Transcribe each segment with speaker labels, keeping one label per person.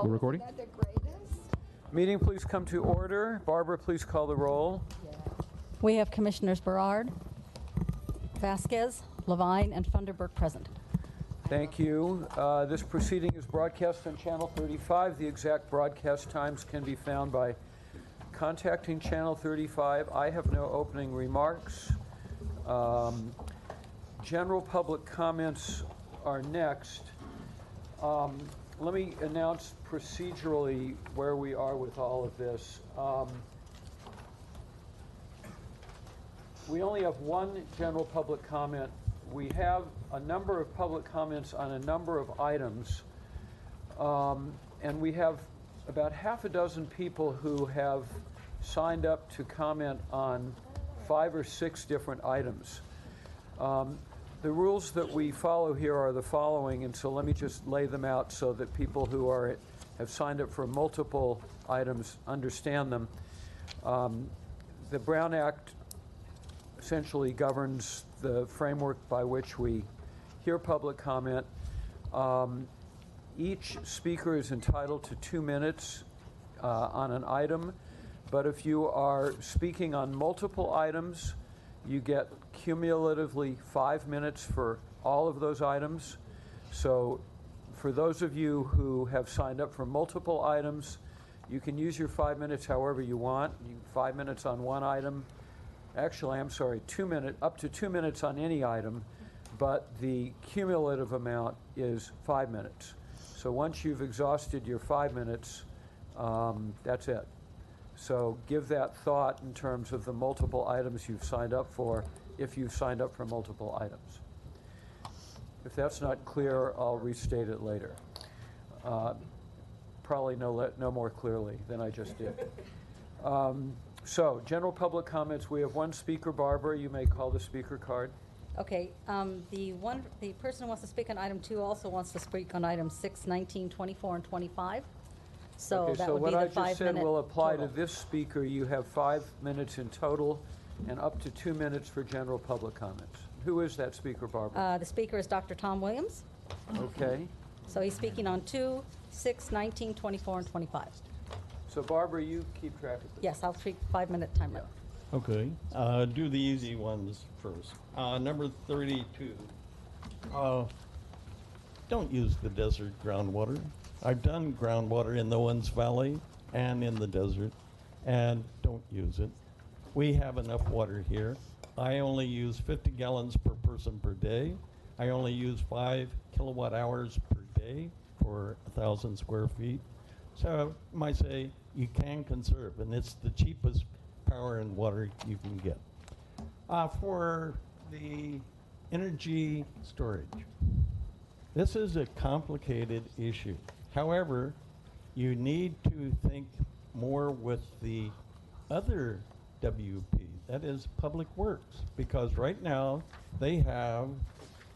Speaker 1: We're recording?
Speaker 2: Isn't that the greatest?
Speaker 3: Meeting, please come to order. Barbara, please call the roll.
Speaker 4: We have Commissioners Berard, Vasquez, Levine, and Funderburk present.
Speaker 3: Thank you. This proceeding is broadcast on Channel 35. The exact broadcast times can be found by contacting Channel 35. I have no opening remarks. General public comments are next. Let me announce procedurally where we are with all of this. We only have one general public comment. We have a number of public comments on a number of items, and we have about half a dozen people who have signed up to comment on 5 or 6 different items. The rules that we follow here are the following, and so let me just lay them out so that people who have signed up for multiple items understand them. The Brown Act essentially governs the framework by which we hear public comment. Each speaker is entitled to 2 minutes on an item, but if you are speaking on multiple items, you get cumulatively 5 minutes for all of those items. So for those of you who have signed up for multiple items, you can use your 5 minutes however you want. 5 minutes on one item. Actually, I'm sorry, 2 minutes, up to 2 minutes on any item, but the cumulative amount is 5 minutes. So once you've exhausted your 5 minutes, that's it. So give that thought in terms of the multiple items you've signed up for, if you've signed up for multiple items. If that's not clear, I'll restate it later. Probably no more clearly than I just did. So, general public comments. We have one speaker. Barbara, you may call the speaker card.
Speaker 4: Okay, the person who wants to speak on item 2 also wants to speak on items 6, 19, 24, and 25. So
Speaker 3: okay,
Speaker 4: that
Speaker 3: so
Speaker 4: would
Speaker 3: what
Speaker 4: be the
Speaker 3: I just said
Speaker 4: 5-minute
Speaker 3: will apply
Speaker 4: total.
Speaker 3: to this speaker. You have 5 minutes in total and up to 2 minutes for general public comments. Who is that speaker, Barbara?
Speaker 4: The speaker is Dr. Tom Williams.
Speaker 3: Okay.
Speaker 4: So he's speaking on 2, 6, 19, 24, and 25.
Speaker 3: So Barbara, you keep track of this.
Speaker 4: Yes, I'll treat 5-minute time limit.
Speaker 5: Okay, do the easy ones first. Number 32. Don't use the desert groundwater. I've done groundwater in the Owens Valley and in the desert, and don't use it. We have enough water here. I only use 50 gallons per person per day. I only use 5 kilowatt hours per day for 1,000 square feet. So you might say you can conserve, and it's the cheapest power and water you can get. For the energy storage, this is a complicated issue. However, you need to think more with the other WP, that is Public Works, because right now they have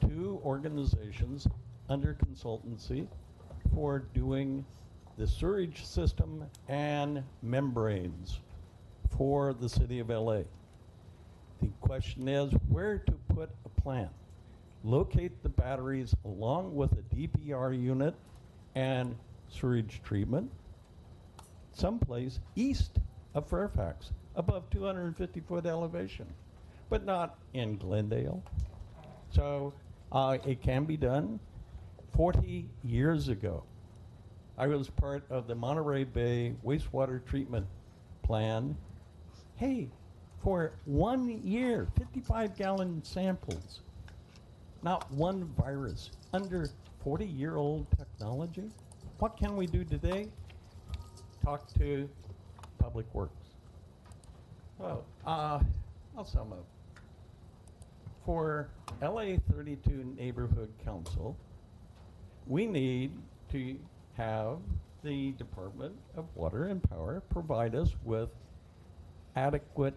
Speaker 5: 2 organizations under consultancy for doing the sewage system and membranes for the city of LA. The question is where to put a plant. Locate the batteries along with a DPR unit and sewage treatment someplace east of Fairfax, above 250-foot elevation, but not in Glendale. So it can be done. 40 years ago, I was part of the Monterey Bay wastewater treatment plan. Hey, for 1 year, 55-gallon samples, not one virus, under 40-year-old technology. What can we do today? Talk to Public Works. Oh, I'll sum up. For LA 32 Neighborhood Council, we need to have the Department of Water and Power provide us with adequate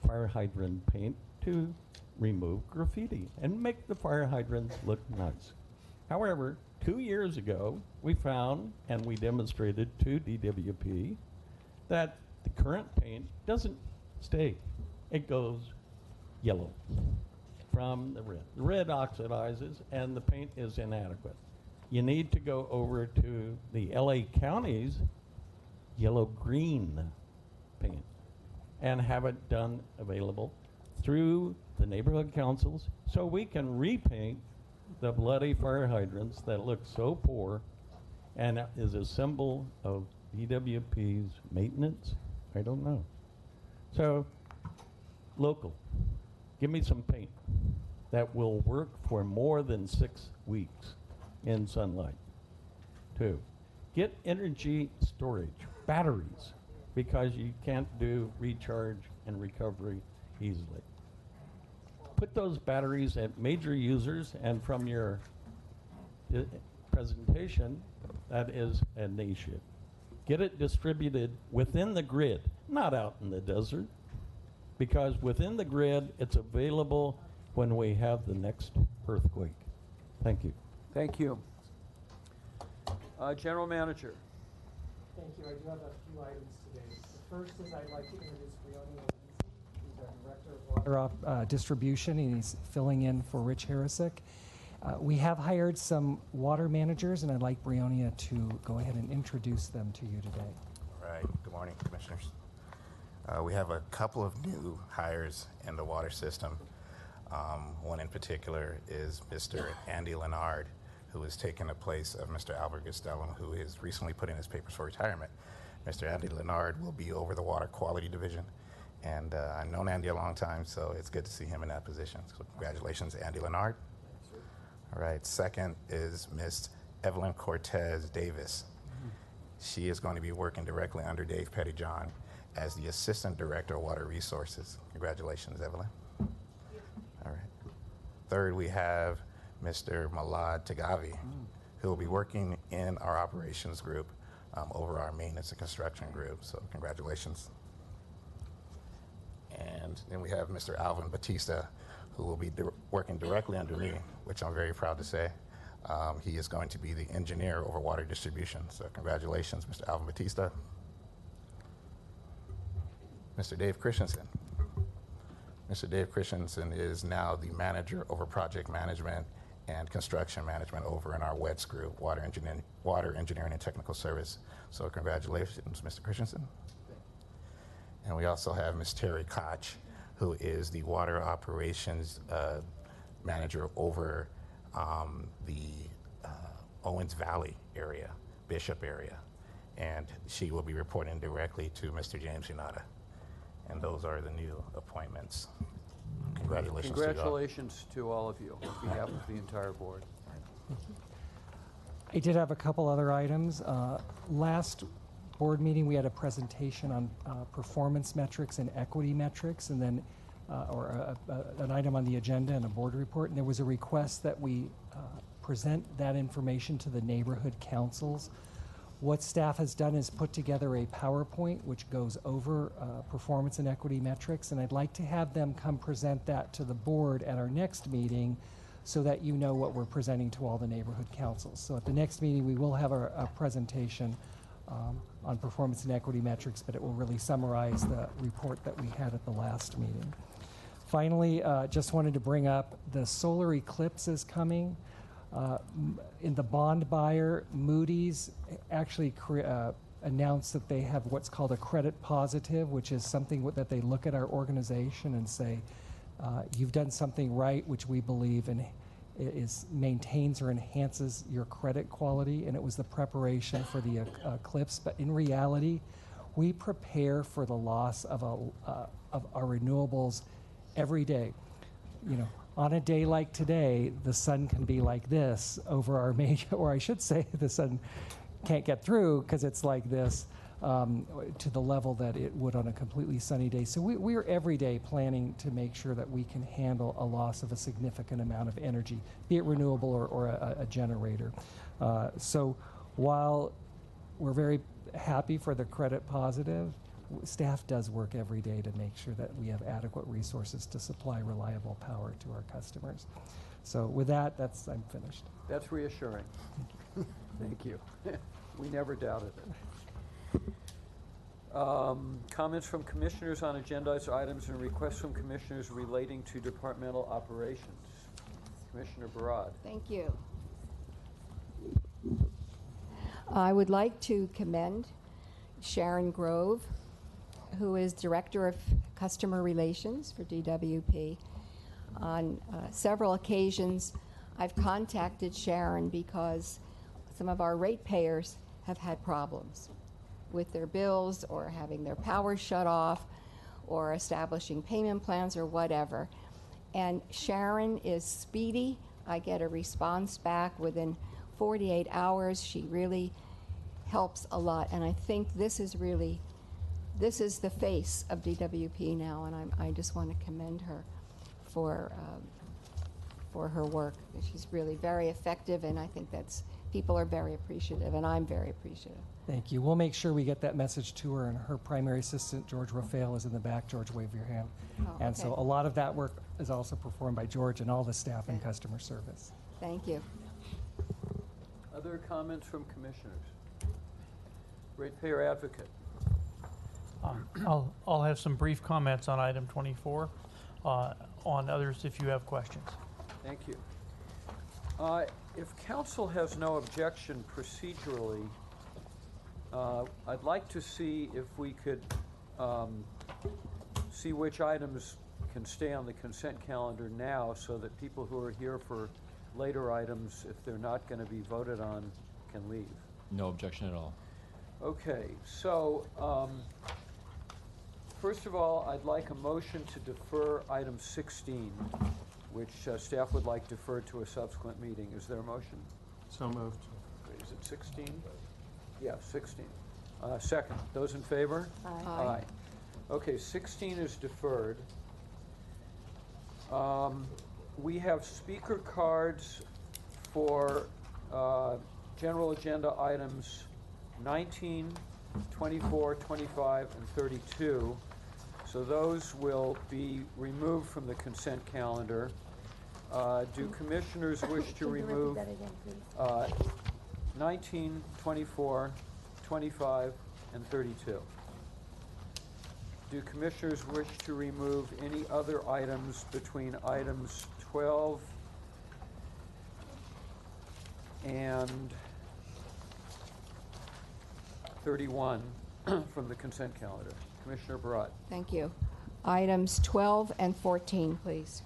Speaker 5: fire hydrant paint to remove graffiti and make the fire hydrants look nice. However, 2 years ago, we found and we demonstrated to DWP that the current paint doesn't stay. It goes yellow from the red. The red oxidizes and the paint is inadequate. you need to go over to the LA county's yellow-green paint and have it done available through the neighborhood councils so we can repaint the bloody fire hydrants that look so poor and is a symbol of BWP's maintenance. I don't know. So, local, give me some paint that will work for more than 6 weeks in sunlight. 2, get energy storage, batteries, because you can't do recharge and recovery easily. Put those batteries at major users, and from your presentation, that is an issue. Get it distributed within the grid, not out in the desert, because within the grid, it's available when we have the next earthquake. Thank you.
Speaker 3: Thank you. General Manager.
Speaker 1: Thank you. I do have a few items today. The first is I'd like to introduce Brioni, who's our Director of Water Distribution, and he's filling in for Rich Harisick. We have hired some water managers, and I'd like Brionia to go ahead and introduce them to you today.
Speaker 2: All right. Good morning, Commissioners. We have a couple of new hires in the water system. One in particular is Mr. Andy Leonard, who is taking the place of Mr. Albert Gustellum, who is recently put in his papers for retirement. Mr. Andy Leonard will be over the water quality division, and I've known Andy a long time, so it's good to see him in that position. So congratulations, Andy Leonard. All right, second is Miss Evelyn Cortez Davis. She is going to be working directly under Dave Pettyjohn as the Assistant Director of Water Resources. Congratulations, Evelyn. All right. Third, we have Mr. Malad Tagavi, who will be working in our operations group over our maintenance and construction group. So congratulations. And then we have Mr. Alvin Batista, who will be working directly under me, which I'm very proud to say. He is going to be the engineer over water distribution. So congratulations, Mr. Alvin Batista. Mr. Dave Christensen. Mr. Dave Christensen is now the manager over project management and construction management over in our WETS group, Water Engineering and Technical Service. So congratulations, Mr. Christensen. And we also have Ms. Terry Koch, who is the water operations manager over the Owens Valley area, Bishop area. And she will be reporting directly to Mr. James Yonata. And those are the new appointments. Congratulations to you all.
Speaker 3: Congratulations to all of you on behalf of the entire board.
Speaker 1: I did have a couple other items. Last board meeting, we had a presentation on performance metrics and equity metrics, and then an item on the agenda and a board report. And there was a request that we present that information to the neighborhood councils. What staff has done is put together a PowerPoint which goes over performance and equity metrics, and I'd like to have them come present that to the board at our next meeting so that you know what we're presenting to all the neighborhood councils. So at the next meeting, we will have a presentation on performance and equity metrics, but it will really summarize the report that we had at the last meeting. Finally, just wanted to bring up the solar eclipse is coming. In the bond buyer, Moody's actually announced that they have what's called a credit positive, which is something that they look at our organization and say, you've done something right, which we believe maintains or enhances your credit quality, and it was the preparation for the eclipse. But in reality, we prepare for the loss of our renewables every day. You know, on a day like today, the sun can be like this over our major, or I should say the sun can't get through because it's like this to the level that it would on a completely sunny day. So we're every day planning to make sure that we can handle a loss of a significant amount of energy, be it renewable or a generator. So while we're very happy for the credit positive, staff does work every day to make sure that we have adequate resources to supply reliable power to our customers. So with that, I'm finished.
Speaker 3: That's reassuring. Thank you. We never doubted it. Comments from commissioners on agendized items and requests from commissioners relating to departmental operations. Commissioner Barad.
Speaker 6: Thank you. I would like to commend Sharon Grove, who is Director of Customer Relations for DWP. On several occasions, I've contacted Sharon because some of our ratepayers have had problems with their bills or having their power shut off or establishing payment plans or whatever. And Sharon is speedy. I get a response back within 48 hours. She really helps a lot, and I think this is the face of DWP now, and I just want to commend her for her work. She's really very effective, and I think people are very appreciative, and I'm very appreciative.
Speaker 1: Thank you. We'll make sure we get that message to her, and her primary assistant, George Raphael, is in the back. George, wave your hand.
Speaker 6: Oh,
Speaker 1: and so
Speaker 6: okay.
Speaker 1: a lot of that work is also performed by George and all the staff in customer service.
Speaker 6: Thank you.
Speaker 3: Other comments from commissioners? Ratepayer advocate.
Speaker 7: I'll have some brief comments on item 24. On others, if you have questions.
Speaker 3: Thank you. If council has no objection procedurally, I'd like to see if we could see which items can stay on the consent calendar now so that people who are here for later items, if they're not going to be voted on, can leave.
Speaker 8: No objection at all.
Speaker 3: Okay, so first of all, I'd like a motion to defer item 16, which staff would like deferred to a subsequent meeting. Is there a motion?
Speaker 9: So moved.
Speaker 3: Is it 16? Yeah, 16. Second. Those in favor?
Speaker 6: Aye.
Speaker 3: Okay, 16 is deferred. We have speaker cards for general agenda items 19, 24, 25, and 32. So those will be removed from the consent calendar. Do commissioners wish to remove 19, 24, 25, and 32? Do commissioners wish to remove any other items between items 12 and 31 from the consent calendar? Commissioner Barat.
Speaker 6: Thank you. Items 12 and 14, please.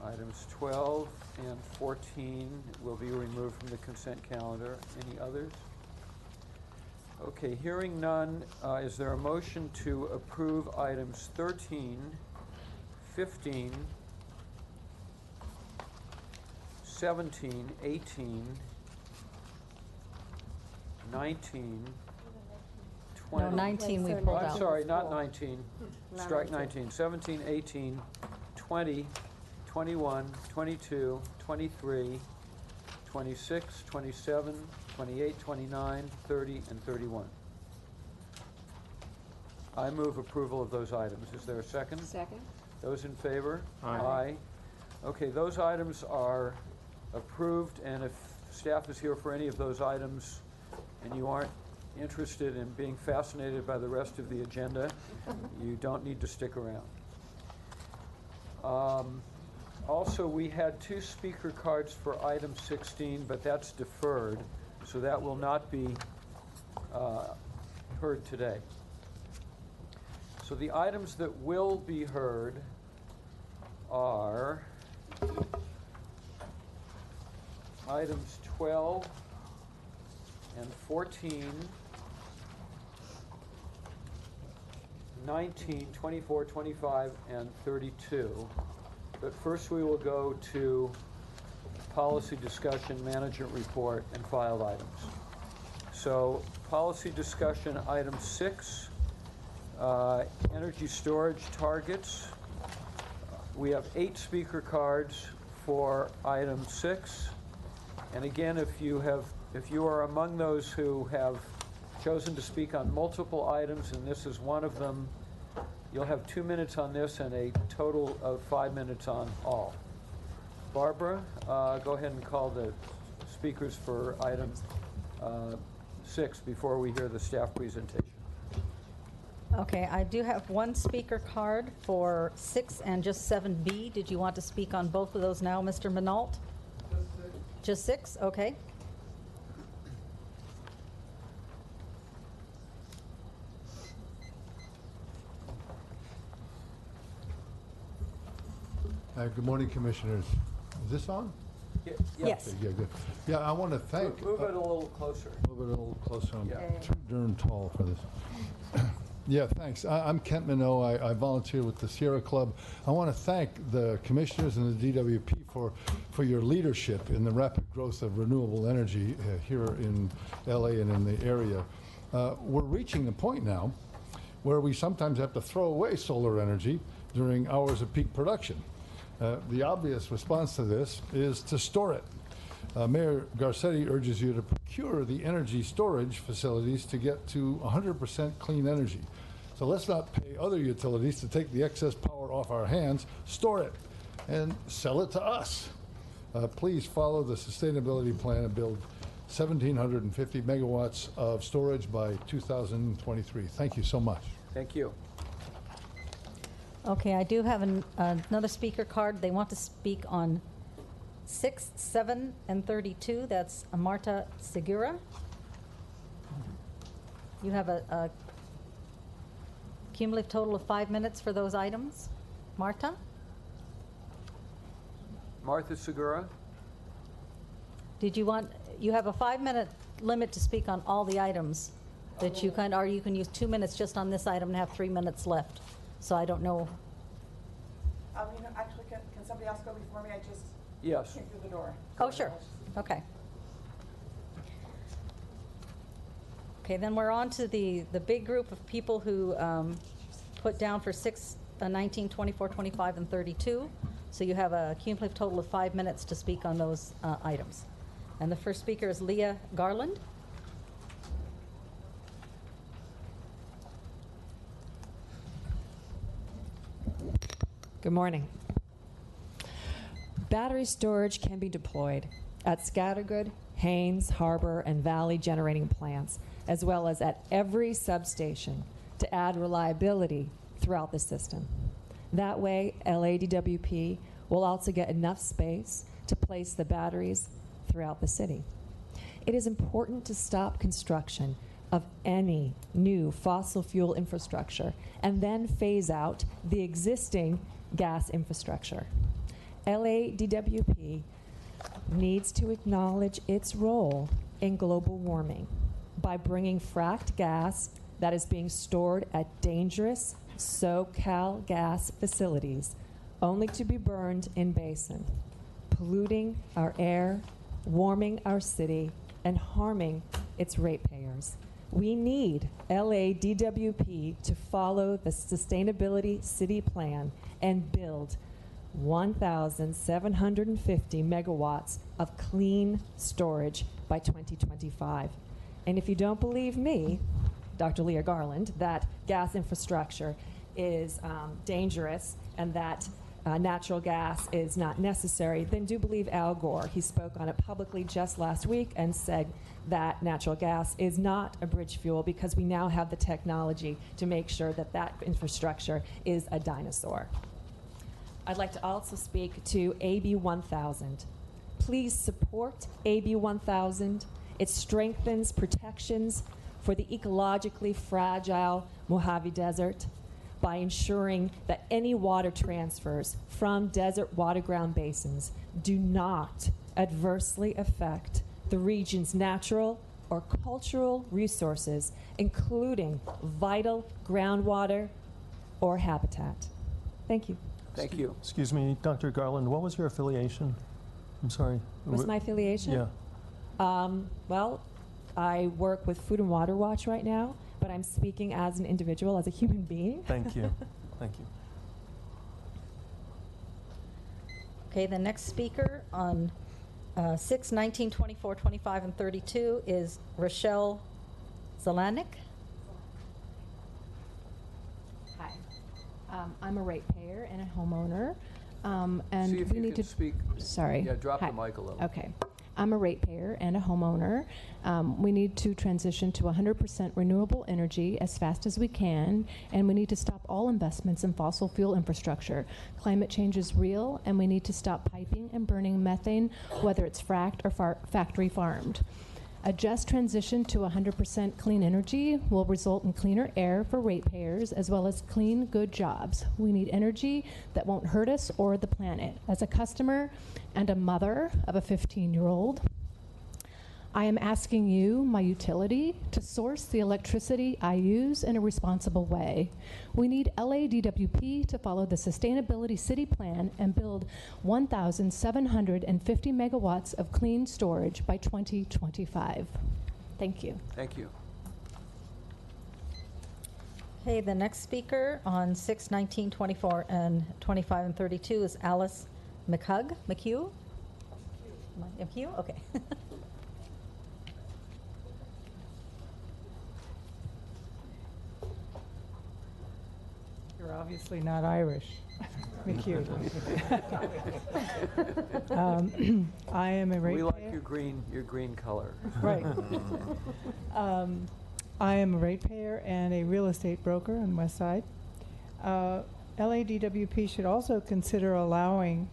Speaker 3: Items 12 and 14 will be removed from the consent calendar. Any others? Okay, hearing none, is there a motion to approve items 13, 15, 17, 18, 19, 20.
Speaker 4: No, 19 we pulled
Speaker 3: I'm
Speaker 4: out.
Speaker 3: sorry, not 19. Strike 19. 17, 18, 20, 21, 22, 23, 26, 27, 28, 29, 30, and 31. I move approval of those items. Is there a second?
Speaker 6: Second.
Speaker 3: Those in favor?
Speaker 9: Aye.
Speaker 3: Okay, those items are approved, and if staff is here for any of those items and you aren't interested in being fascinated by the rest of the agenda, you don't need to stick around. Also, we had 2 speaker cards for item 16, but that's deferred, so that will not be heard today. So the items that will be heard are items 12 and 14, 19, 24, 25, and 32. But first we will go to policy discussion, management report, and filed items. So policy discussion, item 6, energy storage targets. We have 8 speaker cards for item 6. And again, if you are among those who have chosen to speak on multiple items, and this is one of them, you'll have 2 minutes on this and a total of 5 minutes on all. Barbara, go ahead and call the speakers for item 6 before we hear the staff presentation.
Speaker 4: Okay, I do have 1 speaker card for 6 and just 7B. Did you want to speak on both of those now, Mr. Minalt? Just 6. Okay.
Speaker 8: Good morning, Commissioners. Is this on?
Speaker 4: Yes.
Speaker 8: Okay, yeah, good. Yeah, I want to thank...
Speaker 3: Move it a little closer.
Speaker 8: Move it a little closer. I'm
Speaker 3: Yeah.
Speaker 8: too darn tall for this. Yeah, thanks. I'm Kent Minot. I volunteer with the Sierra Club. I want to thank the commissioners and the DWP for your leadership in the rapid growth of renewable energy here in LA and in the area. We're reaching the point now where we sometimes have to throw away solar energy during hours of peak production. The obvious response to this is to store it. Mayor Garcetti urges you to procure the energy storage facilities to get to 100% clean energy. So let's not pay other utilities to take the excess power off our hands, store it, and sell it to us. Please follow the sustainability plan and build 1,750 megawatts of storage by 2023. Thank you so much.
Speaker 3: Thank you.
Speaker 4: Okay, I do have another speaker card. They want to speak on 6, 7, and 32. That's Marta Segura. You have a cumulative total of 5 minutes for those items. Marta?
Speaker 3: Martha Segura?
Speaker 4: You have a 5-minute limit to speak on all the items that you can use 2 minutes just on this item and have 3 minutes left. So I don't know.
Speaker 9: Actually, can somebody else go before me? I just
Speaker 3: Yes.
Speaker 9: came through the door.
Speaker 4: Oh, sure. Okay. Okay, then we're on to the big group of people who put down for 6, 19, 24, 25, and 32. So you have a cumulative total of 5 minutes to speak on those items. And the first speaker is Leah Garland.
Speaker 10: Good morning. Battery storage can be deployed at Scattergood, Haynes, Harbor, and Valley generating plants, as well as at every substation to add reliability throughout the system. That way, LADWP will also get enough space to place the batteries throughout the city. It is important to stop construction of any new fossil fuel infrastructure and then phase out the existing gas infrastructure. LADWP needs to acknowledge its role in global warming by bringing fracked gas that is being stored at dangerous SoCal gas facilities only to be burned in basin, polluting our air, warming our city, and harming its ratepayers. We need LADWP to follow the Sustainability City Plan and build 1,750 megawatts of clean storage by 2025. And if you don't believe me, Dr. Leah Garland, that gas infrastructure is dangerous and that natural gas is not necessary, then do believe Al Gore. He spoke on it publicly just last week and said that natural gas is not a bridge fuel because we now have the technology to make sure that that infrastructure is a dinosaur. I'd like to also speak to AB 1000. Please support AB 1000. It strengthens protections for the ecologically fragile Mojave Desert by ensuring that any water transfers from desert waterground basins do not adversely affect the region's natural or cultural resources, including vital groundwater or habitat. Thank you.
Speaker 3: Thank you.
Speaker 11: Excuse me, Dr. Garland, what was your affiliation? I'm sorry.
Speaker 10: What's my affiliation?
Speaker 11: Yeah.
Speaker 10: Well, I work with Food and Water Watch right now, but I'm speaking as an individual, as a human being.
Speaker 11: Thank you. Thank you.
Speaker 4: Okay, the next speaker on 6, 19, 24, 25, and 32 is Rochelle Zelanik.
Speaker 12: Hi. I'm a ratepayer and a homeowner. And
Speaker 3: See if
Speaker 12: we
Speaker 3: you
Speaker 12: need
Speaker 3: can
Speaker 12: to
Speaker 3: speak.
Speaker 12: Sorry.
Speaker 3: Yeah, drop
Speaker 12: Hi.
Speaker 3: the mic a little.
Speaker 12: Okay. I'm a ratepayer and a homeowner. We need to transition to 100% renewable energy as fast as we can, and we need to stop all investments in fossil fuel infrastructure. Climate change is real, and we need to stop piping and burning methane, whether it's fracked or factory farmed. A just transition to 100% clean energy will result in cleaner air for ratepayers as well as clean, good jobs. We need energy that won't hurt us or the planet. As a customer and a mother of a 15-year-old, I am asking you, my utility, to source the electricity I use in a responsible way. We need LADWP to follow the Sustainability City Plan and build 1,750 megawatts of clean storage by 2025. Thank you.
Speaker 3: Thank you.
Speaker 4: Okay, the next speaker on 6, 19, 24, and 25 and 32 is Alice McHugh. McHugh? McHugh? Okay.
Speaker 13: You're obviously not Irish. McHugh. I am a ratepayer.
Speaker 3: We like your green color.
Speaker 13: Right. I am a ratepayer and a real estate broker on West Side. LADWP should also consider allowing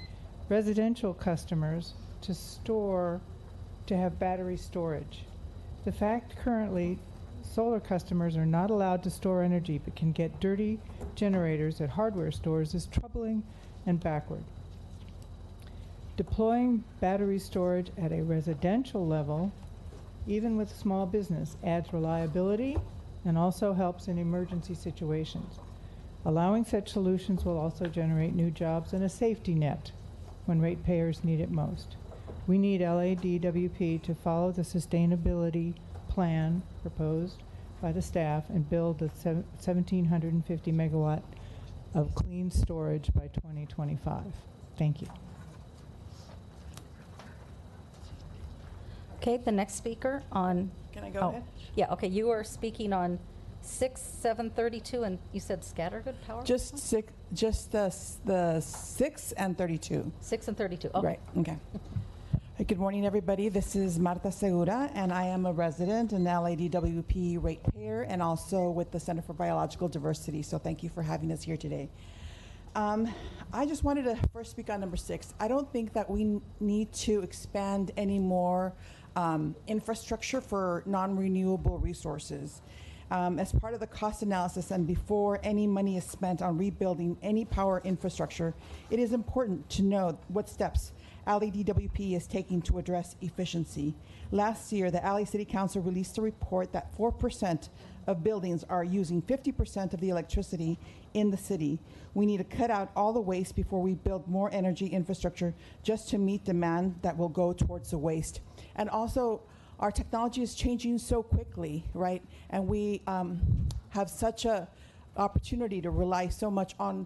Speaker 13: residential customers to have battery storage. The fact currently solar customers are not allowed to store energy but can get dirty generators at hardware stores is troubling and backward. Deploying battery storage at a residential level, even with small business, adds reliability and also helps in emergency situations. Allowing such solutions will also generate new jobs and a safety net when ratepayers need it most. We need LADWP to follow the sustainability plan proposed by the staff and build the 1,750 megawatt of clean storage by 2025. Thank you.
Speaker 4: Okay, the next speaker on...
Speaker 14: Can I go ahead?
Speaker 4: Yeah, okay, you are speaking on 6, 7, 32, and you said scattergood power?
Speaker 14: Just the 6 and 32.
Speaker 4: 6 and 32, okay.
Speaker 14: Right, okay. Good morning, everybody. This is Marta Segura, and I am a resident in LADWP ratepayer and also with the Center for Biological Diversity, so thank you for having us here today. I just wanted to first speak on number 6. I don't think that we need to expand any more infrastructure for non-renewable resources. As part of the cost analysis and before any money is spent on rebuilding any power infrastructure, it is important to know what steps LADWP is taking to address efficiency. Last year, the LA City Council released a report that 4% of buildings are using 50% of the electricity in the city. We need to cut out all the waste before we build more energy infrastructure just to meet demand that will go towards the waste. And also, our technology is changing so quickly, right? And we have such a opportunity to rely so much on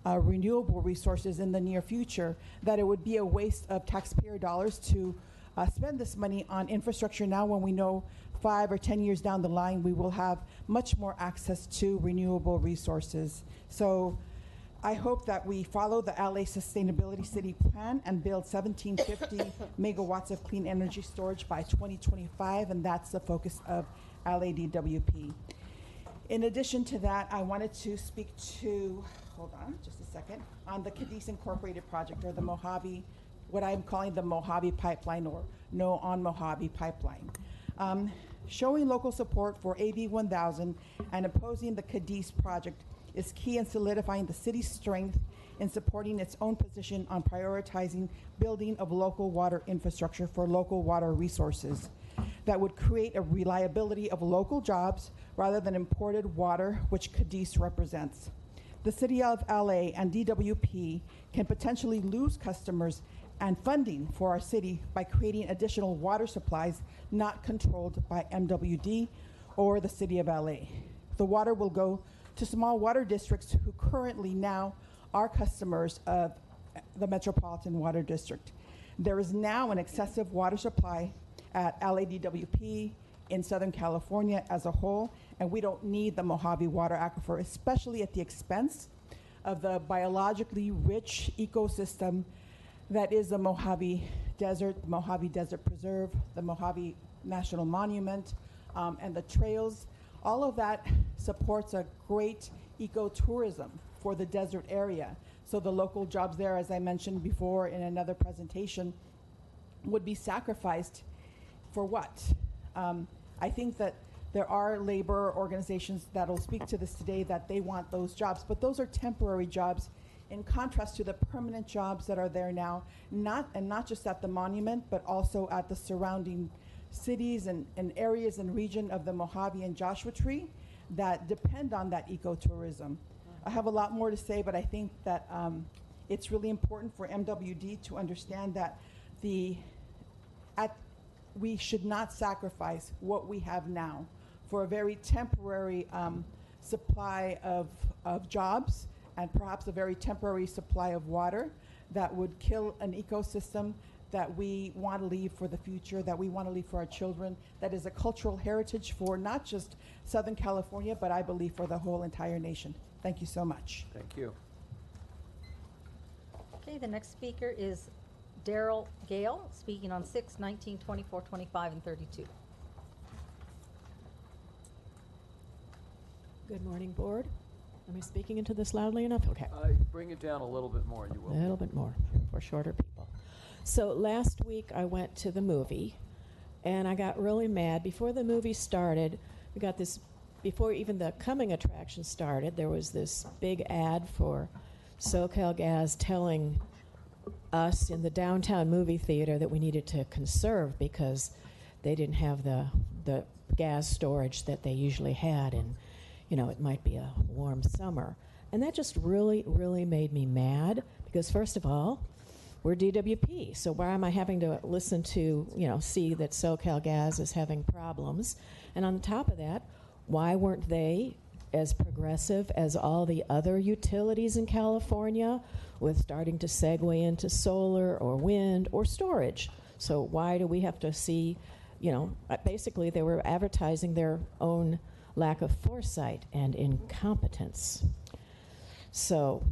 Speaker 14: renewable resources in the near future that it would be a waste of taxpayer dollars to spend this money on infrastructure now when we know 5 or 10 years down the line we will have much more access to renewable resources. So I hope that we follow the LA Sustainability City Plan and build 1,750 megawatts of clean energy storage by 2025, and that's the focus of LADWP. In addition to that, I wanted to speak to, hold on just a second, on the Cadiz Incorporated project, or the Mojave, what I'm calling the Mojave Pipeline, or No on Mojave Pipeline. Showing local support for AB 1000 and opposing the Cadiz project is key in solidifying the city's strength in supporting its own position on prioritizing building of local water infrastructure for local water resources that would create a reliability of local jobs rather than imported water, which Cadiz represents. The City of LA and DWP can potentially lose customers and funding for our city by creating additional water supplies not controlled by MWD or the City of LA. The water will go to small water districts who currently now are customers of the Metropolitan Water District. There is now an excessive water supply at LADWP in Southern California as a whole, and we don't need the Mojave water aquifer, especially at the expense of the biologically rich ecosystem that is the Mojave Desert Preserve, the Mojave National Monument, and the trails. All of that supports a great ecotourism for the desert area. So the local jobs there, as I mentioned before in another presentation, would be sacrificed for what? I think that there are labor organizations that will speak to this today that they want those jobs, but those are temporary jobs in contrast to the permanent jobs that are there now, not just at the monument, but also at the surrounding cities and areas and region of the Mojave and Joshua Tree that depend on that ecotourism. I have a lot more to say, but I think that it's really important for MWD to understand that we should not sacrifice what we have now for a very temporary supply of jobs and perhaps a very temporary supply of water that would kill an ecosystem that we want to leave for the future, that we want to leave for our children, that is a cultural heritage for not just Southern California, but I believe for the whole entire nation. Thank you so much.
Speaker 3: Thank you.
Speaker 4: Okay, the next speaker is Daryl Gale, speaking on 6, 19, 24, 25, and 32.
Speaker 15: Good morning, board. Am I speaking into this loudly enough? Okay.
Speaker 3: Bring it down a little bit more, you will.
Speaker 15: A little bit more for shorter people. So last week I went to the movie, and I got really mad. Before the movie started, we got this, before even the coming attraction started, there was this big ad for SoCalGas telling us in the downtown movie theater that we needed to conserve because they didn't have the gas storage that they usually had, and it might be a warm summer. And that just really, really made me mad because, first of all, we're DWP, so why am I having to listen to, see that SoCalGas is having problems? And on top of that, why weren't they as progressive as all the other utilities in California with starting to segue into solar or wind or storage? So why do we have to see, basically they were advertising their own lack of foresight and incompetence. So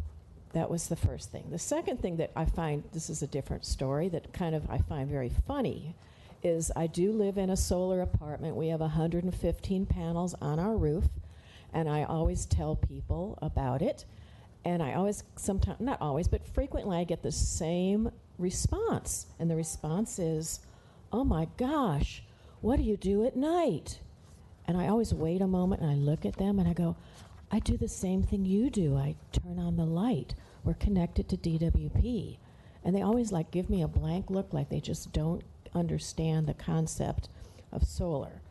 Speaker 15: that was the first thing. The second thing that I find, this is a different story, that I find very funny, is I do live in a solar apartment. We have 115 panels on our roof, and I always tell people about it. And I always, sometimes, not always, but frequently I get the same response. And the response is, oh my gosh, what do you do at night? And I always wait a moment and I look at them and I go, I do the same thing you do. I turn on the light. We're connected to DWP. And they always give me a blank look, like they just don't understand the concept of solar.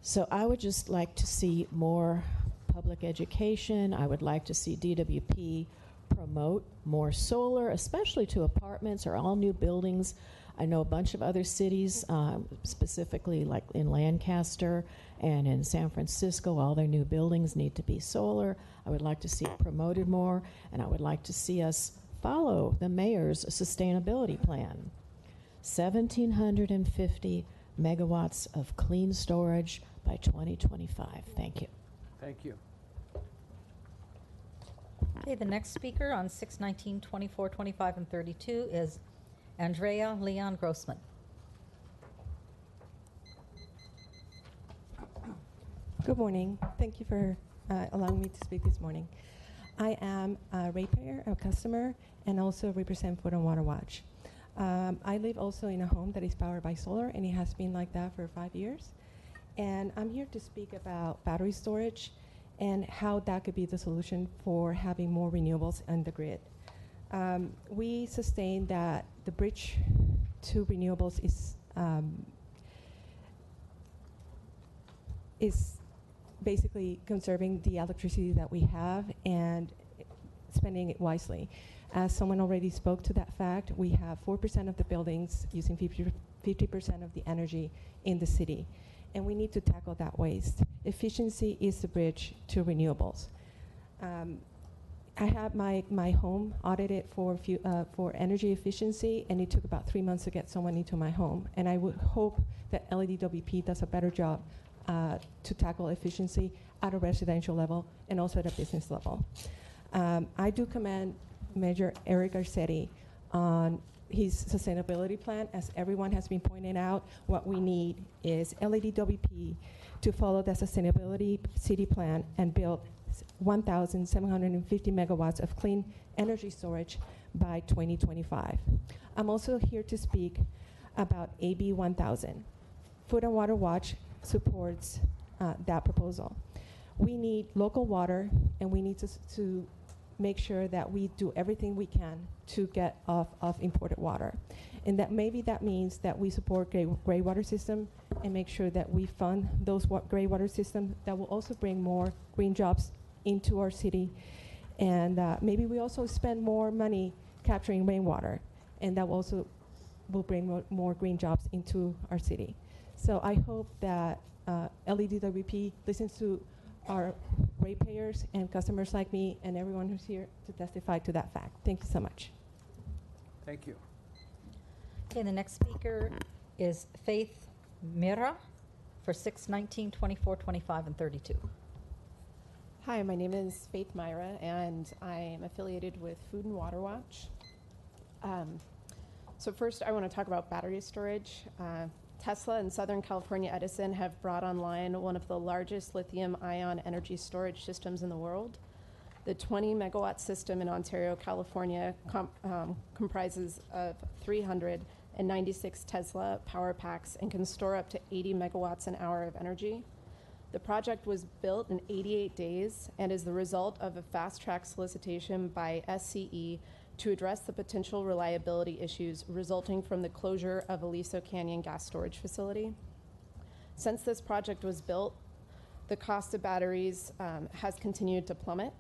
Speaker 15: So I would just like to see more public education. I would like to see DWP promote more solar, especially to apartments or all new buildings. I know a bunch of other cities, specifically like in Lancaster and in San Francisco, all their new buildings need to be solar. I would like to see it promoted more, and I would like to see us follow the mayor's sustainability plan. 1,750 megawatts of clean storage by 2025. Thank you.
Speaker 3: Thank you.
Speaker 4: Okay, the next speaker on 6, 19, 24, 25, and 32 is Andrea Leon Grossman.
Speaker 16: Good morning. Thank you for allowing me to speak this morning. I am a ratepayer, a customer, and also represent Food and Water Watch. I live also in a home that is powered by solar, and it has been like that for 5 years. And I'm here to speak about battery storage and how that could be the solution for having more renewables on the grid. We sustain that the bridge to renewables is basically conserving the electricity that we have and spending it wisely. As someone already spoke to that fact, we have 4% of the buildings using 50% of the energy in the city, and we need to tackle that waste. Efficiency is the bridge to renewables. I had my home audited for energy efficiency, and it took about 3 months to get someone into my home. And I would hope that LADWP does a better job to tackle efficiency at a residential level and also at a business level. I do commend Major Eric Garcetti on his sustainability plan. As everyone has been pointing out, what we need is LADWP to follow the sustainability city plan and build 1,750 megawatts of clean energy storage by 2025. I'm also here to speak about AB 1000. Food and Water Watch supports that proposal. We need local water, and we need to make sure that we do everything we can to get off of imported water. And that maybe that means that we support gray water system and make sure that we fund those gray water systems that will also bring more green jobs into our city. And maybe we also spend more money capturing rainwater, and that also will bring more green jobs into our city. So I hope that LEDWP listens to our ratepayers and customers like me and everyone who's here to testify to that fact. Thank you so much.
Speaker 3: Thank you.
Speaker 4: Okay, the next speaker is Faith Mira for 6/19, 24, 25, and 32.
Speaker 17: Hi, my name is Faith Myra, and I am affiliated with Food and Water Watch. So first, I want to talk about battery storage. Tesla and Southern California Edison have brought online one of the largest lithium-ion energy storage systems in the world. The 20-megawatt system in Ontario, California comprises of 396 Tesla power packs and can store up to 80 megawatts an hour of energy. The project was built in 88 days and is the result of a fast-track solicitation by SCE to address the potential reliability issues resulting from the closure of Aliso Canyon gas storage facility. Since this project was built, the cost of batteries has continued to plummet.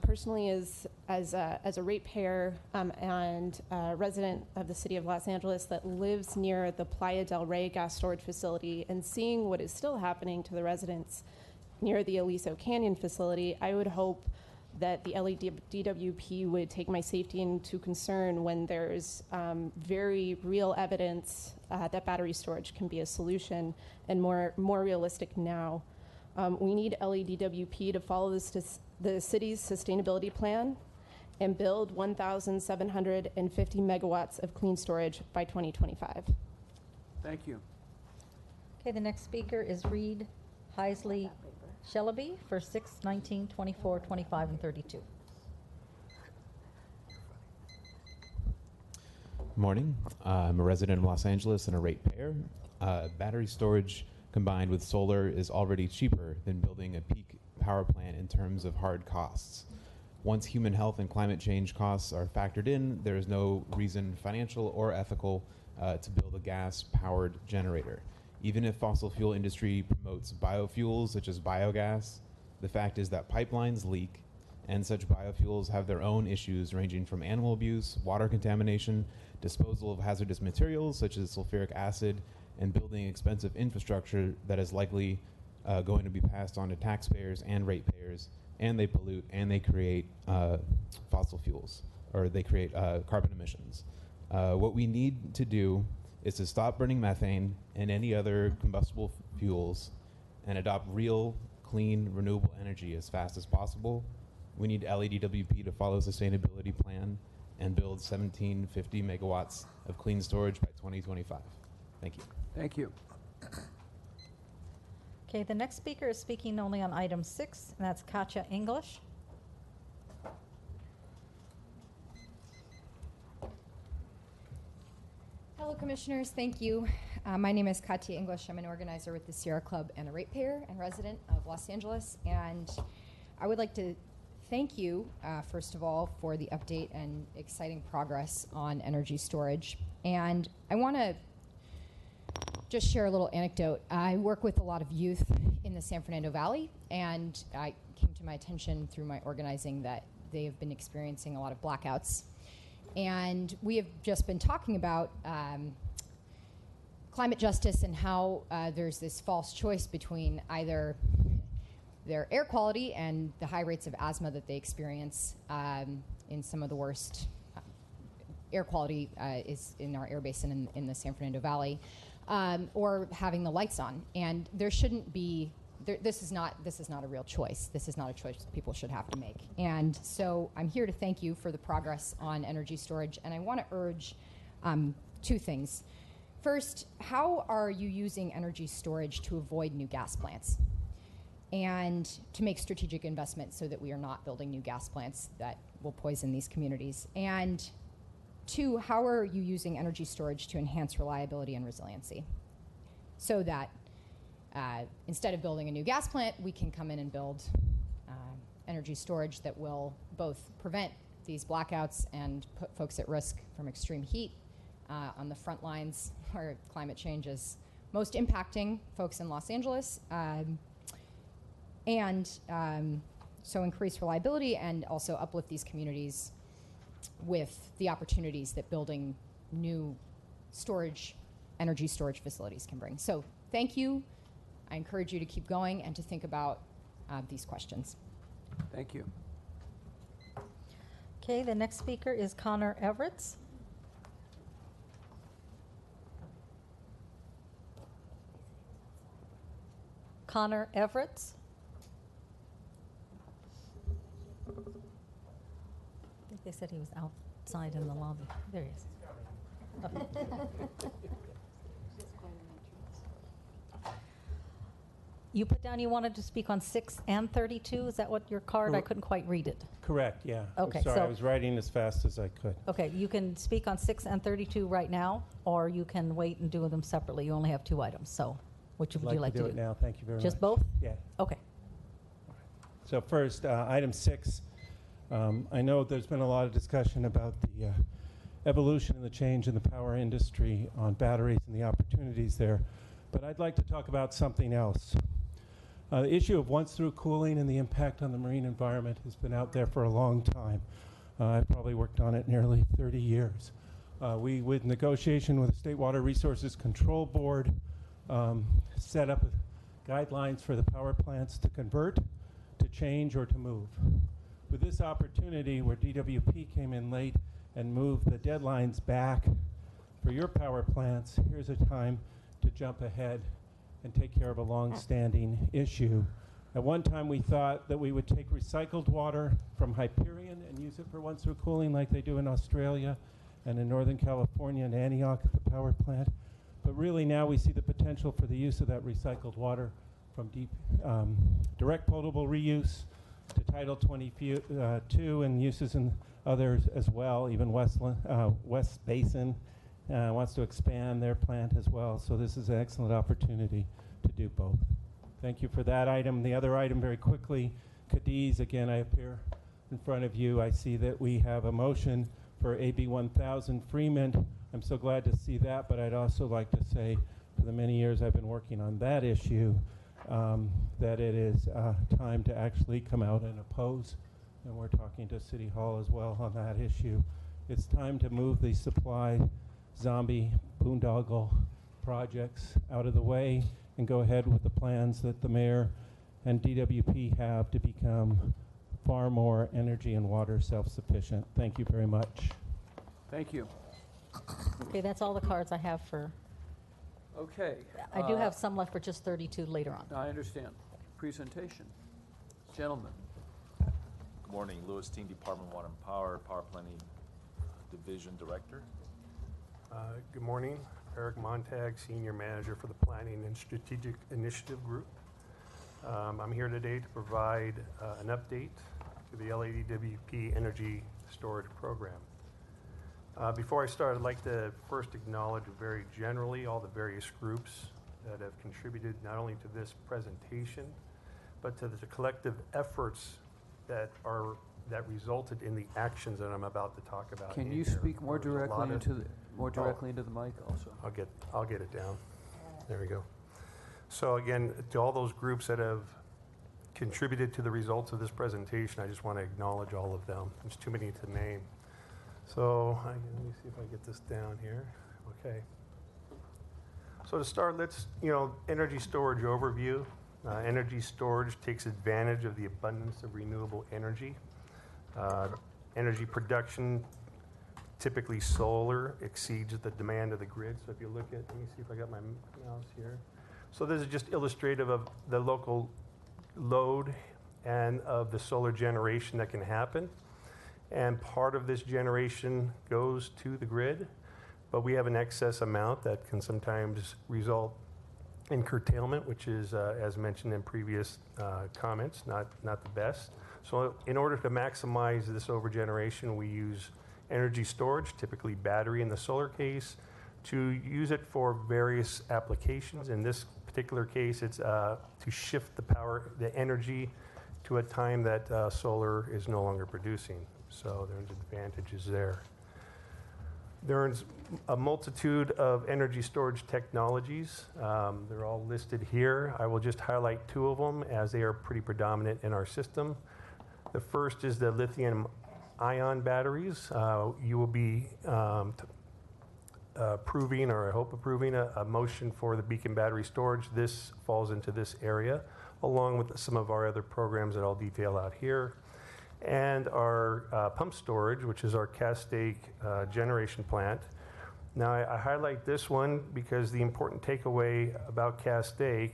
Speaker 17: Personally, as a ratepayer and a resident of the city of Los Angeles that lives near the Playa del Rey gas storage facility and seeing what is still happening to the residents near the Aliso Canyon facility, I would hope that the LEDWP would take my safety into concern when there's very real evidence that battery storage can be a solution and more realistic now. We need LEDWP to follow the city's sustainability plan and build 1,750 megawatts of clean storage by 2025.
Speaker 3: Thank you.
Speaker 4: Okay, the next speaker is Reed Heisley Shellaby for 6/19, 24, 25, and 32.
Speaker 18: Morning. I'm a resident of Los Angeles and a ratepayer. Battery storage combined with solar is already cheaper than building a peak power plant in terms of hard costs. Once human health and climate change costs are factored in, there is no reason, financial or ethical, to build a gas-powered generator. Even if fossil fuel industry promotes biofuels such as biogas, the fact is that pipelines leak, and such biofuels have their own issues ranging from animal abuse, water contamination, disposal of hazardous materials such as sulfuric acid, and building expensive infrastructure that is likely going to be passed on to taxpayers and ratepayers, and they pollute and they create fossil fuels, or they create carbon emissions. What we need to do is to stop burning methane and any other combustible fuels and adopt real, clean, renewable energy as fast as possible. We need LEDWP to follow sustainability plan and build 1,750 megawatts of clean storage by 2025. Thank you.
Speaker 3: Thank you.
Speaker 4: Okay, the next speaker is speaking only on item 6, and that's Katja English.
Speaker 19: Hello, Commissioners. Thank you. My name is Katya English. I'm an organizer with the Sierra Club and a ratepayer and resident of Los Angeles. And I would like to thank you, first of all, for the update and exciting progress on energy storage. And I want to just share a little anecdote. I work with a lot of youth in the San Fernando Valley, and it came to my attention through my organizing that they have been experiencing a lot of blackouts. And we have just been talking about climate justice and how there's this false choice between either their air quality and the high rates of asthma that they experience in some of the worst air quality is in our air basin in the San Fernando Valley, or having the lights on. And there shouldn't be, this is not a real choice. This is not a choice people should have to make. And so I'm here to thank you for the progress on energy storage. And I want to urge two things. First, how are you using energy storage to avoid new gas plants and to make strategic investments so that we are not building new gas plants that will poison these communities? And two, how are you using energy storage to enhance reliability and resiliency? so that instead of building a new gas plant, we can come in and build energy storage that will both prevent these blackouts and put folks at risk from extreme heat on the front lines where climate change is most impacting folks in Los Angeles. So increase reliability and also uplift these communities with the opportunities that building new energy storage facilities can bring. So thank you. I encourage you to keep going and to think about these questions.
Speaker 3: Thank you.
Speaker 4: Okay, the next speaker is Connor Everett. Connor Everett. I think they said he was outside in the lobby. There he is. You put down you wanted to speak on 6 and 32. Is that what your card? I couldn't quite read it.
Speaker 11: Correct, yeah.
Speaker 4: Okay,
Speaker 11: I'm sorry,
Speaker 4: so-
Speaker 11: I was writing as fast as I could.
Speaker 4: Okay, you can speak on 6 and 32 right now, or you can wait and do them separately. You only have 2 items, so which would you like to do?
Speaker 11: it now, thank you very much.
Speaker 4: Just both?
Speaker 11: Yeah.
Speaker 4: Okay.
Speaker 11: So first, item 6. I know there's been a lot of discussion about the evolution and the change in the power industry on batteries and the opportunities there, but I'd like to talk about something else. The issue of once-through cooling and the impact on the marine environment has been out there for a long time. I've probably worked on it nearly 30 years. We, with negotiation with the State Water Resources Control Board, set up guidelines for the power plants to convert, to change, or to move. With this opportunity where DWP came in late and moved the deadlines back for your power plants, here's a time to jump ahead and take care of a long-standing issue. At one time, we thought that we would take recycled water from Hyperion and use it for once-through cooling like they do in Australia and in Northern California and Antioch at the power plant. But really now we see the potential for the use of that recycled water from direct potable reuse to Title 22 and uses in others as well. Even West Basin wants to expand their plant as well. So this is an excellent opportunity to do both. Thank you for that item. The other item, very quickly, Cadiz. Again, I appear in front of you. I see that we have a motion for AB 1000 Freeman. I'm so glad to see that, but I'd also like to say for the many years I've been working on that issue, that it is time to actually come out and oppose. And we're talking to City Hall as well on that issue. It's time to move the supply zombie boondoggle projects out of the way and go ahead with the plans that the mayor and DWP have to become far more energy and water self-sufficient. Thank you very much.
Speaker 3: Thank you.
Speaker 4: Okay, that's all the cards I have for.
Speaker 3: Okay.
Speaker 4: I do have some left for just 32 later on.
Speaker 3: I understand. Presentation. Gentlemen.
Speaker 20: Good morning. Louis Teen, Department of Water and Power Planning Division Director.
Speaker 21: Good morning. Eric Montag, Senior Manager for the Planning and Strategic Initiative Group. I'm here today to provide an update to the LADWP Energy Storage Program. Before I start, I'd like to first acknowledge very generally all the various groups that have contributed not only to this presentation, but to the collective efforts that resulted in the actions that I'm about to talk about.
Speaker 3: Can you speak more directly into the mic also?
Speaker 21: I'll get it down. There we go. So again, to all those groups that have contributed to the results of this presentation, I just want to acknowledge all of them. There's too many to name. So let me see if I get this down here. Okay. So to start, energy storage overview. Energy storage takes advantage of the abundance of renewable energy. Energy production, typically solar, exceeds the demand of the grid. So if you look at, let me see if I got my mouse here. So this is just illustrative of the local load and of the solar generation that can happen. And part of this generation goes to the grid, but we have an excess amount that can sometimes result in curtailment, which is, as mentioned in previous comments, not the best. So in order to maximize this overgeneration, we use energy storage, typically battery in the solar case, to use it for various applications. In this particular case, it's to shift the power, the energy, to a time that solar is no longer producing. So there's advantages there. There's a multitude of energy storage technologies. They're all listed here. I will just highlight two of them as they are pretty predominant in our system. The first is the lithium-ion batteries. You will be approving, or I hope approving, a motion for the Beacon battery storage. This falls into this area, along with some of our other programs that I'll detail out here. And our pump storage, which is our Castaic generation plant. Now, I highlight this one because the important takeaway about Castaic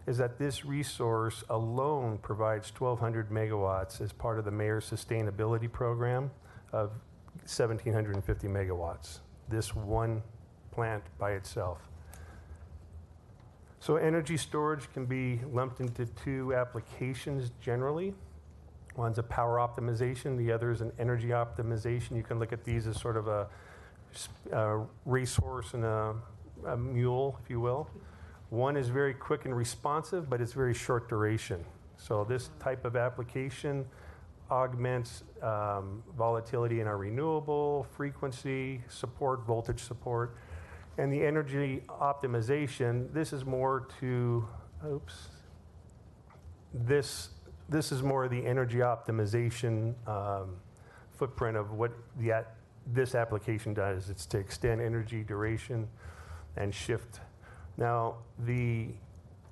Speaker 21: is that this resource alone provides 1,200 megawatts as part of the Mayor's Sustainability Program of 1,750 megawatts. This one plant by itself. So energy storage can be lumped into two applications generally. One's a power optimization, the other is an energy optimization. You can look at these as sort of a racehorse and a mule, if you will. One is very quick and responsive, but it's very short duration. So this type of application augments volatility in our renewable, frequency, support, voltage support. And the energy optimization, this is more to, this is more the energy optimization footprint of what this application does. It's to extend energy duration and shift. Now, the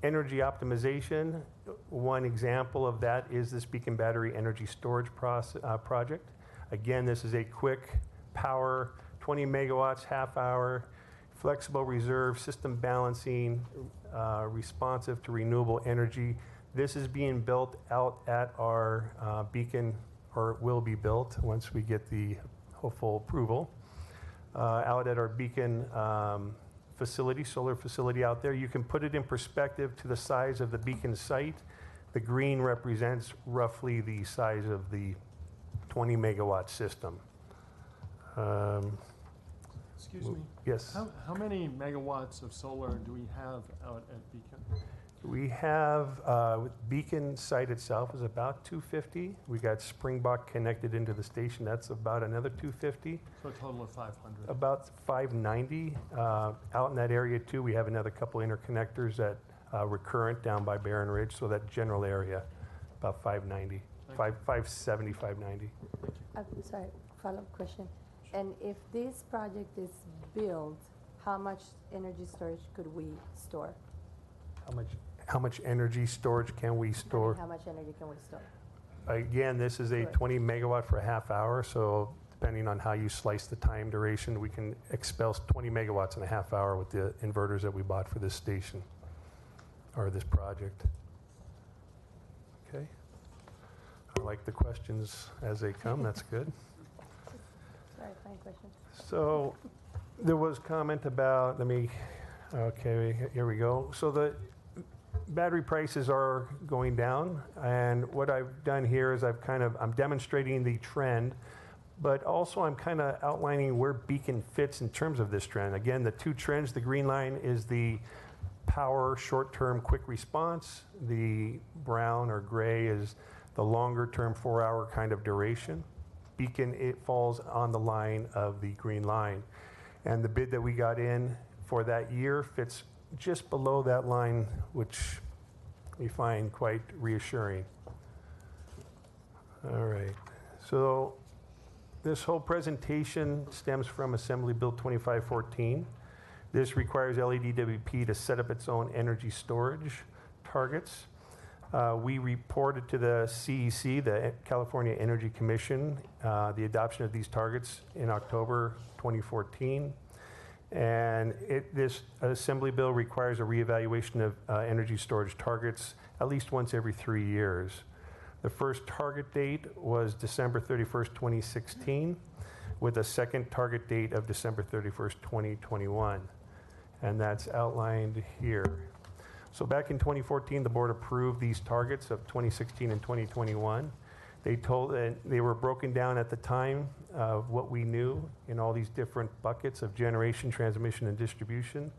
Speaker 21: energy optimization, one example of that is this Beacon Battery Energy Storage project. Again, this is a quick power, 20 megawatts, half hour, flexible reserve, system balancing, responsive to renewable energy. This is being built out at our Beacon, or will be built once we get the hopeful approval, out at our Beacon facility, solar facility out there. You can put it in perspective to the size of the Beacon site. The green represents roughly the size of the 20 megawatt system.
Speaker 5: Excuse me?
Speaker 21: Yes.
Speaker 5: How many megawatts of solar do we have out at Beacon?
Speaker 21: We have, Beacon site itself is about 250. We got Springbok connected into the station. That's about another 250.
Speaker 5: So a total of 500.
Speaker 21: About 590. Out in that area too, we have another couple interconnectors that Recurrent down by Barron Ridge. So that general area, about 590, 570, 590.
Speaker 22: I'm sorry, follow-up question. And if this project is built, how much energy storage could we store?
Speaker 21: How much energy storage can we store?
Speaker 22: How much energy can we store?
Speaker 21: Again, this is a 20 megawatt for a half hour, so depending on how you slice the time duration, we can expel 20 megawatts in a half hour with the inverters that we bought for this station, or this project. Okay. I like the questions as they come, that's good.
Speaker 22: Sorry, fine question.
Speaker 21: So there was comment about, okay, here we go. So the battery prices are going down, and what I've done here is I'm demonstrating the trend, but also I'm kind of outlining where Beacon fits in terms of this trend. Again, the two trends, the green line is the power short-term quick response. The brown or gray is the longer-term 4-hour kind of duration. Beacon, it falls on the line of the green line. And the bid that we got in for that year fits just below that line, which we find quite reassuring. All right, so this whole presentation stems from Assembly Bill 2514. This requires LADWP to set up its own energy storage targets. We reported to the CEC, the California Energy Commission, the adoption of these targets in October 2014. And this Assembly Bill requires a reevaluation of energy storage targets at least once every 3 years. The first target date was December 31st, 2016, with a second target date of December 31st, 2021. And that's outlined here. So back in 2014, the board approved these targets of 2016 and 2021. They were broken down at the time of what we knew in all these different buckets of generation, transmission, and distribution,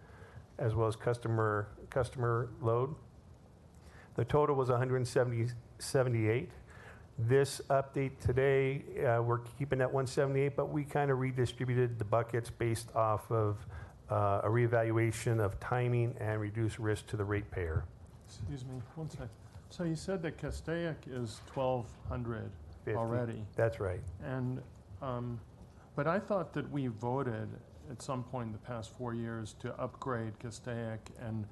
Speaker 21: as well as customer load. The total was 178. This update today, we're keeping at 178, but we kind of redistributed the buckets based off of a reevaluation of timing and reduced risk to the ratepayer.
Speaker 5: Excuse me, one sec. So you said that Castaic is 1,200 already.
Speaker 21: That's right.
Speaker 5: And, but I thought that we voted at some point in the past 4 years to upgrade Castaic, and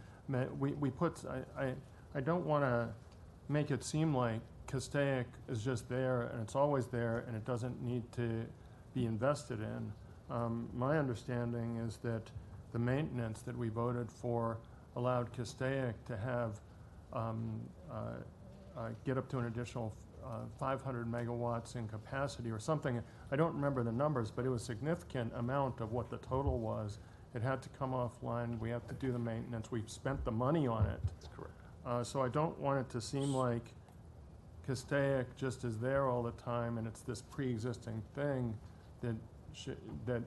Speaker 5: we put, I don't want to make it seem like Castaic is just there and it's always there and it doesn't need to be invested in. My understanding is that the maintenance that we voted for allowed Castaic to have get up to an additional 500 megawatts in capacity or something. I don't remember the numbers, but it was a significant amount of what the total was. It had to come offline. We have to do the maintenance. We've spent the money on it.
Speaker 21: That's correct.
Speaker 5: So I don't want it to seem like Castaic just is there all the time and it's this pre-existing thing that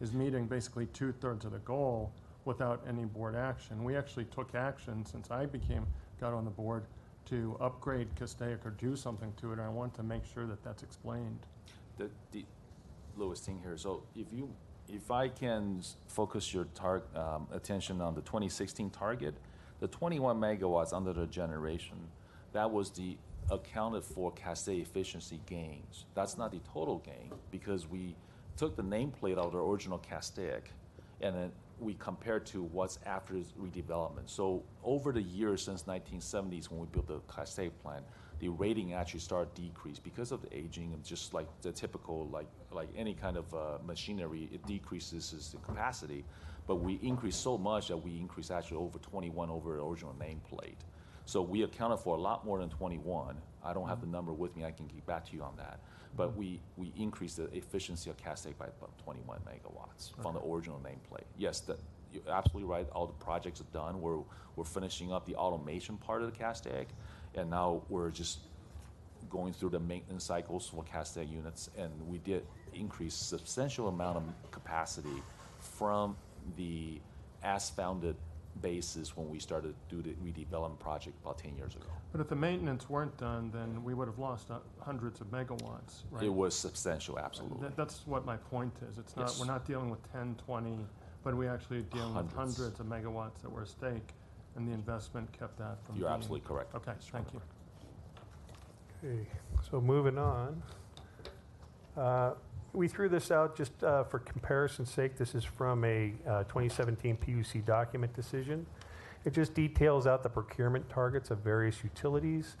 Speaker 5: is meeting basically 2/3 of the goal without any board action. We actually took action since I got on the board to upgrade Castaic or do something to it, and I want to make sure that that's explained.
Speaker 20: Louis Ting here. So if I can focus your attention on the 2016 target, the 21 megawatts under the generation, that was the accounted for Castaic efficiency gains. That's not the total gain because we took the nameplate of the original Castaic and then we compared to what's after redevelopment. So over the years since 1970s when we built the Castaic plant, the rating actually started to decrease because of the aging and just like the typical, like any kind of machinery, it decreases its capacity. But we increased so much that we increased actually over 21 over the original nameplate. So we accounted for a lot more than 21. I don't have the number with me, I can get back to you on that. But we increased the efficiency of Castaic by about 21 megawatts from the original nameplate. Yes, you're absolutely right, all the projects are done. We're finishing up the automation part of the Castaic, and now we're just going through the maintenance cycles for Castaic units, and we did increase substantial amount of capacity from the as-founded basis when we started to do the redevelopment project about 10 years ago.
Speaker 5: But if the maintenance weren't done, then we would have lost hundreds of megawatts, right?
Speaker 20: It was substantial, absolutely.
Speaker 5: That's what my point is. It's not,
Speaker 20: Yes.
Speaker 5: we're not dealing with 10, 20, but we actually are dealing with hundreds of megawatts that were at stake, and the investment kept that from
Speaker 20: You're
Speaker 5: being-
Speaker 20: absolutely correct.
Speaker 5: Okay, thank you.
Speaker 21: Okay, so moving on. We threw this out just for comparison's sake. This is from a 2017 PUC document decision. It just details out the procurement targets of various utilities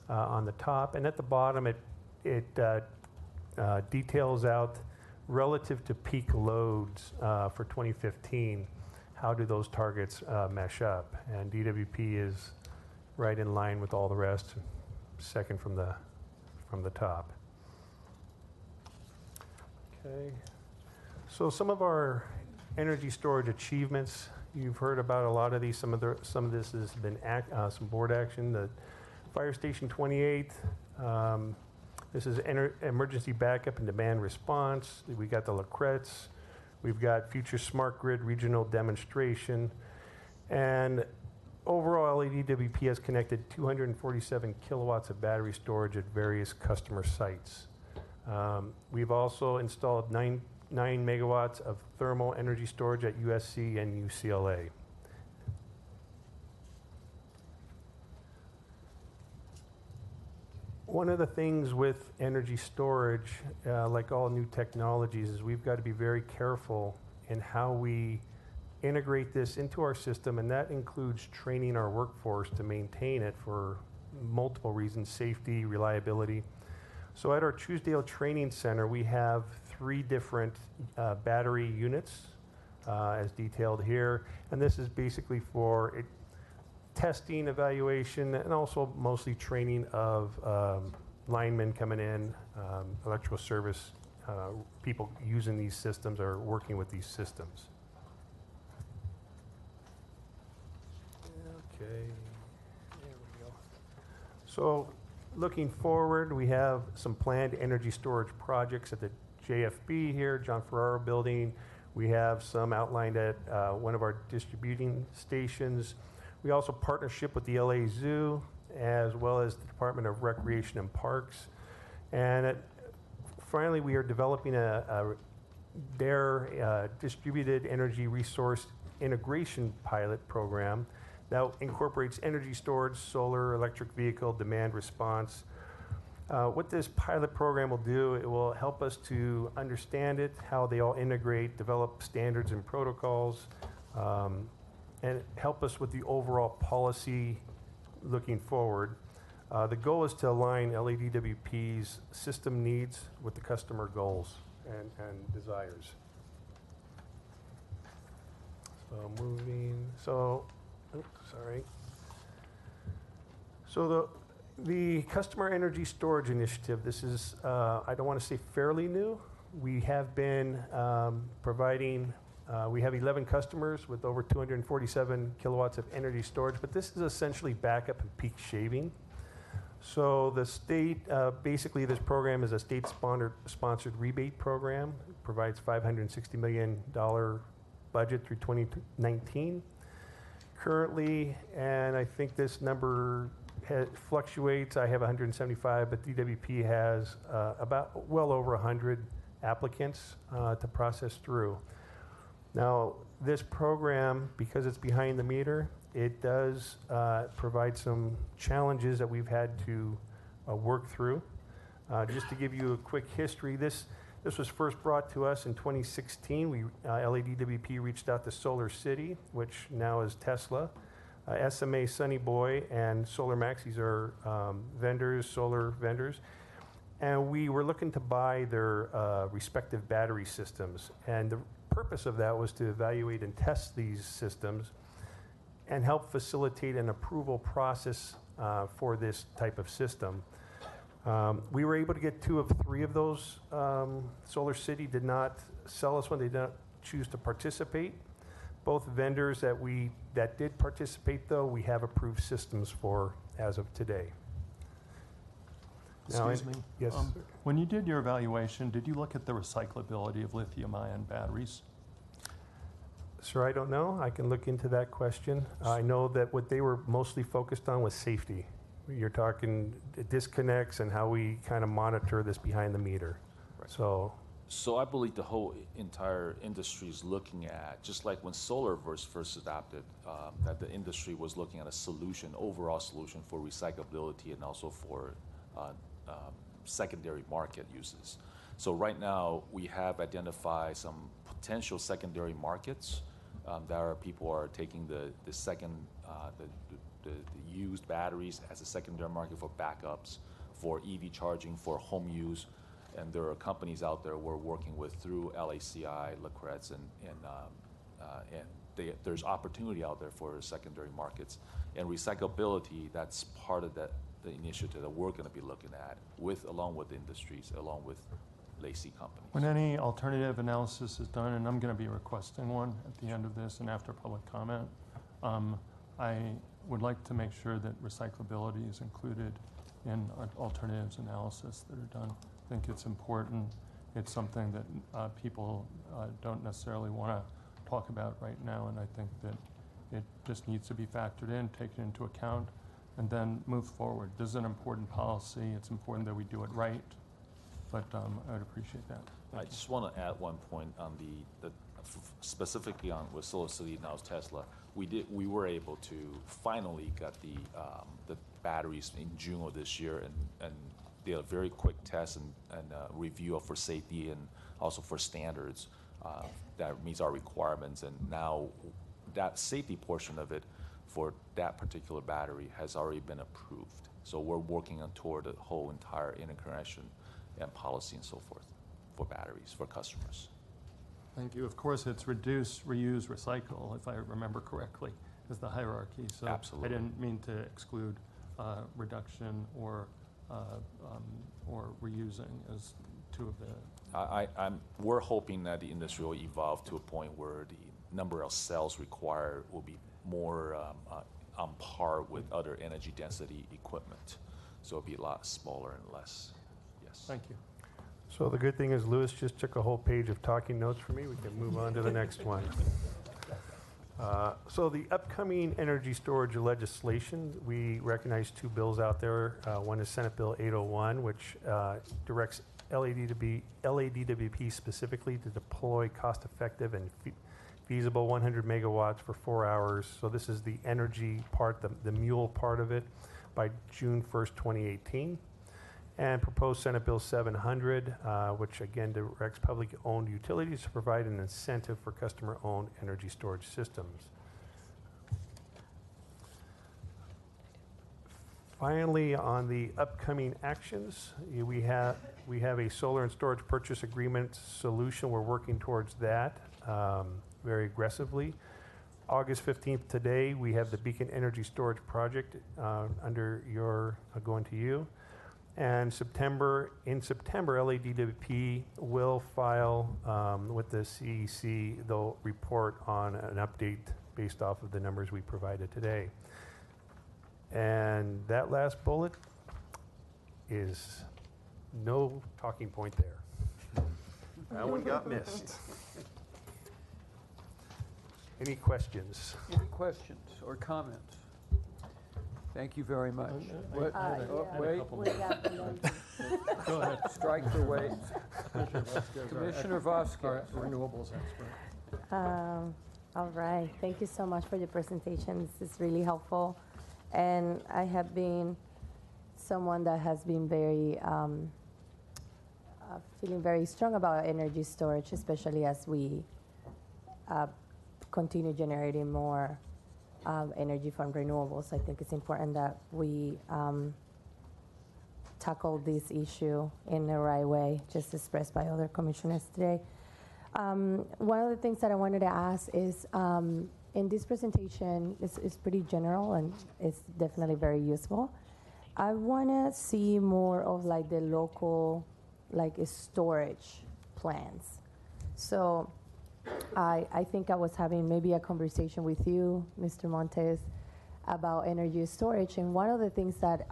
Speaker 21: on the top, and at the bottom it details out relative to peak loads for 2015. How do those targets mesh up? And DWP is right in line with all the rest, second from the top. Okay. So some of our energy storage achievements, you've heard about a lot of these. Some of this has been some board action. The Fire Station 28. This is emergency backup and demand response. We got the LaCrettes. We've got future smart grid regional demonstration. And overall, LADWP has connected 247 kilowatts of battery storage at various customer sites. We've also installed 9 megawatts of thermal energy storage at USC and UCLA. One of the things with energy storage, like all new technologies, is we've got to be very careful in how we integrate this into our system, and that includes training our workforce to maintain it for multiple reasons: safety, reliability. So at our Truesdale Training Center, we have 3 different battery units, as detailed here, and this is basically for testing, evaluation, and also mostly training of linemen coming in, electrical service people using these systems or working with these systems. Okay, there we go. So looking forward, we have some planned energy storage projects at the JFB here, John Ferraro Building. We have some outlined at one of our distributing stations. We also partnership with the LA Zoo, as well as the Department of Recreation and Parks. And finally, we are developing their distributed energy resource integration pilot program that incorporates energy storage, solar, electric vehicle, demand response. What this pilot program will do, it will help us to understand it, how they all integrate, develop standards and protocols, and help us with the overall policy looking forward. The goal is to align LADWP's system needs with the customer goals and desires. So the Customer Energy Storage Initiative, this is, I don't want to say fairly new. We have been providing, we have 11 customers with over 247 kilowatts of energy storage, but this is essentially backup and peak shaving. So the state, basically this program is a state-sponsored rebate program. It provides $560 million budget through 2019. Currently, and I think this number fluctuates, I have 175, but DWP has about well over 100 applicants to process through. Now, this program, because it's behind the meter, it does provide some challenges that we've had to work through. Just to give you a quick history, this was first brought to us in 2016. LADWP reached out to Solar City, which now is Tesla, SMA Sunny Boy, and Solar Max. These are solar vendors. And we were looking to buy their respective battery systems. And the purpose of that was to evaluate and test these systems and help facilitate an approval process for this type of system. We were able to get 2 of 3 of those. Solar City did not sell us one. They did not choose to participate. Both vendors that did participate, though, we have approved systems for as of today.
Speaker 5: Excuse me?
Speaker 21: Yes.
Speaker 5: When you did your evaluation, did you look at the recyclability of lithium-ion batteries?
Speaker 21: Sir, I don't know. I can look into that question. I know that what they were mostly focused on was safety. You're talking disconnects and how we kind of monitor this behind the meter. Right.
Speaker 20: So I believe the whole entire industry is looking at, just like when solar was first adopted, that the industry was looking at a solution, overall solution for recyclability and also for secondary market uses. So right now we have identified some potential secondary markets that people are taking the used batteries as a secondary market for backups, for EV charging, for home use. And there are companies out there we're working with through LACI, LaCretz, and there's opportunity out there for secondary markets. And recyclability, that's part of the initiative that we're going to be looking at along with industries, along with LACI companies.
Speaker 5: When any alternative analysis is done, and I'm going to be requesting one at the end of this and after public comment, I would like to make sure that recyclability is included in alternatives analysis that are done. I think it's important. It's something that people don't necessarily want to talk about right now, and I think that it just needs to be factored in, taken into account, and then move forward. This is an important policy. It's important that we do it right, but I would appreciate that.
Speaker 20: I just want to add one point on specifically on with Solar City, now it's Tesla. We were able to finally get the batteries in June of this year, and did a very quick test and review for safety and also for standards that meets our requirements. And now that safety portion of it for that particular battery has already been approved. So we're working toward the whole entire interconnection and policy and so forth for batteries for customers.
Speaker 5: Thank you. Of course, it's reduce, reuse, recycle, if I remember correctly, is the hierarchy. So
Speaker 20: absolutely.
Speaker 5: I didn't mean to exclude reduction or reusing as 2 of the.
Speaker 20: We're hoping that the industry will evolve to a point where the number of cells required will be more on par with other energy density equipment. So it'll be a lot smaller and less. Yes.
Speaker 5: Thank you.
Speaker 21: So the good thing is Louis just took a whole page of talking notes for me. We can move on to the next one. So the upcoming energy storage legislation, we recognize two bills out there. One is Senate Bill 801, which directs LADWP specifically to deploy cost-effective and feasible 100 megawatts for 4 hours. So this is the energy part, the mule part of it, by June 1st, 2018. And proposed Senate Bill 700, which again directs public-owned utilities to provide an incentive for customer-owned energy storage systems. Finally, on the upcoming actions, we have a solar and storage purchase agreement solution. We're working towards that very aggressively. August 15th today, we have the Beacon Energy Storage Project going to you. And in September, LADWP will file with the CEC. They'll report on an update based off of the numbers we provided today. And that last bullet is no talking point there. That one got missed. Any questions?
Speaker 3: Any questions or comments? Thank you very much. Wait.
Speaker 5: Go ahead.
Speaker 3: Strike the wait. Commissioner Vasquez.
Speaker 5: Renewables expert.
Speaker 22: All right. Thank you so much for your presentation. This is really helpful. And I have been someone that has been very, feeling very strong about energy storage, especially as we continue generating more energy from renewables. I think it's important that we tackle this issue in the right way, just expressed by other commissioners today. One of the things that I wanted to ask is, in this presentation, it's pretty general and it's definitely very useful. I want to see more of like the local, like storage plans. So I think I was having maybe a conversation with you, Mr. Montes, about energy storage. And one of the things that,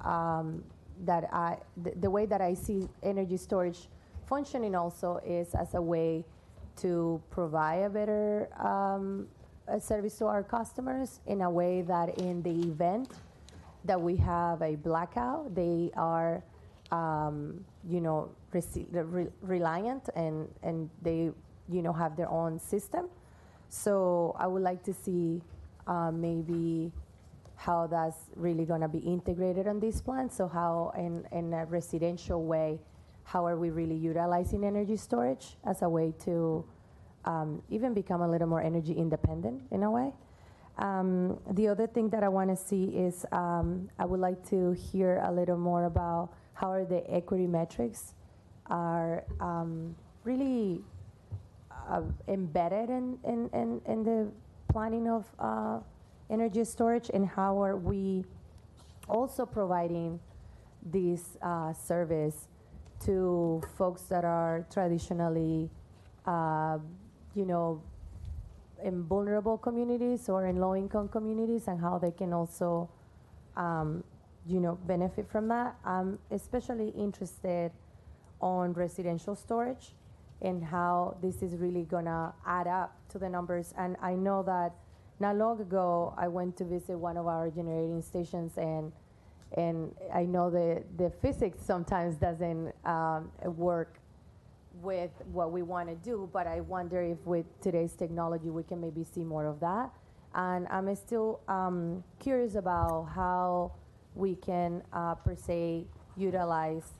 Speaker 22: the way that I see energy storage functioning also is as a way to provide a better a service to our customers in a way that in the event that we have a blackout, they are, reliant and they, have their own system. So I would like to see maybe how that's really going to be integrated on this plan. So how in a residential way, how are we really utilizing energy storage as a way to even become a little more energy independent in a way. The other thing that I want to see is I would like to hear a little more about how are the equity metrics are really embedded in the planning of energy storage, and how are we also providing this service to folks that are traditionally, in vulnerable communities or in low-income communities, and how they can also, benefit from that. I'm especially interested on residential storage and how this is really gonna add up to the numbers. And I know that not long ago, I went to visit one of our generating stations, and I know the physics sometimes doesn't work with what we want to do, but I wonder if with today's technology we can maybe see more of that. And I'm still curious about how we can per se utilize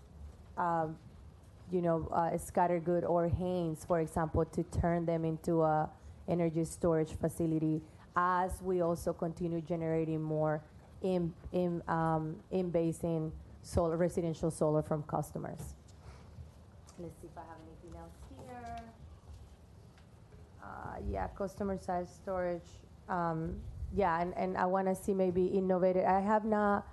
Speaker 22: Scattergood or Haynes, for example, to turn them into a energy storage facility as we also continue generating more in-basin solar, residential solar from customers. Let's see if I have anything else here. Customer side storage. And I want to see maybe innovative. I have not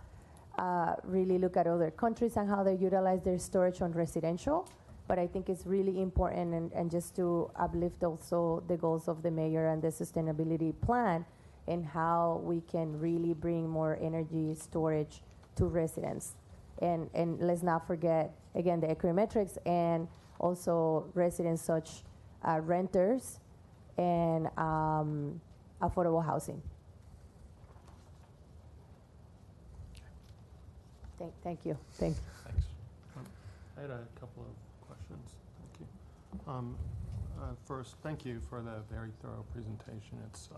Speaker 22: really looked at other countries and how they utilize their storage on residential, but I think it's really important and just to uplift also the goals of the mayor and the sustainability plan and how we can really bring more energy storage to residents And let's not forget, again, the econometrics and also residents such renters and affordable housing. Thank you. Thank you.
Speaker 20: Thanks.
Speaker 5: I had a couple of questions. Thank you. First, thank you for the very thorough presentation. It's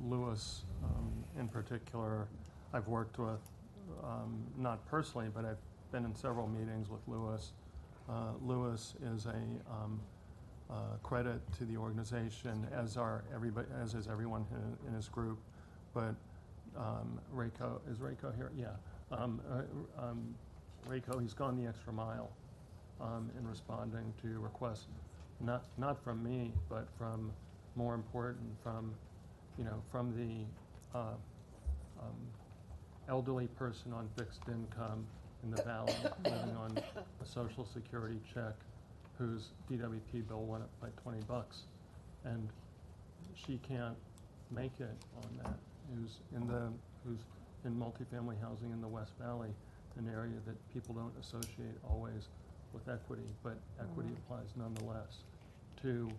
Speaker 5: Louis in particular, I've worked with, not personally, but I've been in several meetings with Louis. Louis is a credit to the organization, as is everyone in his group. But Rayco, is Rayco here? Yeah. Rayco, he's gone the extra mile in responding to requests, not from me, but from, more important, from the elderly person on fixed income in the valley living on a Social Security check, whose DWP bill went up by $20, and she can't make it on that. Who's in multifamily housing in the West Valley, an area that people don't associate always with equity, but equity applies nonetheless to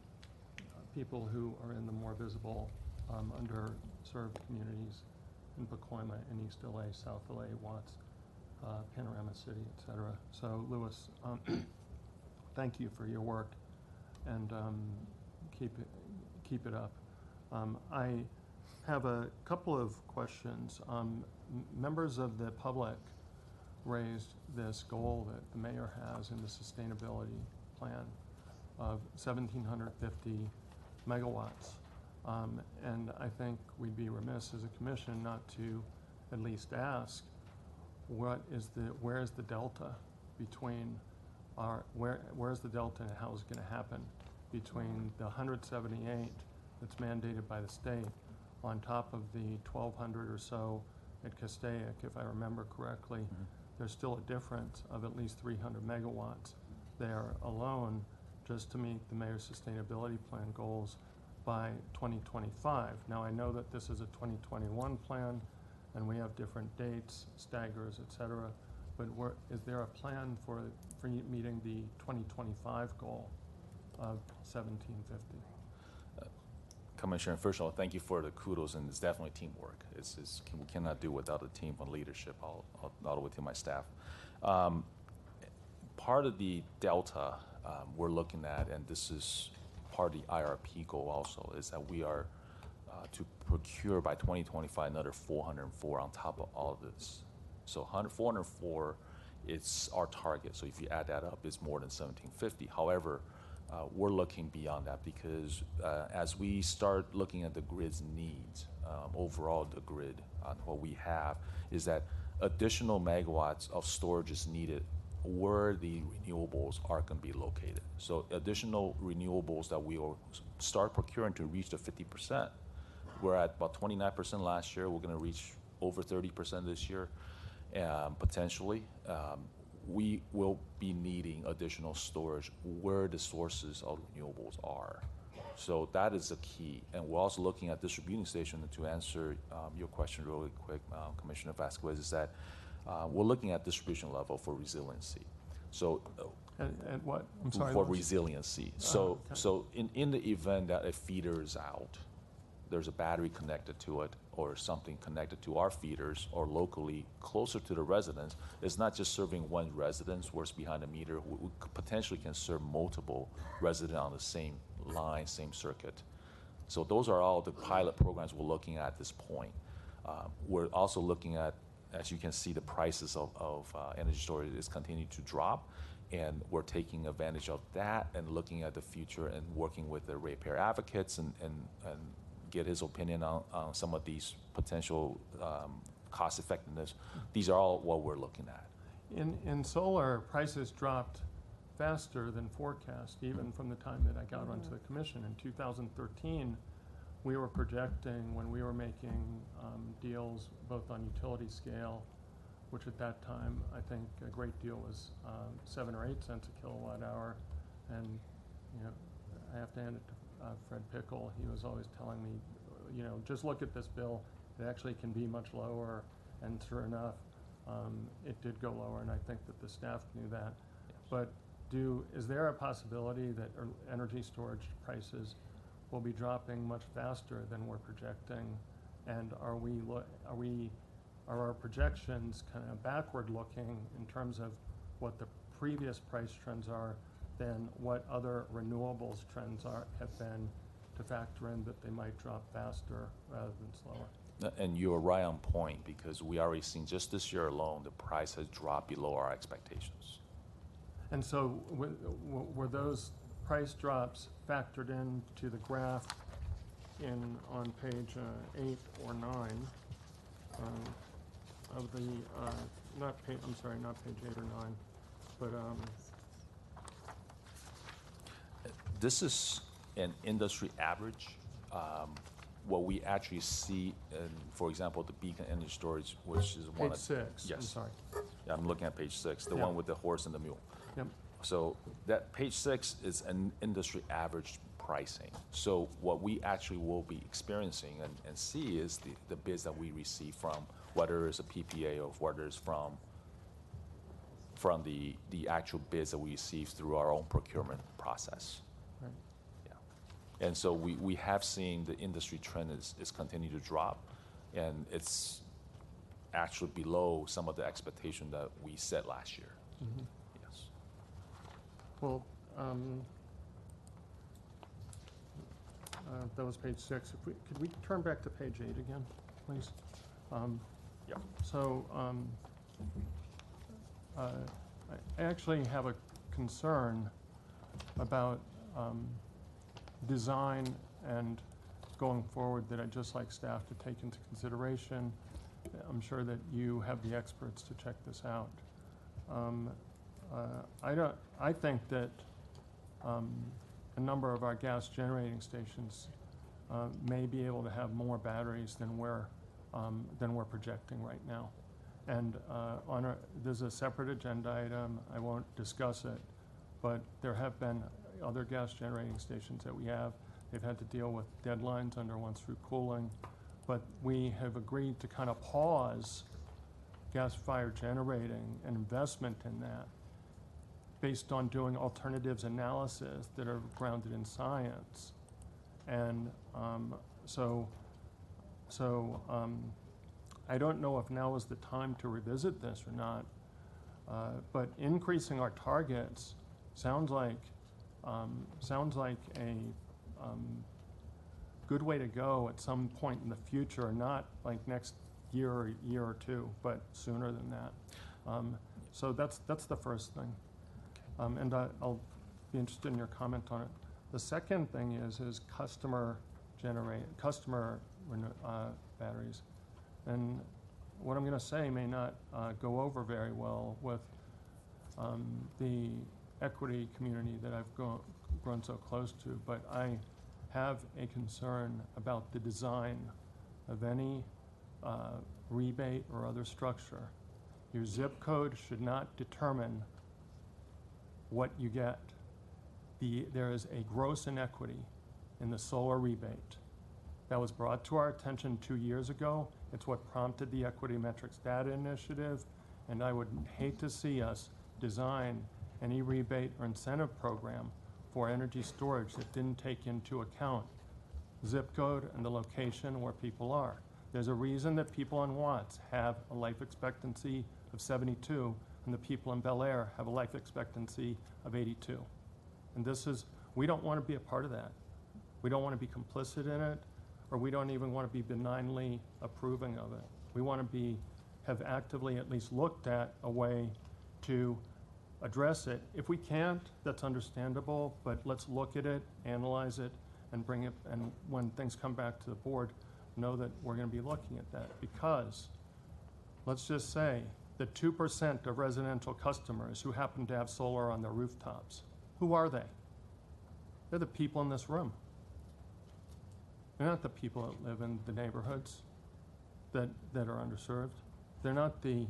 Speaker 5: people who are in the more visible, underserved communities in Pacoima, in East LA, South LA, Watts, Panorama City, et cetera. So, Louis, thank you for your work, and keep it up. I have a couple of questions. Members of the public raised this goal that the mayor has in the sustainability plan of 1,750 megawatts. And I think we'd be remiss as a commission not to at least ask, where is the delta between where's the delta and how is it going to happen between the 178 that's mandated by the state on top of the 1,200 or so at Castaic, if I remember correctly. There's still a difference of at least 300 megawatts there alone just to meet the mayor's sustainability plan goals by 2025. Now, I know that this is a 2021 plan and we have different dates, staggers, et cetera, but is there a plan for meeting the 2025 goal of 1,750?
Speaker 20: Commissioner, first of all, thank you for the kudos, and it's definitely teamwork. We cannot do without a team on leadership, all the way to my staff. Part of the delta we're looking at, and this is part of the IRP goal also, is that we are to procure by 2025 another 404 on top of all of this. So 404, it's our target. So if you add that up, it's more than 1,750. However, we're looking beyond that because as we start looking at the grid's needs, overall the grid, what we have is that additional megawatts of storage is needed where the renewables are going to be located. So additional renewables that we will start procuring to reach the 50%. We're at about 29% last year. We're going to reach over 30% this year, potentially. We will be needing additional storage where the sources of renewables are. So that is the key. And we're also looking at distributing station. To answer your question really quick, Commissioner Vasquez, is that we're looking at distribution level for resiliency. So
Speaker 5: and what? I'm sorry.
Speaker 20: For resiliency. So in the event that a feeder is out, there's a battery connected to it or something connected to our feeders or locally closer to the residents, it's not just serving one residence where it's behind the meter. We potentially can serve multiple residents on the same line, same circuit. So those are all the pilot programs we're looking at this point. We're also looking at, as you can see, the prices of energy storage is continuing to drop, and we're taking advantage of that and looking at the future and working with the ratepayer advocates and get his opinion on some of these potential cost effectiveness. These are all what we're looking at.
Speaker 5: In solar, prices dropped faster than forecast, even from the time that I got onto the commission. In 2013, we were projecting, when we were making deals both on utility scale, which at that time I think a great deal was 7 or 8 cents a kilowatt hour, and I have to hand it to Fred Pickle. He was always telling me, just look at this bill. It actually can be much lower, and sure enough, it did go lower, and I think that the staff knew that. But is there a possibility that energy storage prices will be dropping much faster than we're projecting? And are our projections kind of backward looking in terms of what the previous price trends are than what other renewables trends have been, to factor in that they might drop faster rather than slower?
Speaker 20: And you're right on point, because we already seen just this year alone, the price has dropped below our expectations.
Speaker 5: And so were those price drops factored into the graph on page 8 or 9 of the, not page 8 or 9, but
Speaker 20: this is an industry average. What we actually see in, for example, the Beacon Energy Storage, which is one
Speaker 5: page
Speaker 20: of
Speaker 5: 6.
Speaker 20: Yes.
Speaker 5: I'm sorry.
Speaker 20: Yeah, I'm looking at page 6, the
Speaker 5: Yeah.
Speaker 20: one with the horse and the mule.
Speaker 5: Yep.
Speaker 20: So that page 6 is an industry average pricing. So what we actually will be experiencing and see is the bids that we receive from, whether it's a PPA or whether it's from the actual bids that we receive through our own procurement process.
Speaker 5: Right.
Speaker 20: Yeah. And so we have seen the industry trend is continue to drop, and it's actually below some of the expectation that we set last year.
Speaker 5: Mm-hmm.
Speaker 20: Yes.
Speaker 5: Well, that was page 6. Could we turn back to page 8 again, please?
Speaker 20: Yeah.
Speaker 5: So I actually have a concern about design and going forward that I'd just like staff to take into consideration. I'm sure that you have the experts to check this out. I think that a number of our gas generating stations may be able to have more batteries than we're projecting right now. And there's a separate agenda item. I won't discuss it, but there have been other gas generating stations that we have. They've had to deal with deadlines under once-through cooling, but we have agreed to kind of pause gas-fired generating and investment in that based on doing alternatives analysis that are grounded in science. And I don't know if now is the time to revisit this or not, but increasing our targets sounds like a good way to go at some point in the future, not like next year or two, but sooner than that. So that's the first thing. And I'll be interested in your comment on it. The second thing is customer batteries. And what I'm going to say may not go over very well with the equity community that I've grown so close to, but I have a concern about the design of any rebate or other structure. Your zip code should not determine what you get. There is a gross inequity in the solar rebate that was brought to our attention 2 years ago. It's what prompted the Equity Metrics Data Initiative, and I would hate to see us design any rebate or incentive program for energy storage that didn't take into account zip code and the location where people are. There's a reason that people in Watts have a life expectancy of 72, and the people in Bel Air have a life expectancy of 82. And we don't want to be a part of that. We don't want to be complicit in it, or we don't even want to be benignly approving of it. We want to have actively at least looked at a way to address it. If we can't, that's understandable, but let's look at it, analyze it, and bring it, and when things come back to the board, know that we're going to be looking at that. Because let's just say that 2% of residential customers who happen to have solar on their rooftops, who are they? They're the people in this room. They're not the people that live in the neighborhoods that are underserved. They're not the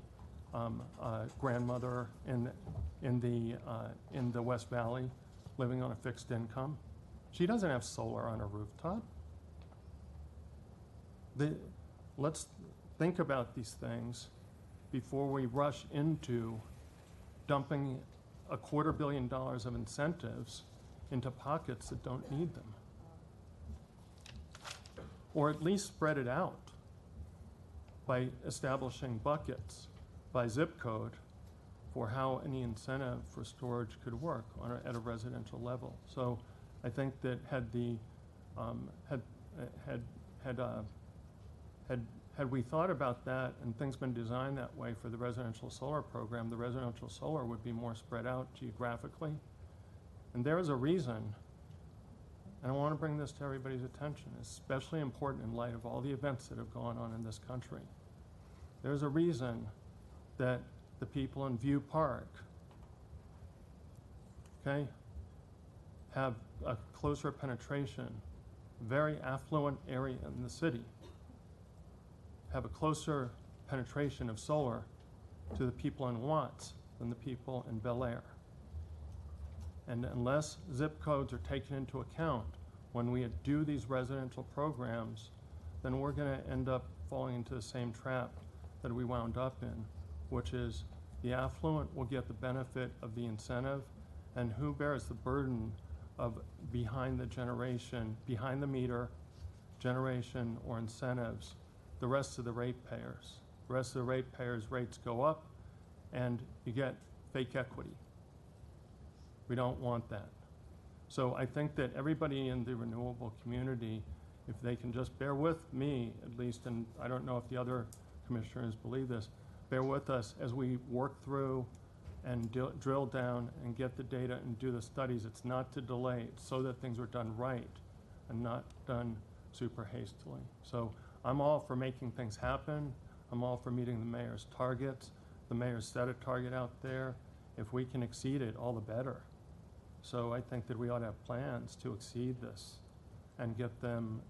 Speaker 5: grandmother in the West Valley living on a fixed income. She doesn't have solar on her rooftop. Let's think about these things before we rush into dumping $250 million of incentives into pockets that don't need them. Or at least spread it out by establishing buckets by zip code for how any incentive for storage could work at a residential level. So I think that had we thought about that and things been designed that way for the residential solar program, the residential solar would be more spread out geographically. And there is a reason, and I want to bring this to everybody's attention, especially important in light of all the events that have gone on in this country. There's a reason that the people in View Park, okay, have a closer penetration, very affluent area in the city, have a closer penetration of solar to the people in Watts than the people in Bel Air. And unless zip codes are taken into account when we do these residential programs, then we're going to end up falling into the same trap that we wound up in, which is the affluent will get the benefit of the incentive, and who bears the burden of behind the meter generation or incentives? The rest of the ratepayers. The rest of the ratepayers' rates go up, and you get fake equity. We don't want that. So I think that everybody in the renewable community, if they can just bear with me, at least, and I don't know if the other commissioners believe this, bear with us as we work through and drill down and get the data and do the studies. It's not to delay, it's so that things are done right and not done super hastily. So I'm all for making things happen. I'm all for meeting the mayor's targets. The mayor set a target out there. If we can exceed it, all the better. So I think that we ought to have plans to exceed this and get them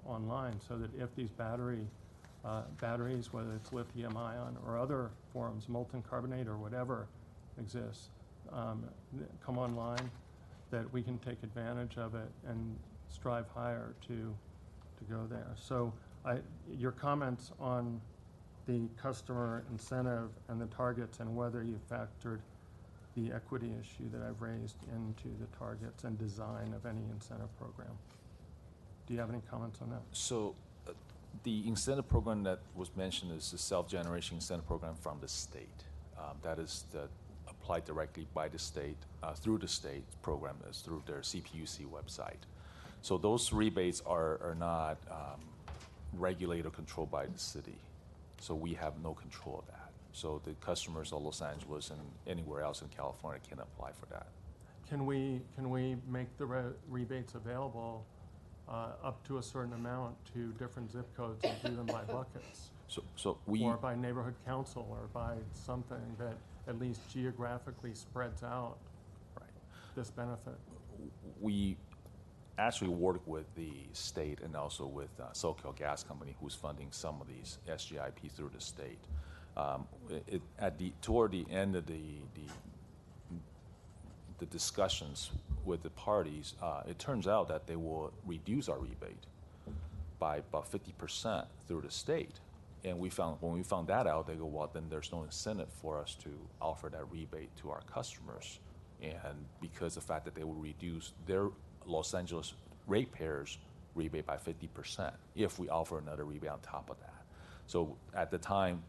Speaker 5: online so that if these batteries, whether it's lithium ion or other forms, molten carbonate or whatever exists, come online, that we can take advantage of it and strive higher to go there. So your comments on the customer incentive and the targets and whether you factored the equity issue that I've raised into the targets and design of any incentive program. Do you have any comments on that?
Speaker 20: So the incentive program that was mentioned is the self-generation incentive program from the state. That is applied directly by the state, through the state program, is through their CPUC website. So those rebates are not regulated or controlled by the city. So we have no control of that. So the customers of Los Angeles and anywhere else in California can apply for that.
Speaker 5: Can we make the rebates available up to a certain amount to different zip codes and do them by buckets? Or by neighborhood council, or by something that at least geographically spreads out this benefit? We
Speaker 20: actually work with the state and also with SoCal Gas Company, who's funding some of these SGIP through the state. Toward the end of the discussions with the parties, it turns out that they will reduce our rebate by about 50% through the state. And when we found that out, they go, well, then there's no incentive for us to offer that rebate to our customers. And because of the fact that they will reduce their Los Angeles ratepayers rebate by 50% if we offer another rebate on top of that. So at the time,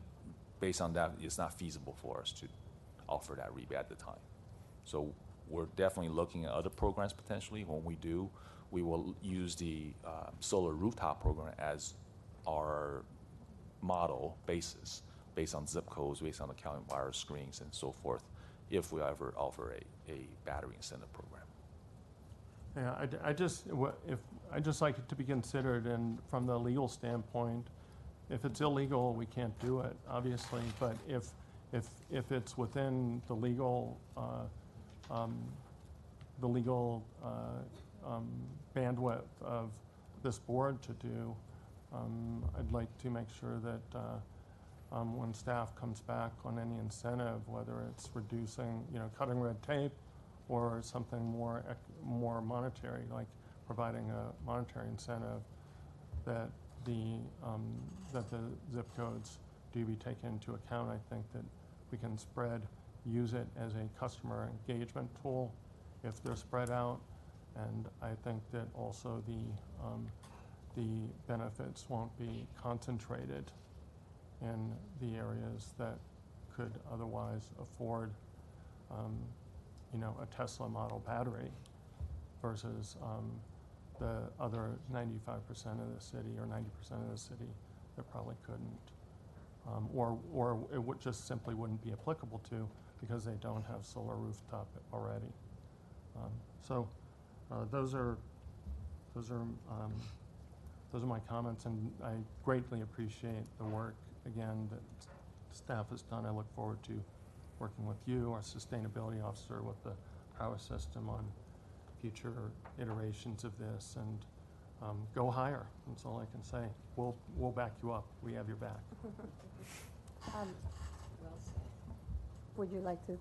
Speaker 20: based on that, it's not feasible for us to offer that rebate at the time. So we're definitely looking at other programs potentially. When we do, we will use the solar rooftop program as our model basis, based on zip codes, based on the county virus screens and so forth, if we ever offer a battery incentive program.
Speaker 5: Yeah, I just like it to be considered, and from the legal standpoint, if it's illegal, we can't do it, obviously. But if it's within the legal bandwidth of this board to do, I'd like to make sure that when staff comes back on any incentive, whether it's reducing, cutting red tape, or something more monetary, like providing a monetary incentive, that the zip codes do be taken into account. I think that we can use it as a customer engagement tool if they're spread out. And I think that also the benefits won't be concentrated in the areas that could otherwise afford, a Tesla model battery versus the other 95% of the city or 90% of the city that probably couldn't. Or it would just simply wouldn't be applicable to because they don't have solar rooftop already. Those are my comments, and I greatly appreciate the work again that staff has done. I look forward to working with you, our sustainability officer, with the power system on future iterations of this, and go higher. That's all I can say. We'll back you up. We have your back.
Speaker 22: Would you like to?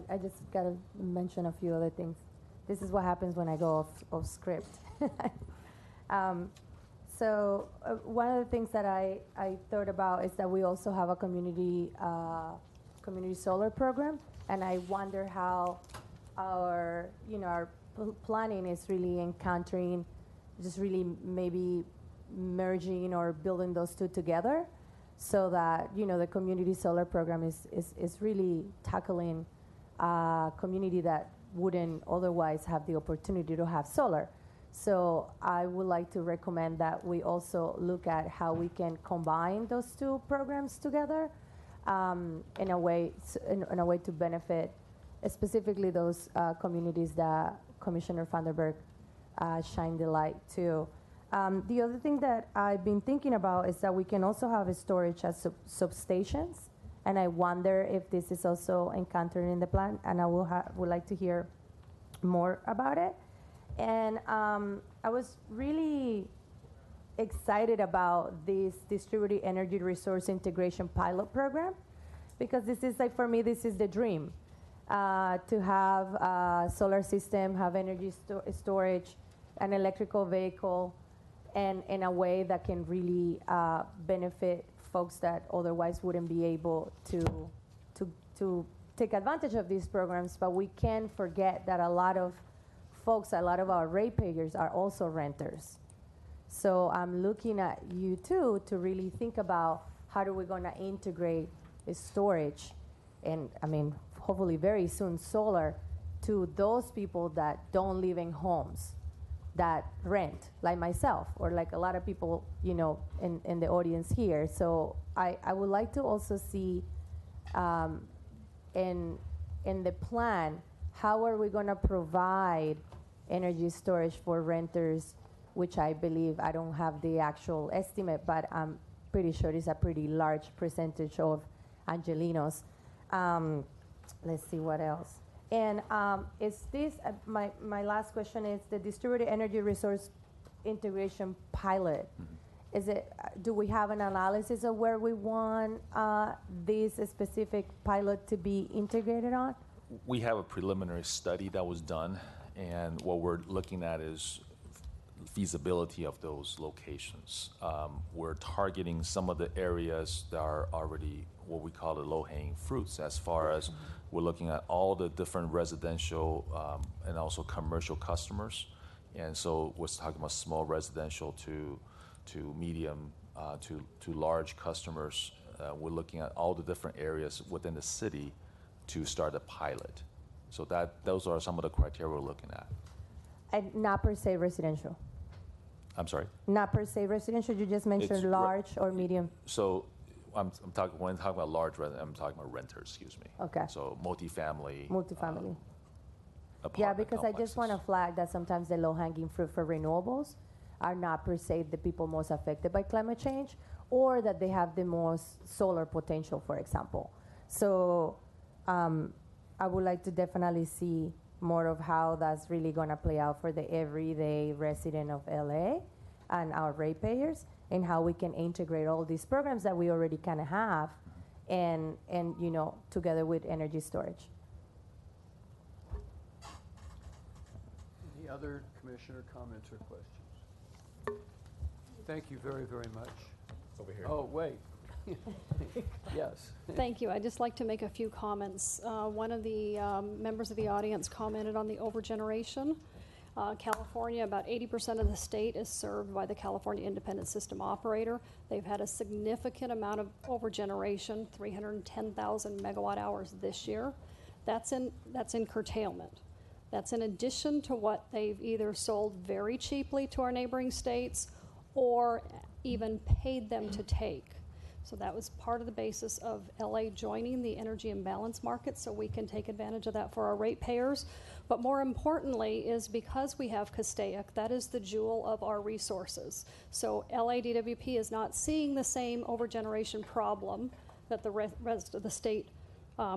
Speaker 22: I just got to mention a few other things. This is what happens when I go off script. So one of the things that I thought about is that we also have a community solar program, and I wonder how our planning is really encountering, just really maybe merging or building those two together, so that the community solar program is really tackling a community that wouldn't otherwise have the opportunity to have solar. So I would like to recommend that we also look at how we can combine those two programs together in a way to benefit specifically those communities that Commissioner Vandenberg shined the light to. The other thing that I've been thinking about is that we can also have a storage at substations, and I wonder if this is also encountered in the plan, and I would like to hear more about it. And I was really excited about this distributed energy resource integration pilot program, because this is for me, this is the dream, to have a solar system, have energy storage, an electrical vehicle, and in a way that can really benefit folks that otherwise wouldn't be able to take advantage of these programs. But we can't forget that a lot of our ratepayers are also renters. So I'm looking at you too to really think about how are we going to integrate storage, and hopefully very soon solar, to those people that don't live in homes, that rent, like myself, or like a lot of people, in the audience here. So I would like to also see in the plan, how are we going to provide energy storage for renters, which I believe, I don't have the actual estimate, but I'm pretty sure it's a pretty large percentage of Angelinos. Let's see what else. And is this, my last question is the distributed energy resource integration pilot. Is it, do we have an analysis of where we want this specific pilot to be integrated on?
Speaker 20: We have a preliminary study that was done, and what we're looking at is feasibility of those locations. We're targeting some of the areas that are already what we call the low-hanging fruits, as far as we're looking at all the different residential and also commercial customers. And so we're talking about small residential to medium to large customers. We're looking at all the different areas within the city to start a pilot. So those are some of the criteria we're looking at.
Speaker 22: And not per se residential?
Speaker 20: I'm sorry?
Speaker 22: Not per se residential, you just mentioned large or medium?
Speaker 20: So when I'm talking about large residential, I'm talking about renters, excuse me.
Speaker 22: Okay.
Speaker 20: So multifamily.
Speaker 22: Multifamily.
Speaker 20: Yeah,
Speaker 22: because I just want to flag that sometimes the low-hanging fruit for renewables are not per se the people most affected by climate change, or that they have the most solar potential, for example. So I would like to definitely see more of how that's really going to play out for the everyday resident of LA and our ratepayers, and how we can integrate all these programs that we already kind of have, and together with energy storage.
Speaker 3: Any other commissioner comments or questions? Thank you very, very much.
Speaker 18: Over here.
Speaker 3: Oh, wait. Yes.
Speaker 1: Thank you. I'd just like to make a few comments. One of the members of the audience commented on the overgeneration. California, about 80% of the state is served by the California Independent System Operator. They've had a significant amount of overgeneration, 310,000 megawatt hours this year. That's in curtailment. That's in addition to what they've either sold very cheaply to our neighboring states or even paid them to take. So that was part of the basis of LA joining the energy imbalance market, so we can take advantage of that for our ratepayers. But more importantly is because we have Castaic, that is the jewel of our resources. So LA DWP is not seeing the same overgeneration problem that the rest of the state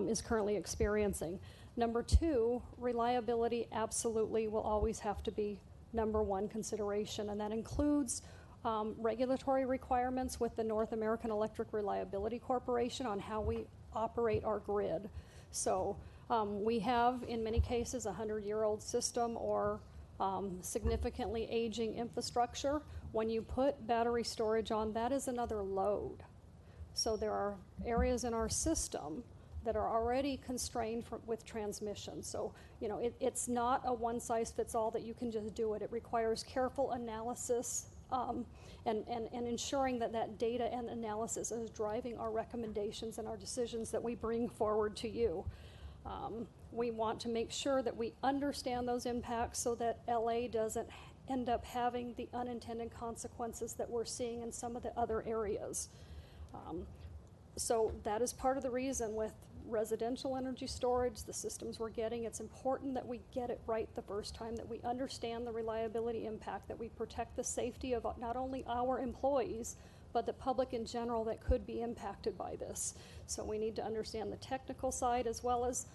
Speaker 1: is currently experiencing. Number two, reliability absolutely will always have to be number one consideration, and that includes regulatory requirements with the North American Electric Reliability Corporation on how we operate our grid. So we have, in many cases, a 100-year-old system or significantly aging infrastructure. When you put battery storage on, that is another load. So there are areas in our system that are already constrained with transmission. So, you know, it's not a one-size-fits-all that you can just do it. It requires careful analysis and ensuring that that data and analysis is driving our recommendations and our decisions that we bring forward to you. We want to make sure that we understand those impacts so that LA doesn't end up having the unintended consequences that we're seeing in some of the other areas. So that is part of the reason with residential energy storage, the systems we're getting, it's important that we get it right the first time, that we understand the reliability impact, that we protect the safety of not only our employees, but the public in general that could be impacted by this. So we need to understand the technical side as well as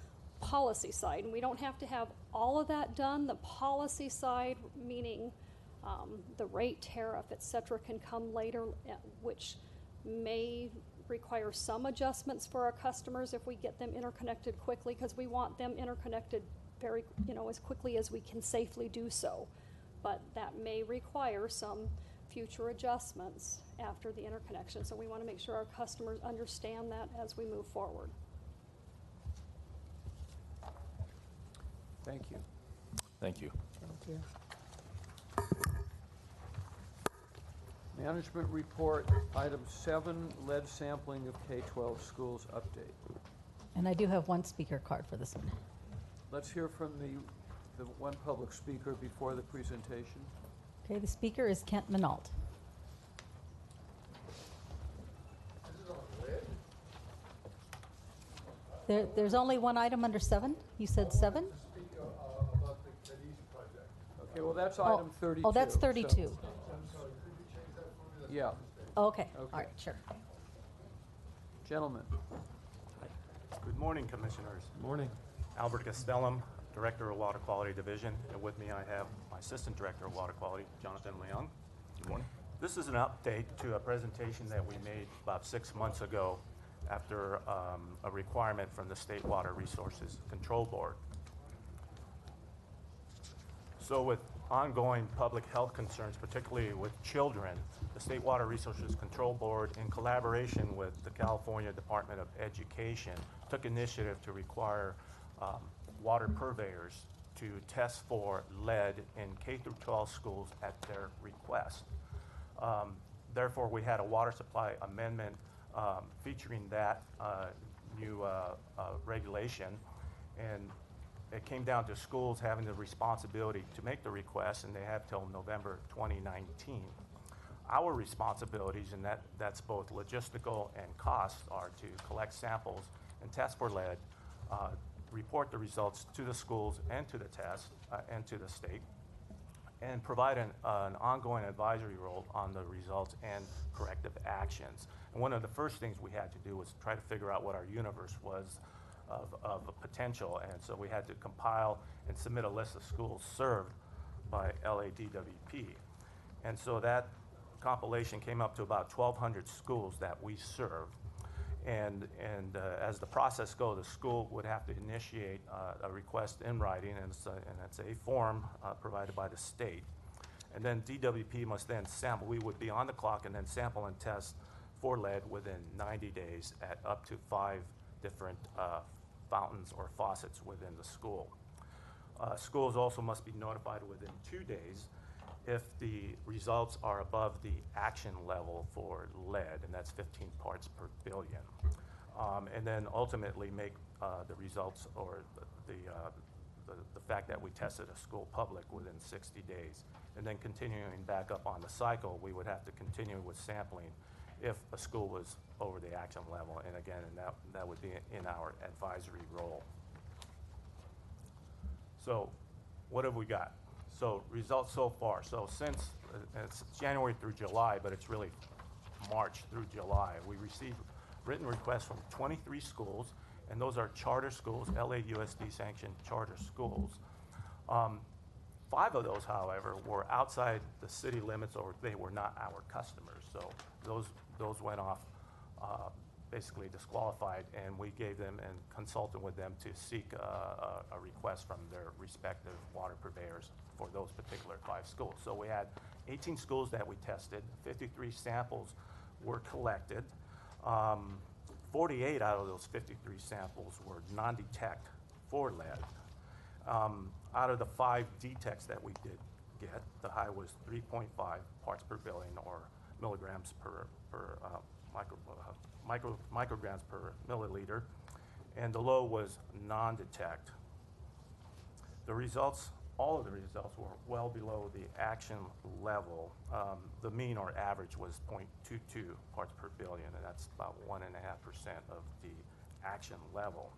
Speaker 1: policy side. And we don't have to have all of that done. The policy side, meaning the rate tariff, et cetera, can come later, which may require some adjustments for our customers if we get them interconnected quickly, because we want them interconnected very, as quickly as we can safely do so. But that may require some future adjustments after the interconnection. So we want to make sure our customers understand that as we move forward.
Speaker 3: Thank you.
Speaker 20: Thank you.
Speaker 4: Thank you.
Speaker 3: Management report, item 7, lead sampling of K-12 schools update.
Speaker 4: And I do have one speaker card for this one.
Speaker 3: Let's hear from the one public speaker before the presentation.
Speaker 4: Okay, the speaker is Kent Minalt. There's only one item under 7? You said 7?
Speaker 3: Okay, well, that's item 32.
Speaker 4: Oh, that's 32.
Speaker 3: So, yeah.
Speaker 4: Okay, all right, sure.
Speaker 3: Gentlemen.
Speaker 2: Good morning, Commissioners.
Speaker 3: Good morning.
Speaker 2: Albert Castellum, Director of Water Quality Division, and with me I have my Assistant Director of Water Quality, Jonathan Leung.
Speaker 20: Good morning.
Speaker 2: This is an update to a presentation that we made about 6 months ago after a requirement from the State Water Resources Control Board. So with ongoing public health concerns, particularly with children, the State Water Resources Control Board, in collaboration with the California Department of Education, took initiative to require water purveyors to test for lead in K-12 schools at their request. Therefore, we had a water supply amendment featuring that new regulation, and it came down to schools having the responsibility to make the request, and they have till November 2019. Our responsibilities, and that's both logistical and cost, are to collect samples and test for lead, report the results to the schools and to the test and to the state, and provide an ongoing advisory role on the results and corrective actions. And one of the first things we had to do was try to figure out what our universe was of potential, and so we had to compile and submit a list of schools served by LADWP. And so that compilation came up to about 1,200 schools that we serve. And as the process goes, the school would have to initiate a request in writing, and it's a form provided by the state. And then DWP must then sample. We would be on the clock and then sample and test for lead within 90 days at up to 5 different fountains or faucets within the school. Schools also must be notified within 2 days if the results are above the action level for lead, and that's 15 parts per billion. And then ultimately make the results or the fact that we tested a school public within 60 days. And then continuing back up on the cycle, we would have to continue with sampling if a school was over the action level. And again, that would be in our advisory role. So what have we got? So results so far. So since it's January through July, but it's really March through July, we received written requests from 23 schools, and those are charter schools, LAUSD sanctioned charter schools. 5 of those, however, were outside the city limits, or they were not our customers. So those went off basically disqualified, and we gave them and consulted with them to seek a request from their respective water purveyors for those particular 5 schools. So we had 18 schools that we tested, 53 samples were collected. 48 out of those 53 samples were non-detect for lead. Out of the 5 detects that we did get, the high was 3.5 parts per billion, or milligrams per micrograms per milliliter, and the low was non-detect. The results, all of the results were well below the action level. The mean or average was 0.22 parts per billion, and that's about 1.5% of the action level.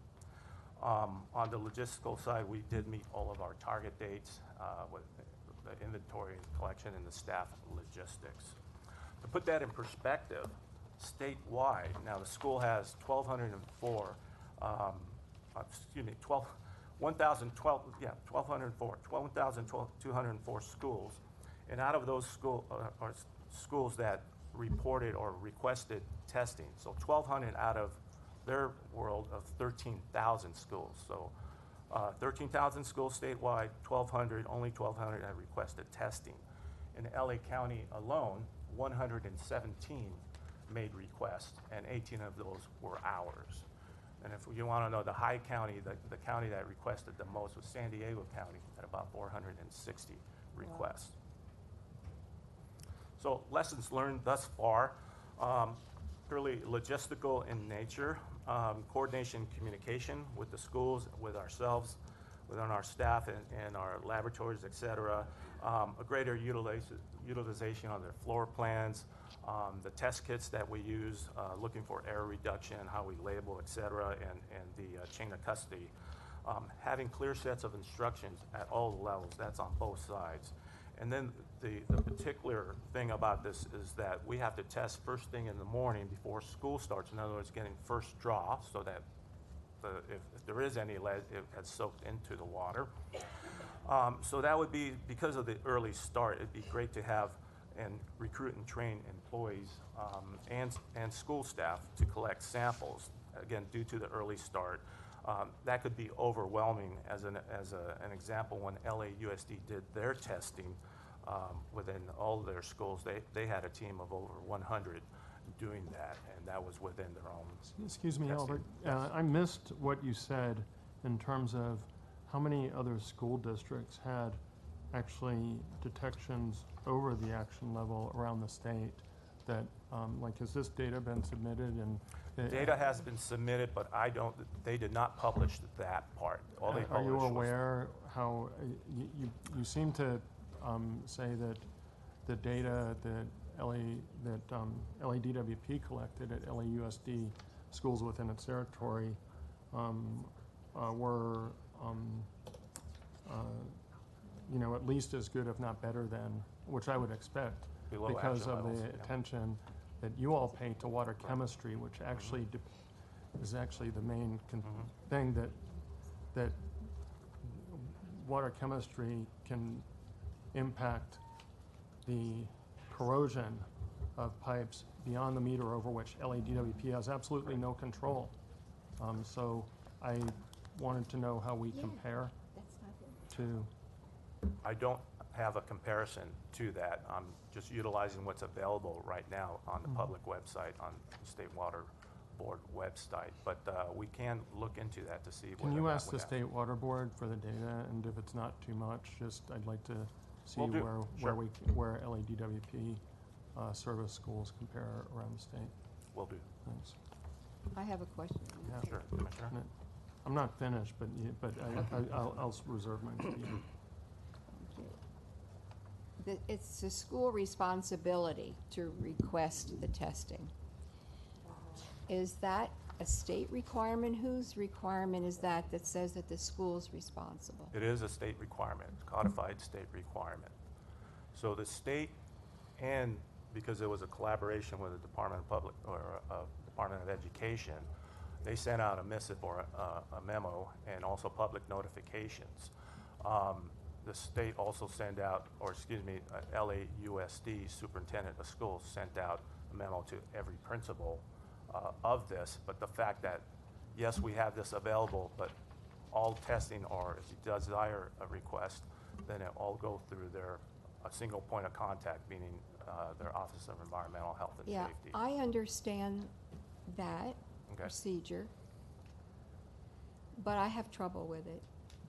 Speaker 2: On the logistical side, we did meet all of our target dates with the inventory and collection and the staff logistics. To put that in perspective, statewide, now the school has 1,204 schools, and out of those schools that reported or requested testing, so 1,200 out of their world of 13,000 schools. So 13,000 schools statewide, only 1,200 have requested testing. In LA County alone, 117 made requests, and 18 of those were ours. And if you want to know the high county, the county that requested the most was San Diego County at about 460 requests. So lessons learned thus far, purely logistical in nature, coordination, communication with the schools, with ourselves, within our staff and our laboratories, et cetera, a greater utilization on their floor plans, the test kits that we use, looking for error reduction, how we label, et cetera, and the chain of custody. Having clear sets of instructions at all the levels, that's on both sides. And then the particular thing about this is that we have to test first thing in the morning before school starts. In other words, getting first draw so that if there is any lead, it has soaked into the water. So that would be, because of the early start, it'd be great to have and recruit and train employees and school staff to collect samples. Again, due to the early start, that could be overwhelming. As an example, when LAUSD did their testing within all of their schools, they had a team of over 100 doing that, and that was within their own.
Speaker 5: Excuse me,
Speaker 2: testing.
Speaker 5: Albert. I missed what you said in terms of how many other school districts had actually detections over the action level around the state. That, like, has this data been submitted? And
Speaker 2: data has been submitted, but they did not publish that part. All they
Speaker 5: are you
Speaker 2: published
Speaker 5: aware how you seem to say that the data that LADWP collected at LAUSD schools within its territory were at least as good, if not better than, which I would expect,
Speaker 2: below
Speaker 5: because
Speaker 2: action
Speaker 5: of
Speaker 2: levels,
Speaker 5: the attention that you all pay to water chemistry, which actually is actually the main thing that water chemistry can impact the corrosion of pipes beyond the meter over which LADWP has absolutely no control. So I wanted to know how we compare to.
Speaker 2: I don't have a comparison to that. I'm just utilizing what's available right now on the public website, on the State Water Board website. But we can look into that to see
Speaker 5: Can
Speaker 2: whether
Speaker 5: you
Speaker 2: that
Speaker 5: ask
Speaker 2: would
Speaker 5: the State Water Board for the data, and if it's not too much, just I'd like to see
Speaker 2: Will do. Sure.
Speaker 5: where LADWP service schools compare around the state.
Speaker 2: Will do.
Speaker 5: Thanks.
Speaker 6: I have a question.
Speaker 5: Yeah.
Speaker 2: Sure, Commissioner.
Speaker 5: I'm not finished, but I'll reserve my speech.
Speaker 6: It's the school responsibility to request the testing. Is that a state requirement? Whose requirement is that says that the school's responsible?
Speaker 2: It is a state requirement, codified state requirement. So the state, and because it was a collaboration with the Department of Education, they sent out a missive or a memo and also public notifications. The state also sent out, or excuse me, LAUSD, Superintendent of Schools, sent out a memo to every principal of this. But the fact that, yes, we have this available, but all testing, or if you desire a request, then it all go through a single point of contact, meaning their Office of Environmental Health and Safety.
Speaker 6: I understand that procedure, but I have trouble with it.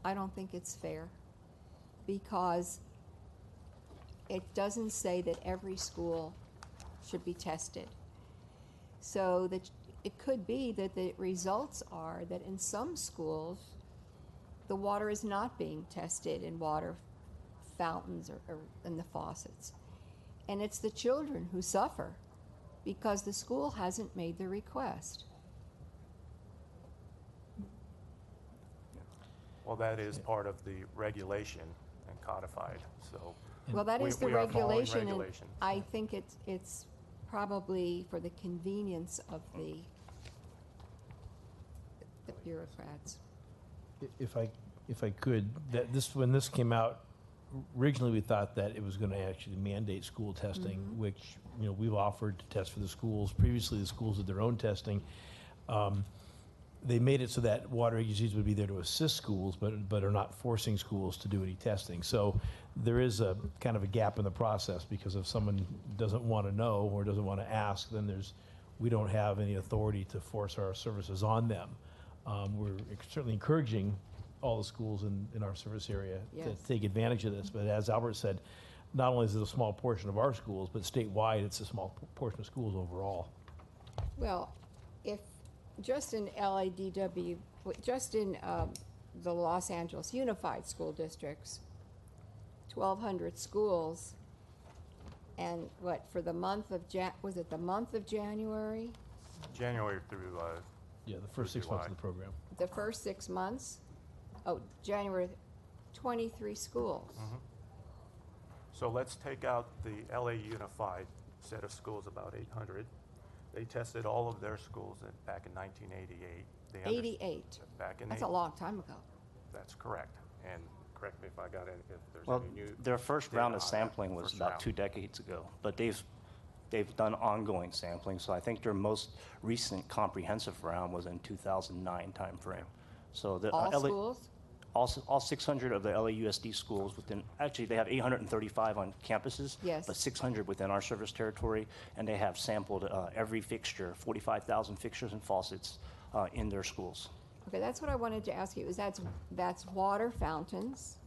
Speaker 6: I don't think it's fair, because it doesn't say that every school should be tested. So that it could be that the results are that in some schools, the water is not being tested in water fountains or in the faucets. And it's the children who suffer because the school hasn't made the request.
Speaker 2: Well, that is part of the regulation and codified, so.
Speaker 6: Well, that is the
Speaker 2: we are following
Speaker 6: regulation, and
Speaker 2: regulations.
Speaker 6: I think it's probably for the convenience of the bureaucrats.
Speaker 7: If I could, when this came out, originally we thought that it was going to actually mandate school testing, which we've offered to test for the schools. Previously, the schools did their own testing. They made it so that water agencies would be there to assist schools, but are not forcing schools to do any testing. So there is a kind of a gap in the process, because if someone doesn't want to know or doesn't want to ask, then we don't have any authority to force our services on them. We're certainly encouraging all the schools in our service area to take advantage of this. But as Albert said, not only is it a small portion of our schools, but statewide it's a small portion of schools overall.
Speaker 6: Well, if just in LADW, just in the Los Angeles Unified School Districts, 1,200 schools, and what, for the month of was it the month of January?
Speaker 2: January through
Speaker 7: the first 6 months of the program.
Speaker 6: The first 6 months? Oh, January, 23 schools.
Speaker 2: So let's take out the LA Unified set of schools, about 800. They tested all of their schools back in 1988.
Speaker 6: 88.
Speaker 2: Back in
Speaker 6: That's a long time ago.
Speaker 2: That's correct. And correct me if I got if there's
Speaker 23: Well,
Speaker 2: any new
Speaker 23: their first
Speaker 2: data
Speaker 23: round of
Speaker 2: on that.
Speaker 23: sampling was
Speaker 2: First
Speaker 23: about
Speaker 2: round.
Speaker 23: 2 decades ago, but they've done ongoing sampling. So I think their most recent comprehensive round was in 2009 timeframe. So the
Speaker 6: All schools?
Speaker 23: All 600 of the LAUSD schools within, actually they have 835 on campuses,
Speaker 6: Yes.
Speaker 23: but 600 within our service territory, and they have sampled every fixture, 45,000 fixtures and faucets in their schools.
Speaker 6: Okay, that's what I wanted to ask you. That's water fountains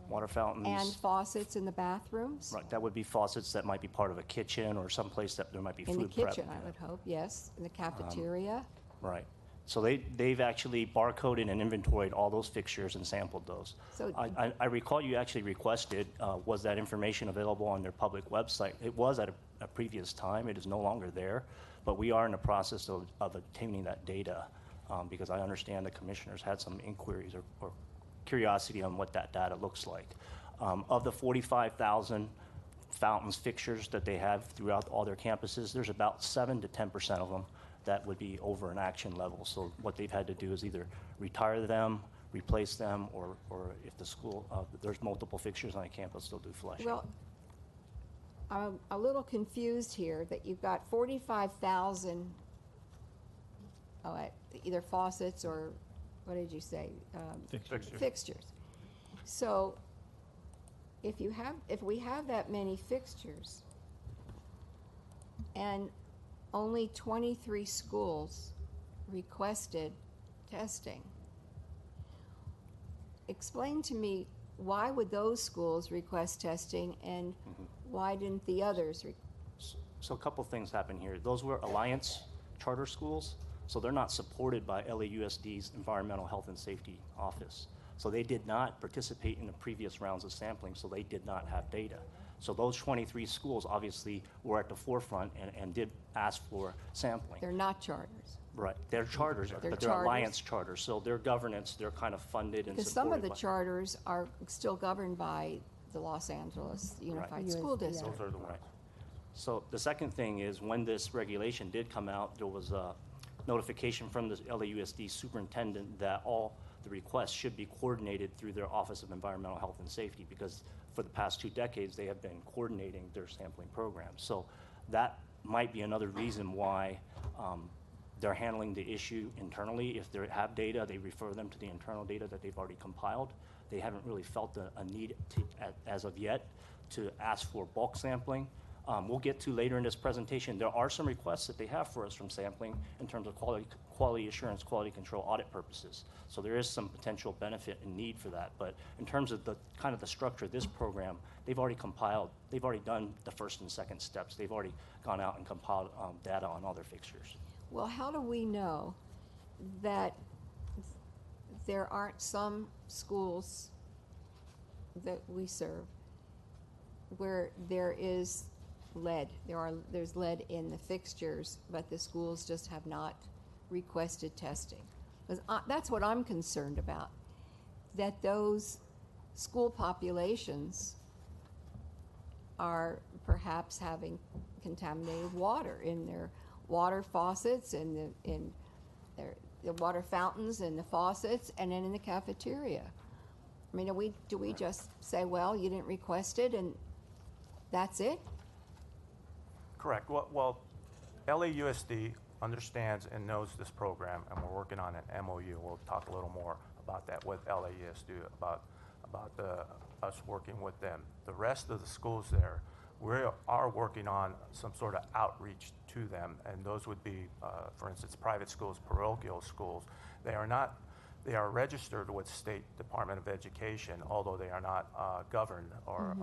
Speaker 23: Water fountains.
Speaker 6: and faucets in the bathrooms?
Speaker 23: Right, that would be faucets that might be part of a kitchen or someplace that there might be
Speaker 6: In
Speaker 23: food
Speaker 6: the
Speaker 23: prep.
Speaker 6: kitchen, I would hope, yes. In the cafeteria?
Speaker 23: Right. So they've actually barcoded and inventoried all those fixtures and sampled those.
Speaker 6: So-
Speaker 23: I recall you actually requested, was that information available on their public website? It was at a previous time. It is no longer there. But we are in the process of obtaining that data because I understand the commissioners had some inquiries or curiosity on what that data looks like. Of the 45,000 fountains fixtures that they have throughout all their campuses, there's about 7 to 10% of them that would be over an action level. So what they've had to do is either retire them, replace them, or if the school, there's multiple fixtures on a campus, they'll do flushing.
Speaker 6: Well, I'm a little confused here that you've got 45,000 either faucets or, what did you say?
Speaker 2: Fixtures.
Speaker 6: Fixtures. So if we have that many fixtures and only 23 schools requested testing, explain to me, why would those schools request testing and why didn't the others?
Speaker 23: So a couple things happen here. Those were Alliance charter schools, so they're not supported by LAUSD's Environmental Health and Safety Office. So they did not participate in the previous rounds of sampling, so they did not have data. So those 23 schools obviously were at the forefront and did ask for sampling.
Speaker 6: They're not charters.
Speaker 23: Right, they're charters,
Speaker 6: They're
Speaker 23: but they're
Speaker 6: charters.
Speaker 23: Alliance charters, so their governance, they're kind of funded and
Speaker 6: Because some
Speaker 23: supported
Speaker 6: of the
Speaker 23: by.
Speaker 6: charters are still governed by the Los Angeles Unified School District.
Speaker 23: Those are the ones. So the second thing is, when this regulation did come out, there was a notification from the LAUSD superintendent that all the requests should be coordinated through their Office of Environmental Health and Safety, because for the past 2 decades, they have been coordinating their sampling programs. So that might be another reason why they're handling the issue internally. If they have data, they refer them to the internal data that they've already compiled. They haven't really felt a need to, as of yet, to ask for bulk sampling. We'll get to later in this presentation, there are some requests that they have for us from sampling in terms of quality assurance, quality control, audit purposes. So there is some potential benefit and need for that. But in terms of the kind of the structure of this program, they've already compiled, they've already done the first and second steps. They've already gone out and compiled data on all their fixtures.
Speaker 6: Well, how do we know that there aren't some schools that we serve where there is lead? There's lead in the fixtures, but the schools just have not requested testing. Because that's what I'm concerned about, that those school populations are perhaps having contaminated water in their water faucets and in the water fountains and the faucets, and then in the cafeteria. I mean, do we just say, well, you didn't request it and that's it?
Speaker 2: Correct. Well, LAUSD understands and knows this program, and we're working on an MOU. We'll talk a little more about that with LAUSD, about us working with them. The rest of the schools there, we are working on some sort of outreach to them, and those would be, for instance, private schools, parochial schools. They are registered with State Department of Education, although they are not governed or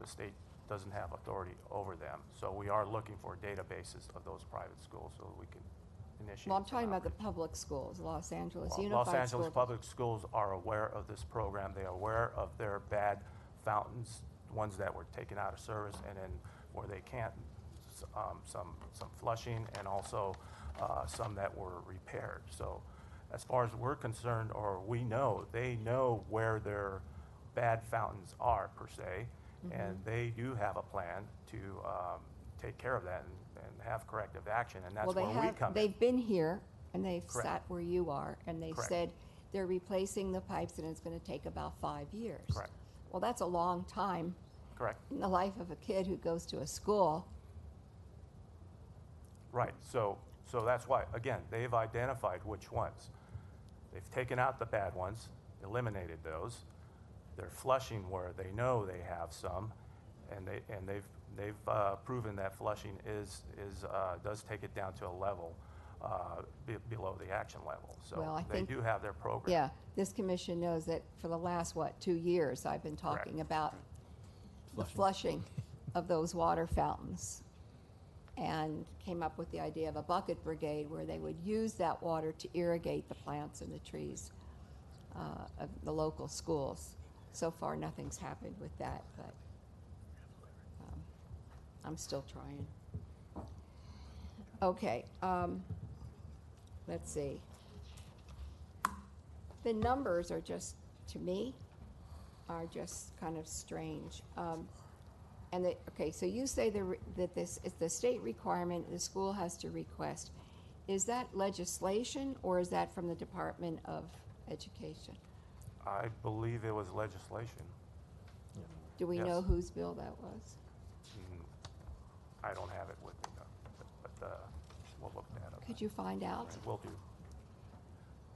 Speaker 2: the state doesn't have authority over them. So we are looking for databases of those private schools so we can initiate.
Speaker 6: Well, I'm talking about the public schools, Los Angeles Unified
Speaker 2: Los Angeles
Speaker 6: School
Speaker 2: public schools are aware of this program. They are aware of their bad fountains, ones that were taken out of service, and then where they can't, some flushing, and also some that were repaired. So as far as we're concerned, or we know, they know where their bad fountains are, per se, and they do have a plan to take care of that and have corrective action, and that's where we come in.
Speaker 6: They've been here, and they've
Speaker 2: Correct.
Speaker 6: sat where you are, and they've
Speaker 2: Correct.
Speaker 6: said they're replacing the pipes and it's going to take about 5 years.
Speaker 2: Correct.
Speaker 6: Well, that's a long time
Speaker 2: Correct.
Speaker 6: in the life of a kid who goes to a school.
Speaker 2: Right, so that's why, again, they've identified which ones. They've taken out the bad ones, eliminated those. They're flushing where they know they have some, and they've proven that flushing does take it down to a level below the action level. So
Speaker 6: Well, I
Speaker 2: they
Speaker 6: think-
Speaker 2: do have their program.
Speaker 6: Yeah, this commission knows that for the last, 2 years, I've been talking about the flushing of those water fountains, and came up with the idea of a bucket brigade where they would use that water to irrigate the plants and the trees of the local schools. So far, nothing's happened with that, but I'm still trying. Okay, let's see. The numbers are just, to me, are just kind of strange. Okay, so you say that this is the state requirement, the school has to request. Is that legislation, or is that from the Department of Education?
Speaker 2: I believe it was legislation.
Speaker 6: Do we
Speaker 2: Yes.
Speaker 6: know whose bill that was?
Speaker 2: I don't have it with me, but we'll look that up.
Speaker 6: Could you find out?
Speaker 2: We'll do.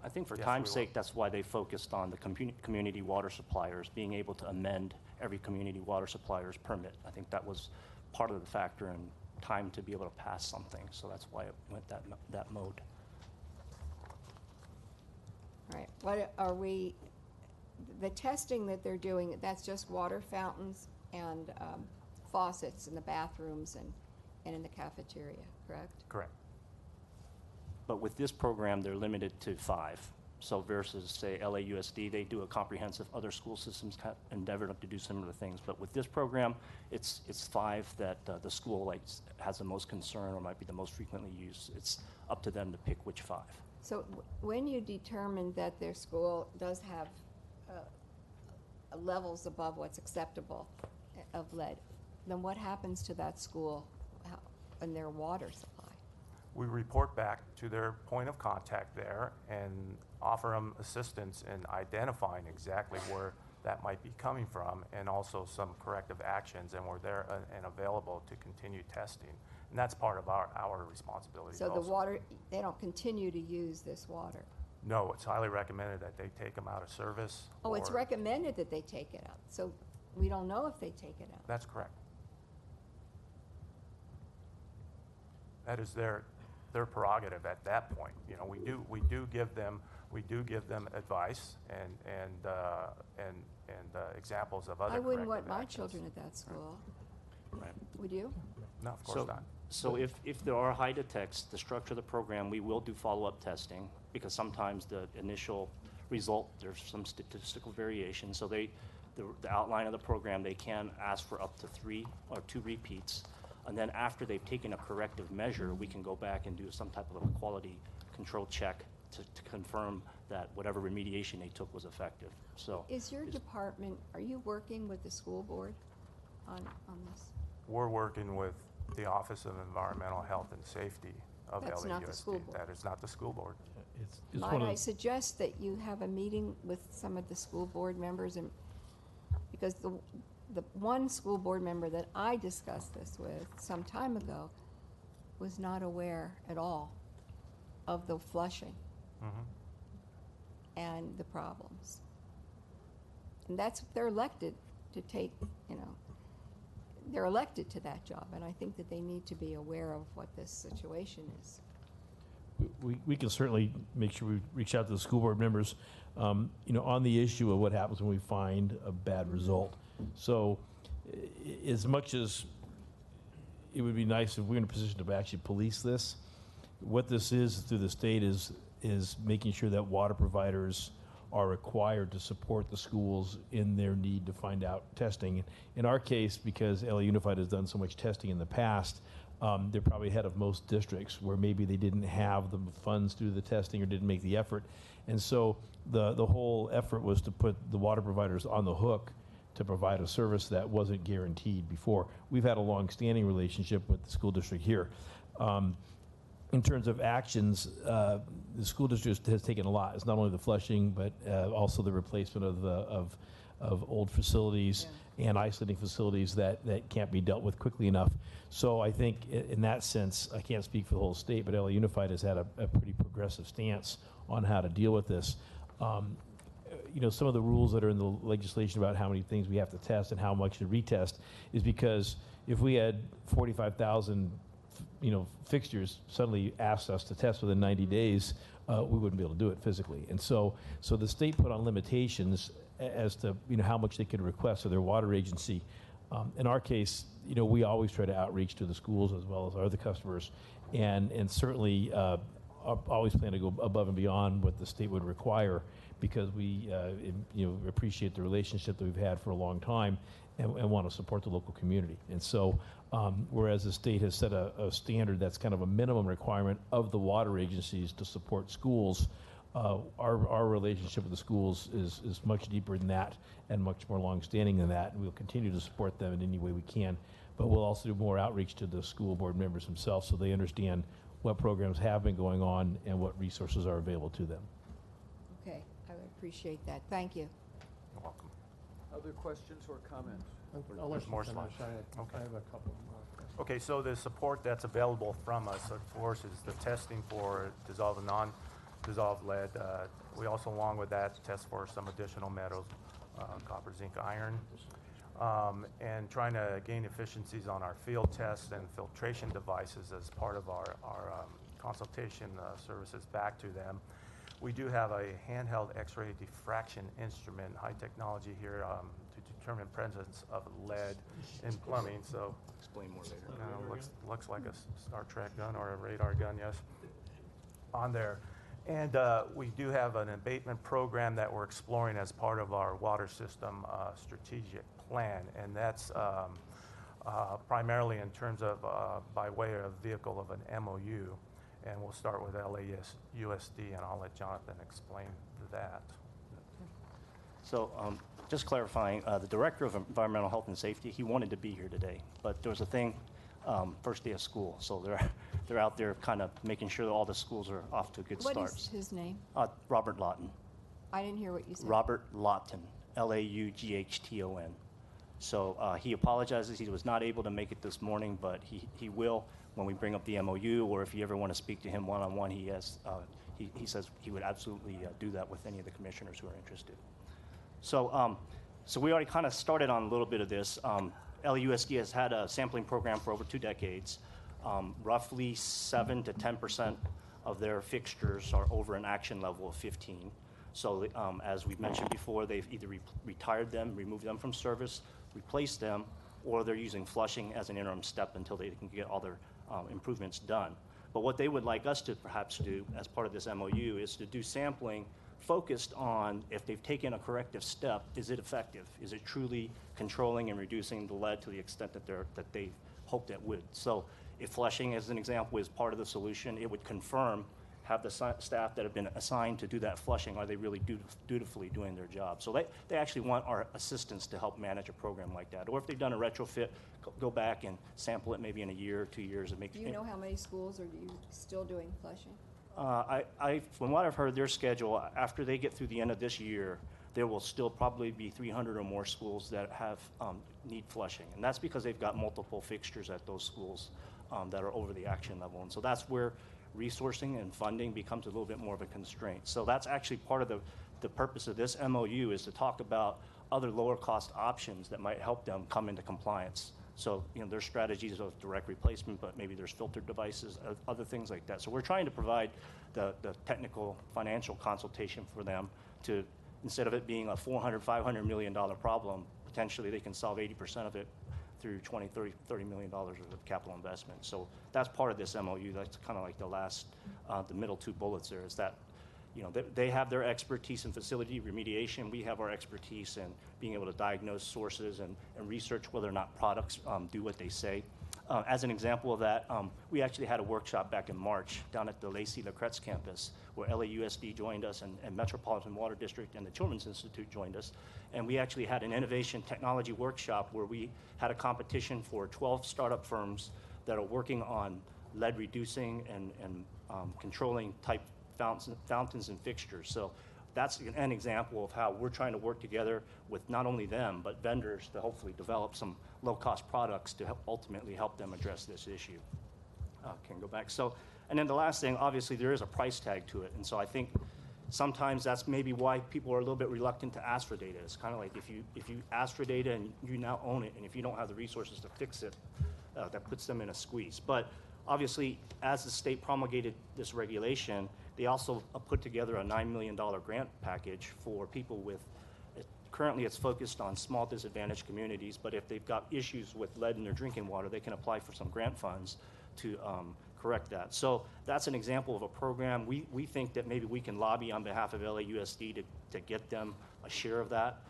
Speaker 23: I think for
Speaker 2: Yes,
Speaker 23: time's
Speaker 2: we
Speaker 23: sake, that's why they focused on the community water suppliers, being able to amend every community water supplier's permit. I think that was part of the factor in time to be able to pass something, so that's why it went that mode.
Speaker 6: All right, what are we, the testing that they're doing, that's just water fountains and faucets in the bathrooms and in the cafeteria, correct?
Speaker 23: Correct. But with this program, they're limited to 5. So versus, say, LAUSD, they do a comprehensive, other school systems endeavor to do similar things. But with this program, it's 5 that the school has the most concern or might be the most frequently used. It's up to them to pick which 5.
Speaker 6: So when you determine that their school does have levels above what's acceptable of lead, then what happens to that school and their water supply?
Speaker 2: We report back to their point of contact there and offer them assistance in identifying exactly where that might be coming from, and also some corrective actions, and we're there and available to continue testing. And that's part of our responsibility.
Speaker 6: So the water, they don't continue to use this water?
Speaker 2: No, it's highly recommended that they take them out of service.
Speaker 6: Oh, it's recommended that they take it out, so we don't know if they take it out.
Speaker 2: That's correct. That is their prerogative at that point. You know, we do give them advice and examples of other.
Speaker 6: I wouldn't want
Speaker 2: corrective
Speaker 6: my
Speaker 2: actions.
Speaker 6: children at that school.
Speaker 23: Right.
Speaker 6: Would you?
Speaker 2: No, of course not.
Speaker 23: So if there are high detects, the structure of the program, we will do follow-up testing, because sometimes the initial result, there's some statistical variation. So the outline of the program, they can ask for up to 3 or 2 repeats. And then after they've taken a corrective measure, we can go back and do some type of a quality control check to confirm that whatever remediation they took was effective. So
Speaker 6: Is your department, are you working with the school board on this?
Speaker 2: We're working with the Office of Environmental Health and Safety of LAUSD.
Speaker 6: That's not the school board.
Speaker 2: That is not the school board.
Speaker 7: It's
Speaker 6: Might I suggest that you have a meeting with some of the school board members, and because the one school board member that I discussed this with some time ago was not aware at all of the flushing and the problems. And they're elected to take, they're elected to that job, and I think that they need to be aware of what this situation is.
Speaker 7: We can certainly make sure we reach out to the school board members, on the issue of what happens when we find a bad result. So as much as it would be nice if we're in a position to actually police this, what this is through the state is making sure that water providers are required to support the schools in their need to find out testing. In our case, because LA Unified has done so much testing in the past, they're probably ahead of most districts where maybe they didn't have the funds to do the testing or didn't make the effort. And so the whole effort was to put the water providers on the hook to provide a service that wasn't guaranteed before. We've had a long-standing relationship with the school district here. In terms of actions, the school district has taken a lot. It's not only the flushing, but also the replacement of old facilities and isolating facilities that can't be dealt with quickly enough. So I think in that sense, I can't speak for the whole state, but LA Unified has had a pretty progressive stance on how to deal with this. Some of the rules that are in the legislation about how many things we have to test and how much to retest is because if we had 45,000 fixtures suddenly asked us to test within 90 days, we wouldn't be able to do it physically. And so the state put on limitations as to how much they could request of their water agency. In our case, we always try to outreach to the schools as well as our other customers, and certainly always plan to go above and beyond what the state would require, because we appreciate the relationship that we've had for a long time and want to support the local community. And so whereas the state has set a standard that's kind of a minimum requirement of the water agencies to support schools, our relationship with the schools is much deeper than that and much more long-standing than that, and we'll continue to support them in any way we can. But we'll also do more outreach to the school board members themselves so they understand what programs have been going on and what resources are available to them.
Speaker 6: Okay, I would appreciate that. Thank you.
Speaker 2: You're welcome.
Speaker 3: Other questions or comments?
Speaker 5: I'll let you
Speaker 2: more
Speaker 5: finish.
Speaker 2: slides.
Speaker 5: I have a couple more questions.
Speaker 2: Okay, so the support that's available from us, of course, is the testing for dissolved and dissolved lead. We also, along with that, test for some additional metals, copper, zinc, iron, and trying to gain efficiencies on our field tests and filtration devices as part of our consultation services back to them. We do have a handheld X-ray diffraction instrument, high technology here, to determine presence of lead in plumbing. So,
Speaker 23: explain more later.
Speaker 2: Looks like a Star Trek gun or a radar gun, yes, on there. And we do have an abatement program that we're exploring as part of our water system strategic plan, and that's primarily in terms of by way of vehicle of an MOU. And we'll start with LAUSD, and I'll let Jonathan explain that.
Speaker 23: So just clarifying, the Director of Environmental Health and Safety, he wanted to be here today, but there was a thing, first day of school, so they're out there kind of making sure that all the schools are off to a good start.
Speaker 6: What is his name?
Speaker 23: Robert Lawton.
Speaker 6: I didn't hear what you said.
Speaker 23: Robert Lawton, Laughton. So he apologizes. He was not able to make it this morning, but he will when we bring up the MOU, or if you ever want to speak to him one-on-one, he says he would absolutely do that with any of the commissioners who are interested. So, so we already kind of started on a little bit of this. LAUSD has had a sampling program for over 2 decades. Roughly 7 to 10% of their fixtures are over an action level of 15. So as we've mentioned before, they've either retired them, removed them from service, replaced them, or they're using flushing as an interim step until they can get all their improvements done. But what they would like us to perhaps do as part of this MOU is to do sampling focused on if they've taken a corrective step, is it effective? Is it truly controlling and reducing the lead to the extent that they hoped it would? So if flushing, as an example, is part of the solution, it would confirm, have the staff that have been assigned to do that flushing, are they really dutifully doing their job? So they actually want our assistance to help manage a program like that. Or if they've done a retrofit, go back and sample it maybe in a year or 2 years and make.
Speaker 6: Do you know how many schools are you still doing flushing?
Speaker 23: From what I've heard, their schedule, after they get through the end of this year, there will still probably be 300 or more schools that have need flushing. And that's because they've got multiple fixtures at those schools that are over the action level. And so that's where resourcing and funding becomes a little bit more of a constraint. So that's actually part of the purpose of this MOU, is to talk about other lower cost options that might help them come into compliance. So, there's strategies of direct replacement, but maybe there's filtered devices, other things like that. So we're trying to provide the technical financial consultation for them to, instead of it being a $400, $500 million problem, potentially they can solve 80% of it through $20, $30 million of capital investment. So that's part of this MOU. That's kind of like the last, the middle 2 bullets there, is that they have their expertise in facility remediation. We have our expertise in being able to diagnose sources and research whether or not products do what they say. As an example of that, we actually had a workshop back in March down at the Lacey-Lacretz campus, where LAUSD joined us and Metropolitan Water District and the Children's Institute joined us. And we actually had an innovation technology workshop where we had a competition for 12 startup firms that are working on lead reducing and controlling type fountains and fixtures. So that's an example of how we're trying to work together with not only them, but vendors to hopefully develop some low-cost products to ultimately help them address this issue. Can go back. So, and then the last thing, obviously there is a price tag to it. And so I think sometimes that's maybe why people are a little bit reluctant to ask for data. It's kind of like if you ask for data and you now own it, and if you don't have the resources to fix it, that puts them in a squeeze. But obviously, as the state promulgated this regulation, they also put together a $9 million grant package for people with, currently it's focused on small disadvantaged communities, but if they've got issues with lead in their drinking water, they can apply for some grant funds to correct that. So that's an example of a program. We think that maybe we can lobby on behalf of LAUSD to get them a share of that.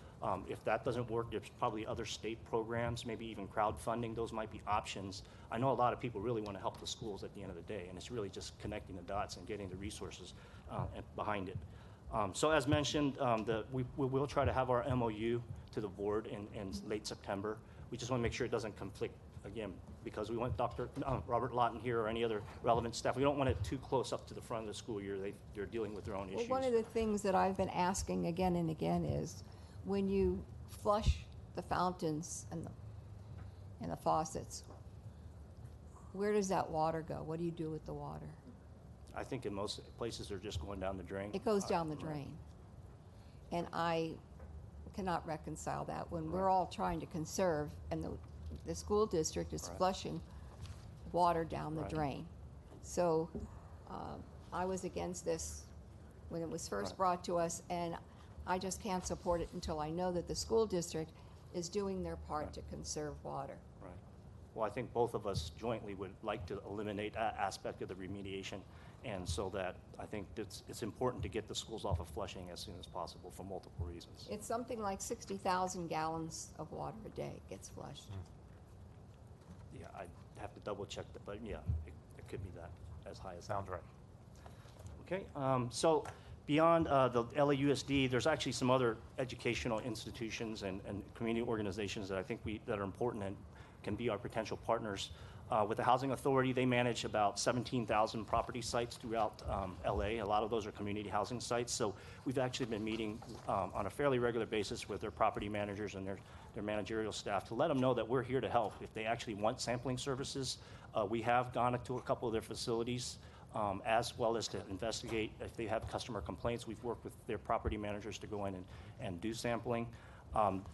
Speaker 23: If that doesn't work, there's probably other state programs, maybe even crowdfunding. Those might be options. I know a lot of people really want to help the schools at the end of the day, and it's really just connecting the dots and getting the resources behind it. So as mentioned, we will try to have our MOU to the board in late September. We just want to make sure it doesn't conflict, again, because we want Dr. Robert Lawton here or any other relevant staff. We don't want it too close up to the front of the school year. They're dealing with their own issues.
Speaker 6: Well, one of the things that I've been asking again and again is, when you flush the fountains and the faucets, where does that water go? What do you do with the water?
Speaker 23: I think in most places they're just going down the drain.
Speaker 6: It goes down the drain. And I cannot reconcile that when we're all trying to conserve and the school district is flushing water down the drain. So I was against this when it was first brought to us, and I just can't support it until I know that the school district is doing their part to conserve water.
Speaker 23: Right. Well, I think both of us jointly would like to eliminate that aspect of the remediation, and so that I think it's important to get the schools off of flushing as soon as possible for multiple reasons.
Speaker 6: It's something like 60,000 gallons of water a day gets flushed.
Speaker 23: Yeah, I'd have to double check that, but yeah, it could be that, as high as that.
Speaker 2: Sounds right.
Speaker 23: Okay, so beyond the LAUSD, there's actually some other educational institutions and community organizations that I think that are important and can be our potential partners. With the Housing Authority, they manage about 17,000 property sites throughout LA. A lot of those are community housing sites. So we've actually been meeting on a fairly regular basis with their property managers and their managerial staff to let them know that we're here to help. If they actually want sampling services, we have gone to a couple of their facilities, as well as to investigate if they have customer complaints. We've worked with their property managers to go in and do sampling.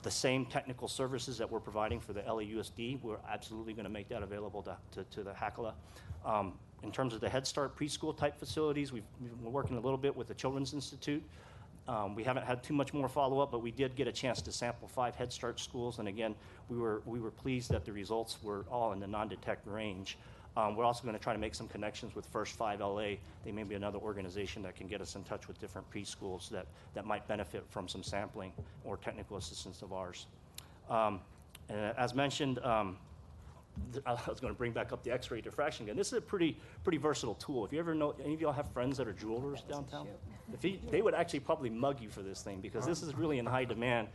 Speaker 23: The same technical services that we're providing for the LAUSD, we're absolutely going to make that available to the HACLA. In terms of the Head Start preschool type facilities, we're working a little bit with the Children's Institute. We haven't had too much more follow-up, but we did get a chance to sample 5 Head Start schools, and again, we were pleased that the results were all in the non-detect range. We're also going to try to make some connections with First 5 LA. They may be another organization that can get us in touch with different preschools that might benefit from some sampling or technical assistance of ours. And as mentioned, I was going to bring back up the X-ray diffraction gun. This is a pretty versatile tool. If you ever know, any of y'all have friends that are jewelers downtown? They would actually probably mug you for this thing because this is really in high demand.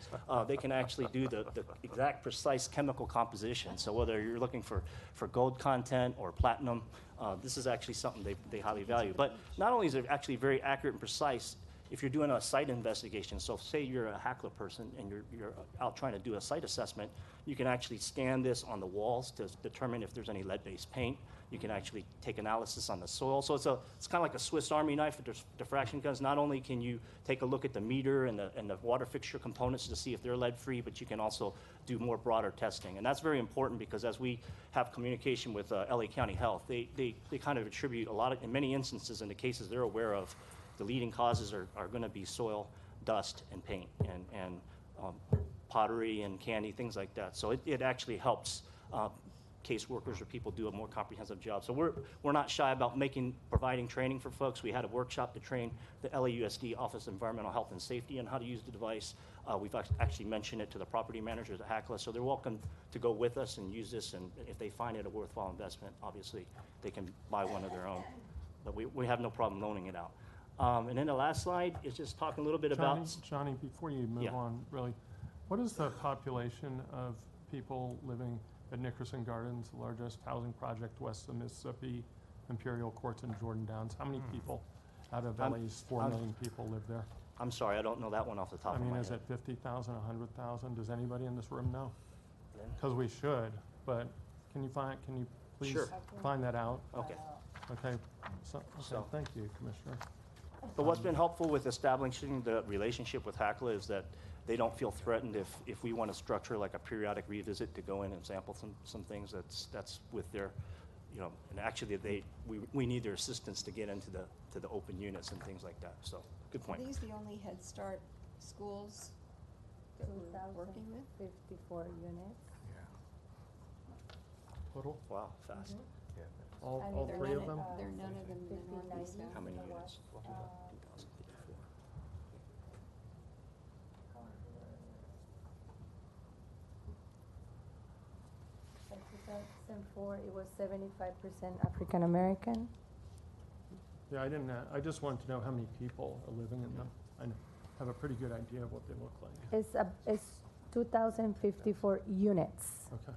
Speaker 23: They can actually do the exact precise chemical composition. So whether you're looking for gold content or platinum, this is actually something they highly value. But not only is it actually very accurate and precise, if you're doing a site investigation, so say you're a HACLA person and you're out trying to do a site assessment, you can actually scan this on the walls to determine if there's any lead-based paint. You can actually take analysis on the soil. So it's kind of like a Swiss Army knife with diffraction guns. Not only can you take a look at the meter and the water fixture components to see if they're lead-free, but you can also do more broader testing. And that's very important because as we have communication with LA County Health, they kind of attribute a lot of, in many instances, in the cases they're aware of, the leading causes are going to be soil, dust, and paint, and pottery and candy, things like that. So it actually helps caseworkers or people do a more comprehensive job. So we're not shy about providing training for folks. We had a workshop to train the LAUSD Office of Environmental Health and Safety on how to use the device. We've actually mentioned it to the property managers at HACLA, so they're welcome to go with us and use this, and if they find it a worthwhile investment, obviously they can buy one of their own. But we have no problem loaning it out. And then the last slide is just talking a little bit about...
Speaker 5: Johnny, before you move on, really, what is the population of people living at Nickerson Gardens, the largest housing project west of Mississippi, Imperial Courts, and Jordan Downs? How many people out of LA's 4 million people live there?
Speaker 23: I'm sorry, I don't know that one off the top of my head.
Speaker 5: Is it 50,000, 100,000? Does anybody in this room know? Because we should, but can you please find that out?
Speaker 23: Okay.
Speaker 5: Okay, thank you, Commissioner.
Speaker 23: But what's been helpful with establishing the relationship with HACLA is that they don't feel threatened if we want to structure like a periodic revisit to go in and sample some things that's with their, and actually we need their assistance to get into the open units and things like that. So good point.
Speaker 6: Are these the only Head Start schools that we're working with?
Speaker 22: 54 units.
Speaker 5: Total?
Speaker 23: Wow, fast.
Speaker 6: Mm-hmm.
Speaker 5: All 3 of them?
Speaker 6: They're none of them in the Northeast.
Speaker 23: How many units?
Speaker 22: 2004, it was 75% African American.
Speaker 5: Yeah, I didn't. I just wanted to know how many people are living in them. I have a pretty good idea of what they look like.
Speaker 22: It's 2,054 units.
Speaker 5: Okay.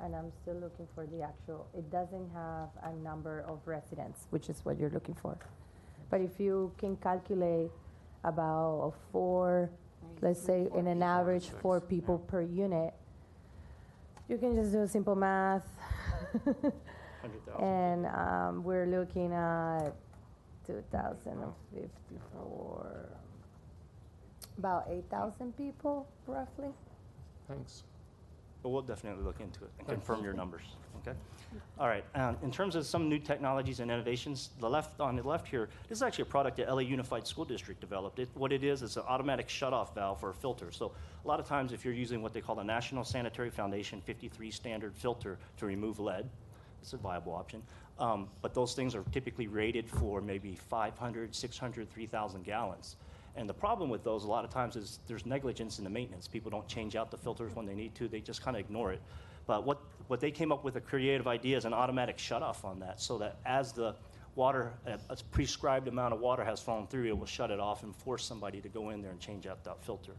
Speaker 22: And I'm still looking for the actual. It doesn't have a number of residents, which is what you're looking for. But if you can calculate about 4, let's say in an average 4 people per unit, you can just do simple math.
Speaker 23: 100,000.
Speaker 22: And we're looking at 2,054, about 8,000 people, roughly.
Speaker 5: Thanks.
Speaker 23: But we'll definitely look into it and
Speaker 5: Thanks.
Speaker 23: confirm your numbers, okay? All right, in terms of some new technologies and innovations, on the left here, this is actually a product that LA Unified School District developed. What it is an automatic shutoff valve for a filter. So a lot of times if you're using what they call the National Sanitary Foundation 53 standard filter to remove lead, it's a viable option. But those things are typically rated for maybe 500, 600, 3,000 gallons. And the problem with those a lot of times is there's negligence in the maintenance. People don't change out the filters when they need to. They just kind of ignore it. But what they came up with a creative idea is an automatic shutoff on that, so that as the water, a prescribed amount of water has fallen through, it will shut it off and force somebody to go in there and change out that filter.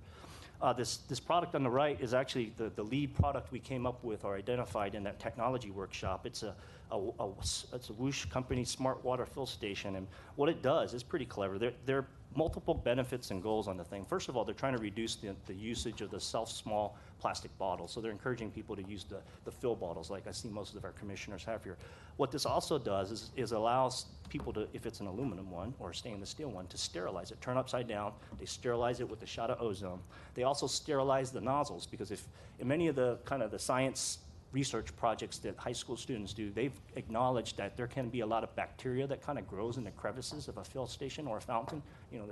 Speaker 23: This product on the right is actually the lead product we came up with or identified in that technology workshop. It's a Whoosh company smart water fill station, and what it does is pretty clever. There are multiple benefits and goals on the thing. First of all, they're trying to reduce the usage of the small plastic bottles, so they're encouraging people to use the fill bottles like I see most of our commissioners have here. What this also does is allows people to, if it's an aluminum one or a stainless steel one, to sterilize it, turn upside down. They sterilize it with a shot of ozone. They also sterilize the nozzles, because if in many of the kind of the science research projects that high school students do, they've acknowledged that there can be a lot of bacteria that kind of grows in the crevices of a fill station or a fountain,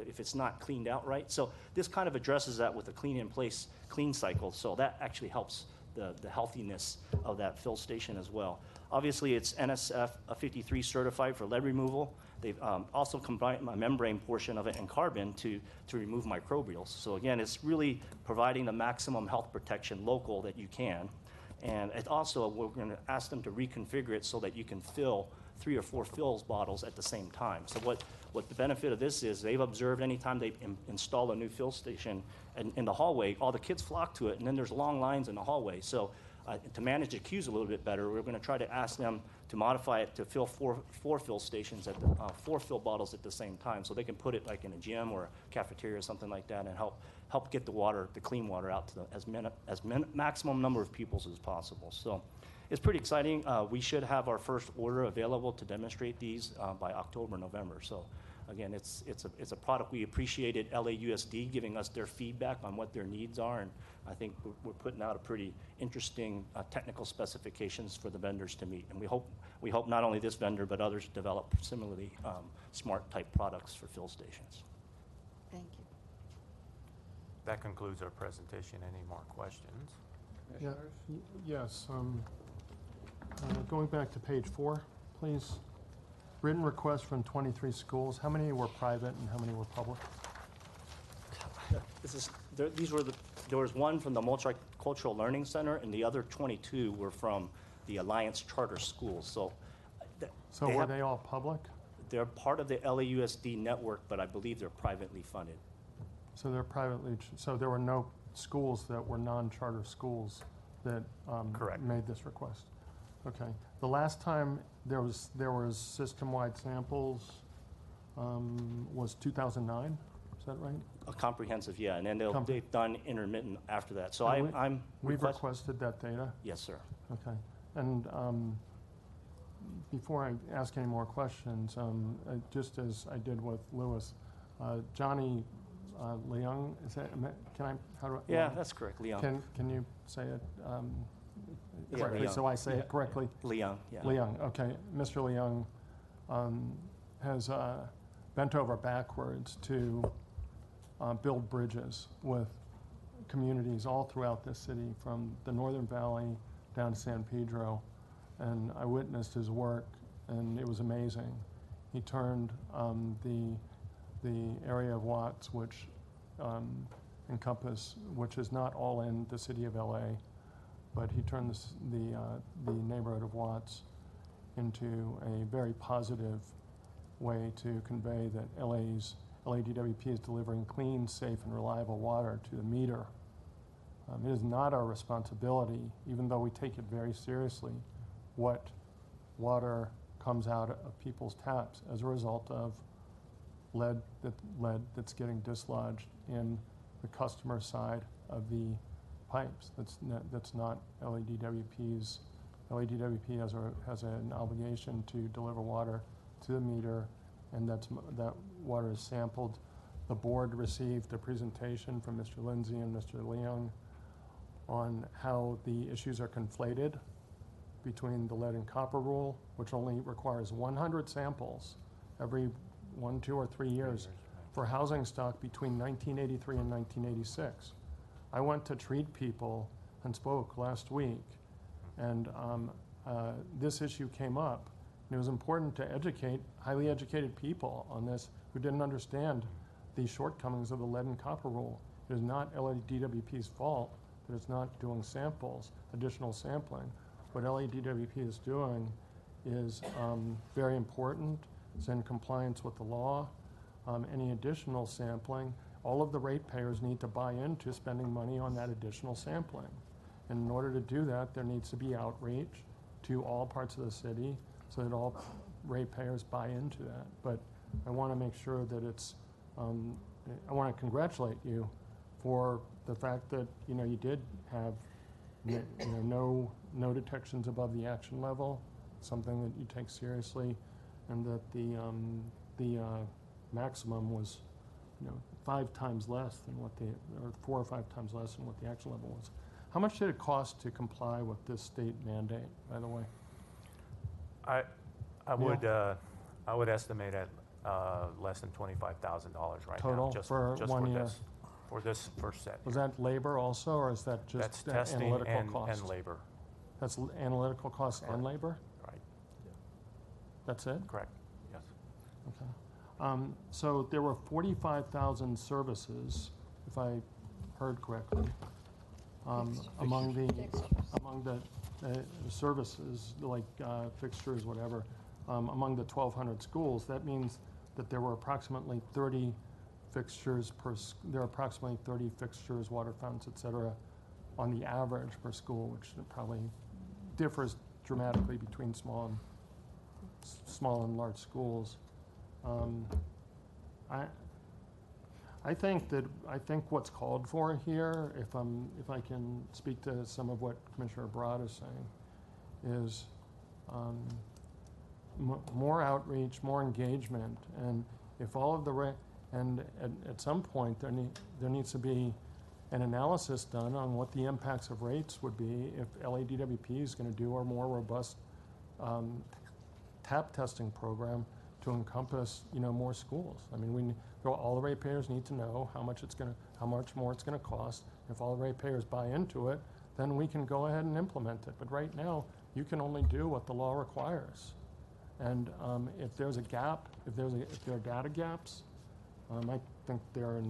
Speaker 23: if it's not cleaned out right. So this kind of addresses that with a clean-in-place clean cycle, so that actually helps the healthiness of that fill station as well. Obviously, it's NSF 53 certified for lead removal. They've also combined a membrane portion of it in carbon to remove microbials. So again, it's really providing the maximum health protection local that you can. And it also, we're going to ask them to reconfigure it so that you can fill 3 or 4 fills bottles at the same time. So what the benefit of this is, they've observed anytime they install a new fill station in the hallway, all the kids flock to it, and then there's long lines in the hallway. So to manage the queues a little bit better, we're going to try to ask them to modify it to fill four fill stations at 4 fill bottles at the same time, so they can put it like in a gym or a cafeteria or something like that, and help get the clean water out to maximum number of pupils as possible. So it's pretty exciting. We should have our first order available to demonstrate these by October, November. So again, it's a product. We appreciated LAUSD giving us their feedback on what their needs are, and I think we're putting out a pretty interesting technical specifications for the vendors to meet. And we hope not only this vendor but others develop similarly smart type products for fill stations.
Speaker 6: Thank you.
Speaker 2: That concludes our presentation. Any more questions?
Speaker 5: Yeah, yes. Going back to page 4, please. Written requests from 23 schools. How many were private and how many were public?
Speaker 23: There was one from the Multicultural Learning Center, and the other 22 were from the Alliance Charter Schools. So
Speaker 5: were they all public?
Speaker 23: They're part of the LAUSD network, but I believe they're privately funded.
Speaker 5: So they're privately. So there were no schools that were non-charter schools that made this request. Okay. The last time there was system-wide samples was 2009. Is that right?
Speaker 23: A comprehensive, yeah, and then they've done intermittent after that. So
Speaker 5: we've requested that data.
Speaker 23: Yes, sir.
Speaker 5: Okay, and before I ask any more questions, just as I did with Lewis, Johnny Leung, is that? Can I? How do I?
Speaker 23: Yeah, that's correct, Leung.
Speaker 5: Can you say it? Correctly,
Speaker 23: Leung.
Speaker 5: so I say it correctly.
Speaker 23: Leung, yeah.
Speaker 5: Leung, okay. Mr. Leung has bent over backwards to build bridges with communities all throughout this city, from the Northern Valley down to San Pedro, and I witnessed his work, and it was amazing. He turned the area of Watts, which which is not all in the city of LA, but he turned the neighborhood of Watts into a very positive way to convey that LADWP is delivering clean, safe, and reliable water to the meter. It is not our responsibility, even though we take it very seriously, what water comes out of people's taps as a result of lead that's getting dislodged in the customer side of the pipes. That's not LADWP's. LADWP has an obligation to deliver water to the meter and that water is sampled. The board received a presentation from Mr. Lindsay and Mr. Leung on how the issues are conflated between the lead and copper rule, which only requires 100 samples every 1, 2, or 3 years for housing stock between 1983 and 1986. I went to treat people and spoke last week, and this issue came up. And it was important to educate highly educated people on this who didn't understand the shortcomings of the lead and copper rule. It is not LADWP's fault that it's not doing samples, additional sampling. What LADWP is doing is very important. It's in compliance with the law. Any additional sampling, all of the ratepayers need to buy into spending money on that additional sampling. And in order to do that, there needs to be outreach to all parts of the city so that all ratepayers buy into that. But I want to make sure that it's, I want to congratulate you for the fact that, you did have, no detections above the action level, something that you take seriously, and that the maximum was, 5 times less than what or 4 or 5 times less than what the action level was. How much did it cost to comply with this state mandate, by the way?
Speaker 2: I would estimate at less than $25,000 right
Speaker 5: total
Speaker 2: now. Just
Speaker 5: for 1 year?
Speaker 2: For this first set.
Speaker 5: Was that labor also, or is that just
Speaker 2: That's testing
Speaker 5: analytical cost?
Speaker 2: and labor.
Speaker 5: That's analytical costs and labor?
Speaker 2: Right.
Speaker 5: That's it?
Speaker 2: Correct, yes.
Speaker 5: Okay. So there were 45,000 services, if I heard correctly, among the services, like fixtures, whatever, among the 1,200 schools. That means that there were approximately 30 fixtures there are approximately 30 fixtures, water fountains, et cetera, on the average per school, which probably differs dramatically between small and large schools. I think what's called for here, if I can speak to some of what Commissioner Broad is saying, is more outreach, more engagement, and if all of the and at some point there needs to be an analysis done on what the impacts of rates would be if LADWP is going to do a more robust tap testing program to encompass more schools. I mean, all the ratepayers need to know how much more it's going to cost. If all the ratepayers buy into it, then we can go ahead and implement it. But right now, you can only do what the law requires. And if there's a gap, if there are data gaps, I think there are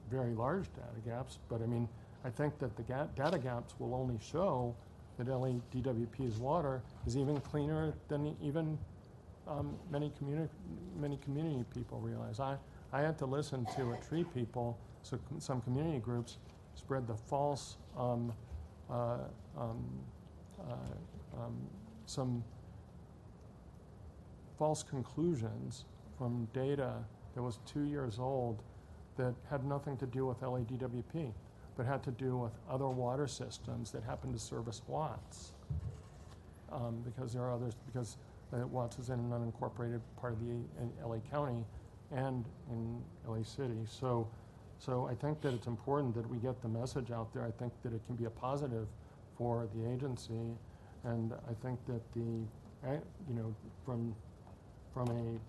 Speaker 5: very large data gaps. But I mean, I think that the data gaps will only show that LADWP's water is even cleaner than even many community people realize. I had to listen to a tree people, so some community groups spread the false some false conclusions from data that was 2 years old that had nothing to do with LADWP, but had to do with other water systems that happen to service Watts. Because there are others, because Watts is in an unincorporated part of the LA County and in LA City. So I think that it's important that we get the message out there. I think that it can be a positive for the agency, and I think that from a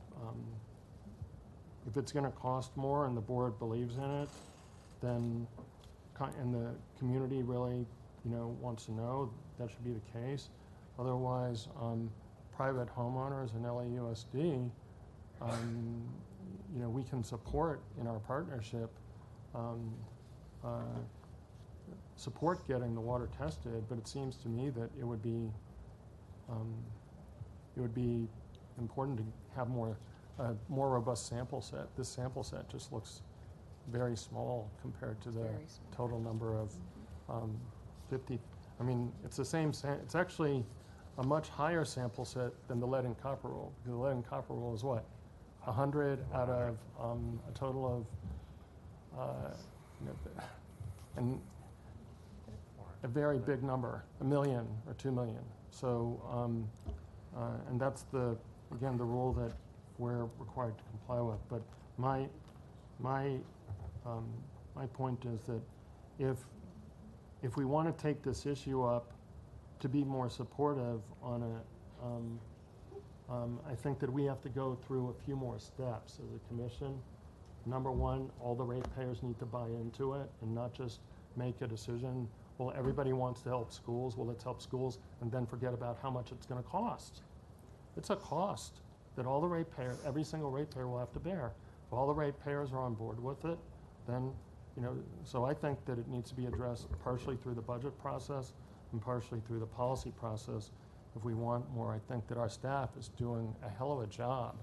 Speaker 5: if it's going to cost more and the board believes in it, then and the community really wants to know, that should be the case. Otherwise, private homeowners and LAUSD, we can support in our partnership, support getting the water tested, but it seems to me that it would be important to have more robust sample set. This sample set just looks very small compared to the total number of 50. I mean, it's the same. It's actually a much higher sample set than the lead and copper rule. The lead and copper rule is what? 100 out of a total of, and a very big number, 1 million or 2 million. So, and that's again, the rule that we're required to comply with. But my point is that if we want to take this issue up to be more supportive on it, I think that we have to go through a few more steps as a commission. Number one, all the ratepayers need to buy into it and not just make a decision, well, everybody wants to help schools, well, let's help schools, and then forget about how much it's going to cost. It's a cost that all the ratepayers, every single ratepayer will have to bear. If all the ratepayers are on board with it, then, so I think that it needs to be addressed partially through the budget process and partially through the policy process. If we want more, I think that our staff is doing a hell of a job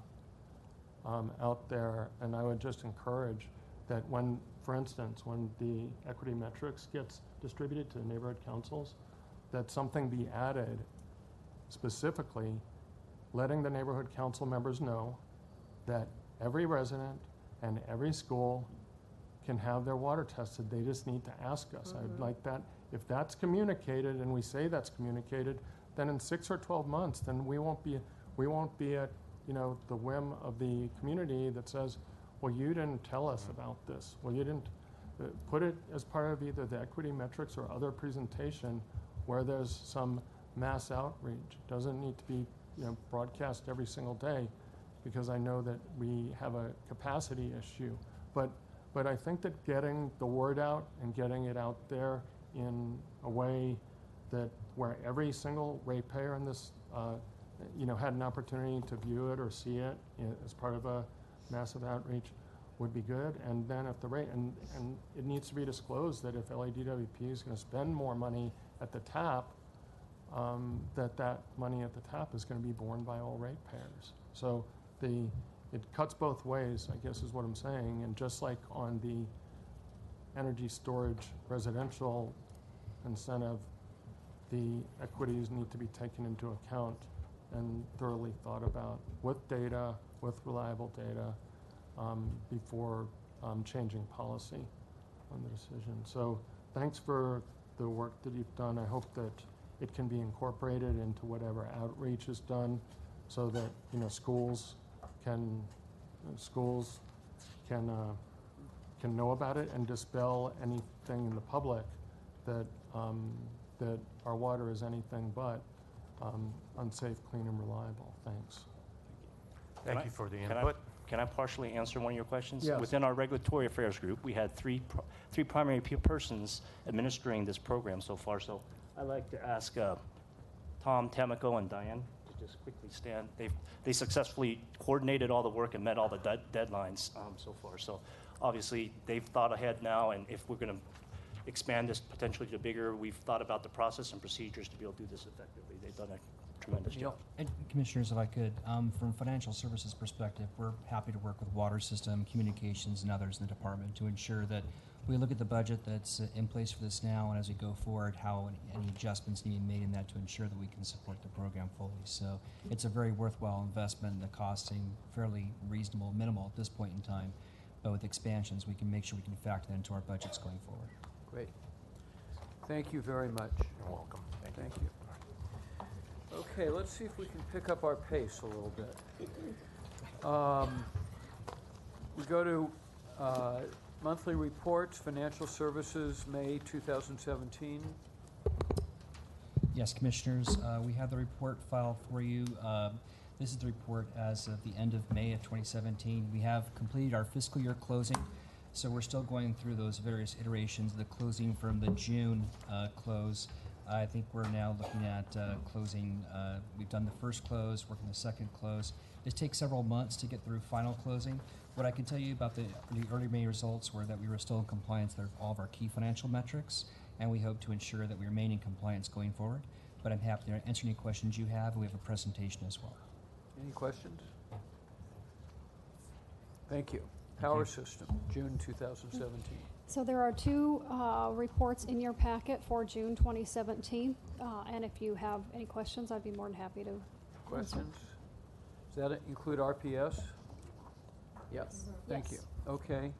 Speaker 5: out there, and I would just encourage that when, for instance, when the equity metrics gets distributed to the neighborhood councils, that something be added specifically letting the neighborhood council members know that every resident and every school can have their water tested. They just need to ask us. I'd like that. If that's communicated and we say that's communicated, then in 6 or 12 months, then we won't be at the whim of the community that says, well, you didn't tell us about this. Well, you didn't put it as part of either the equity metrics or other presentation where there's some mass outreach. It doesn't need to be broadcast every single day, because I know that we have a capacity issue. But I think that getting the word out and getting it out there in a way that where every single ratepayer in this had an opportunity to view it or see it as part of a massive outreach would be good. And then if the rate, and it needs to be disclosed that if LADWP is going to spend more money at the tap, that money at the tap is going to be borne by all ratepayers. So it cuts both ways, I guess is what I'm saying. And just like on the energy storage residential incentive, the equities need to be taken into account and thoroughly thought about with data, with reliable data, before changing policy on the decision. So thanks for the work that you've done. I hope that it can be incorporated into whatever outreach is done, so that schools can know about it and dispel anything in the public that that our water is anything but unsafe, clean, and reliable. Thanks.
Speaker 2: Thank you for the input.
Speaker 23: Can I partially answer one of your questions?
Speaker 3: Yes.
Speaker 23: Within our regulatory affairs group, we had three primary persons administering this program so far. So I'd like to ask Tom, Tamiko, and Diane to just quickly stand. They successfully coordinated all the work and met all the deadlines so far. So obviously they've thought ahead now, and if we're going to expand this potentially to bigger, we've thought about the process and procedures to be able to do this effectively. They've done a tremendous job.
Speaker 8: And Commissioners, if I could, from financial services perspective, we're happy to work with water system, communications, and others in the department to ensure that we look at the budget that's in place for this now, and as we go forward, how any adjustments need to be made in that to ensure that we can support the program fully. So it's a very worthwhile investment, and the costing fairly reasonable, minimal at this point in time. But with expansions, we can make sure we can factor that into our budgets going forward.
Speaker 3: Great. Thank you very much.
Speaker 2: You're welcome.
Speaker 3: Thank you. Okay, let's see if we can pick up our pace a little bit. We go to monthly reports, financial services, May 2017.
Speaker 8: Yes, Commissioners, we have the report filed for you. This is the report as of the end of May of 2017. We have completed our fiscal year closing, so we're still going through those various iterations of the closing from the June close. I think we're now looking at closing. We've done the first close, working the second close. It takes several months to get through final closing. What I can tell you about the early May results were that we were still in compliance with all of our key financial metrics, and we hope to ensure that we remain in compliance going forward. But I'm happy to answer any questions you have, and we have a presentation as well.
Speaker 3: Any questions? Thank you. Power system, June 2017.
Speaker 1: So there are two reports in your packet for June 2017, and if you have any questions, I'd be more than happy to.
Speaker 3: Questions? Does that include RPS? Yes. Thank you. Okay.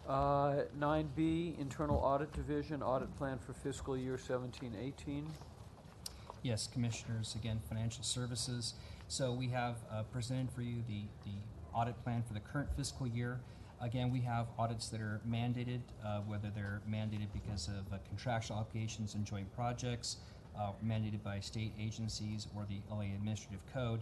Speaker 3: 9B, Internal Audit Division, Audit Plan for Fiscal Year 17-18.
Speaker 8: Yes, Commissioners, again, financial services. So we have presented for you the audit plan for the current fiscal year. Again, we have audits that are mandated, whether they're mandated because of contractual obligations and joint projects, mandated by state agencies or the LA Administrative Code.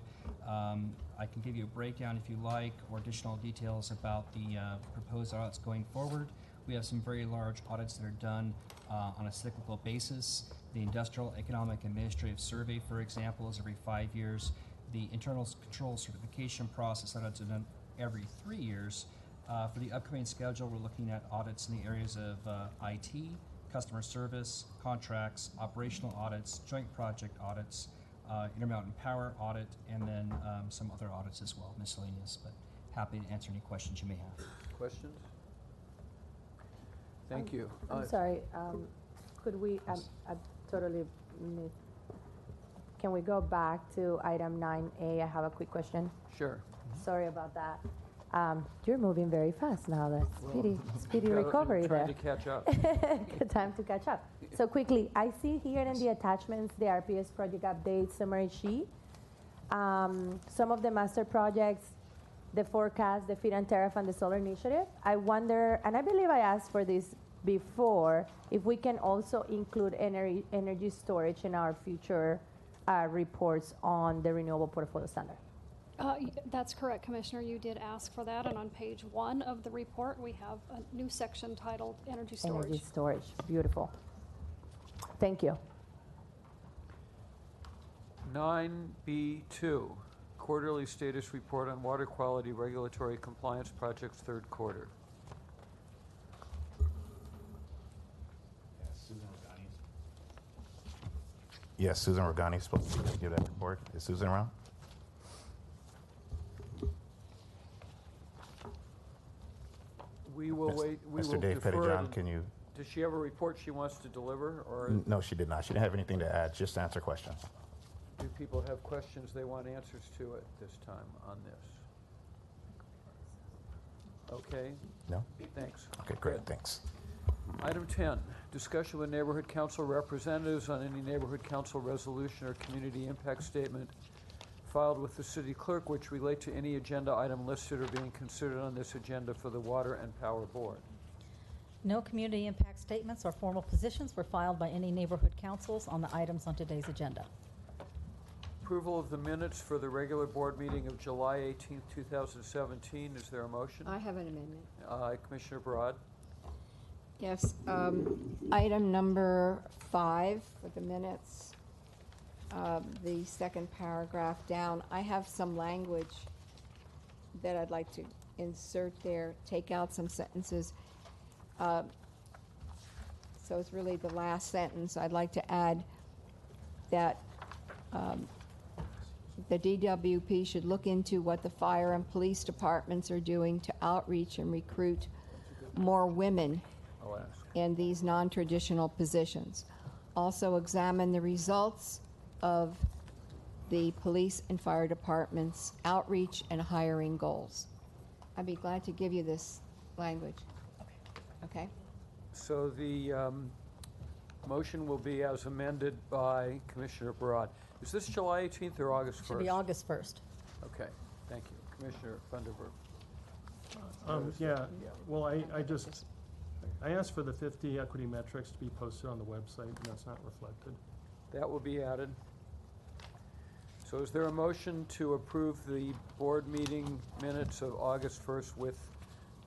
Speaker 8: I can give you a breakdown if you like, or additional details about the proposed audits going forward. We have some very large audits that are done on a cyclical basis. The Industrial Economic Administrative Survey, for example, is every 5 years. The Internal Control Certification process audits are done every 3 years. For the upcoming schedule, we're looking at audits in the areas of IT, customer service, contracts, operational audits, joint project audits, Intermountain Power audit, and then some other audits as well, miscellaneous, but happy to answer any questions you may have.
Speaker 3: Questions? Thank you.
Speaker 22: I'm sorry, could we, I totally missed. Can we go back to item 9A? I have a quick question.
Speaker 3: Sure.
Speaker 22: Sorry about that. You're moving very fast now. That's speedy
Speaker 3: Gotta-
Speaker 22: recovery
Speaker 3: trying
Speaker 22: there.
Speaker 3: to catch up.
Speaker 22: Good time to catch up. So quickly, I see here in the attachments the RPS project update summary sheet. Some of the master projects, the forecast, the feed and tariff, and the solar initiative. I wonder, and I believe I asked for this before, if we can also include energy storage in our future reports on the renewable portfolio standard.
Speaker 1: That's correct, Commissioner. You did ask for that, and on page 1 of the report, we have a new section titled Energy Storage.
Speaker 22: Energy storage, beautiful. Thank you.
Speaker 3: 9B2, quarterly status report on water quality regulatory compliance projects, third quarter.
Speaker 9: Yes, Susan Rogani is supposed to give that report. Is Susan around?
Speaker 3: We will wait. We will
Speaker 9: Mr. Dave
Speaker 3: defer
Speaker 9: Pettyjohn,
Speaker 3: to-
Speaker 9: can you?
Speaker 3: Does she have a report she wants to deliver, or
Speaker 9: No, she did not. She didn't have anything to add, just to answer questions.
Speaker 3: do people have questions they want answers to at this time on this? Okay.
Speaker 9: No?
Speaker 3: Thanks.
Speaker 9: Okay, great,
Speaker 3: Good.
Speaker 9: thanks.
Speaker 3: Item 10, discussion with neighborhood council representatives on any neighborhood council resolution or community impact statement filed with the city clerk which relate to any agenda item listed or being considered on this agenda for the Water and Power Board.
Speaker 4: No community impact statements or formal positions were filed by any neighborhood councils on the items on today's agenda.
Speaker 3: Approval of the minutes for the regular board meeting of July 18th, 2017. Is there a motion?
Speaker 6: I have an amendment.
Speaker 3: Commissioner Broad.
Speaker 6: Yes, item number 5 for the minutes, the second paragraph down. I have some language that I'd like to insert there, take out some sentences. So it's really the last sentence. I'd like to add that the DWP should look into what the fire and police departments are doing to outreach and recruit more women
Speaker 3: I'll ask.
Speaker 6: in these non-traditional positions. Also examine the results of the police and fire departments' outreach and hiring goals. I'd be glad to give you this language. Okay?
Speaker 3: So the motion will be as amended by Commissioner Broad. Is this July 18th or August 1st?
Speaker 4: Should be August 1st.
Speaker 3: Okay, thank you. Commissioner Funderburg.
Speaker 5: Yeah, well, I asked for the 50 equity metrics to be posted on the website, and that's not reflected.
Speaker 3: That will be added. So is there a motion to approve the board meeting minutes of August 1st with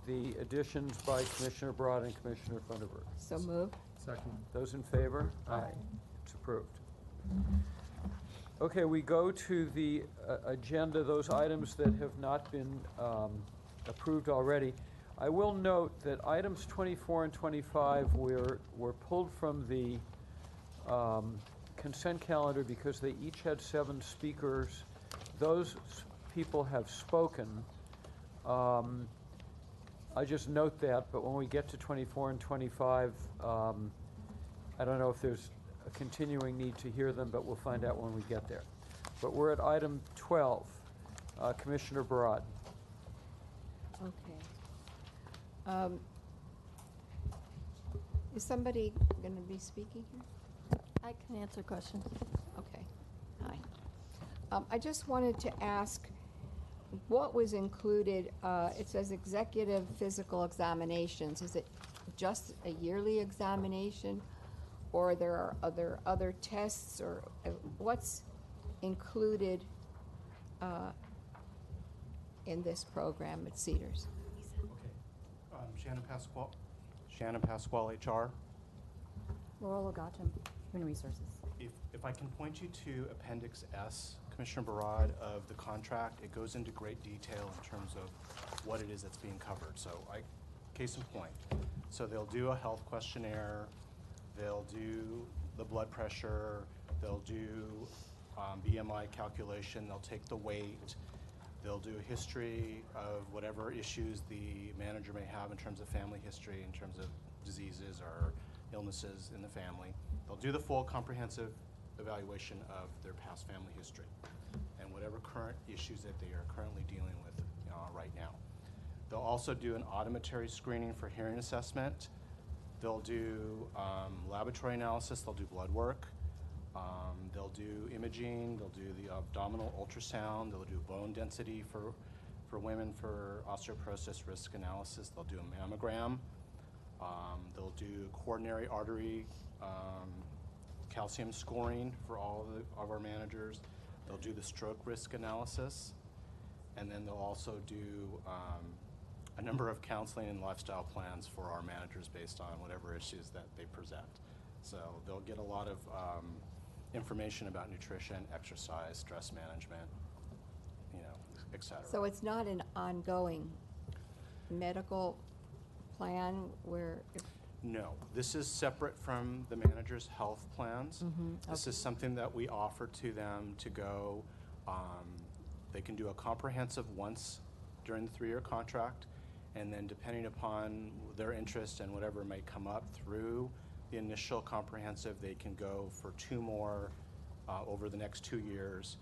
Speaker 3: the additions by Commissioner Broad and Commissioner Funderburg?
Speaker 6: So moved.
Speaker 5: Second.
Speaker 3: Those in favor? Aye. It's approved. Okay, we go to the agenda, those items that have not been approved already. I will note that items 24 and 25 were pulled from the consent calendar because they each had 7 speakers. Those people have spoken. I just note that, but when we get to 24 and 25, I don't know if there's a continuing need to hear them, but we'll find out when we get there. But we're at item 12. Commissioner Broad.
Speaker 6: Okay. Is somebody going to be speaking here?
Speaker 10: I can answer questions.
Speaker 6: Okay. I just wanted to ask, what was included, it says executive physical examinations. Is it just a yearly examination, or there are other tests, or what's included in this program at Cedars?
Speaker 10: Shannon Pasquale, HR.
Speaker 12: Laurel Legatum, Human Resources.
Speaker 10: If I can point you to Appendix S, Commissioner Barad, of the contract, it goes into great detail in terms of what it is that's being covered. So, case in point, so they'll do a health questionnaire, they'll do the blood pressure, they'll do BMI calculation, they'll take the weight, they'll do a history of whatever issues the manager may have in terms of family history, in terms of diseases or illnesses in the family. They'll do the full comprehensive evaluation of their past family history and whatever current issues that they are currently dealing with right now. They'll also do an auditory screening for hearing assessment. They'll do laboratory analysis, they'll do blood work, they'll do imaging, they'll do the abdominal ultrasound, they'll do bone density for women for osteoporosis risk analysis, they'll do a mammogram, they'll do coronary artery calcium scoring for all of our managers. They'll do the stroke risk analysis, and then they'll also do a number of counseling and lifestyle plans for our managers based on whatever issues that they present. So they'll get a lot of information about nutrition, exercise, stress management, et cetera.
Speaker 6: So it's not an ongoing medical plan where...
Speaker 10: No, this is separate from the manager's health plans. This is something that we offer to them to go. They can do a comprehensive once during the 3-year contract, and then depending upon their interest and whatever may come up through the initial comprehensive, they can go for 2 more over the next 2 years,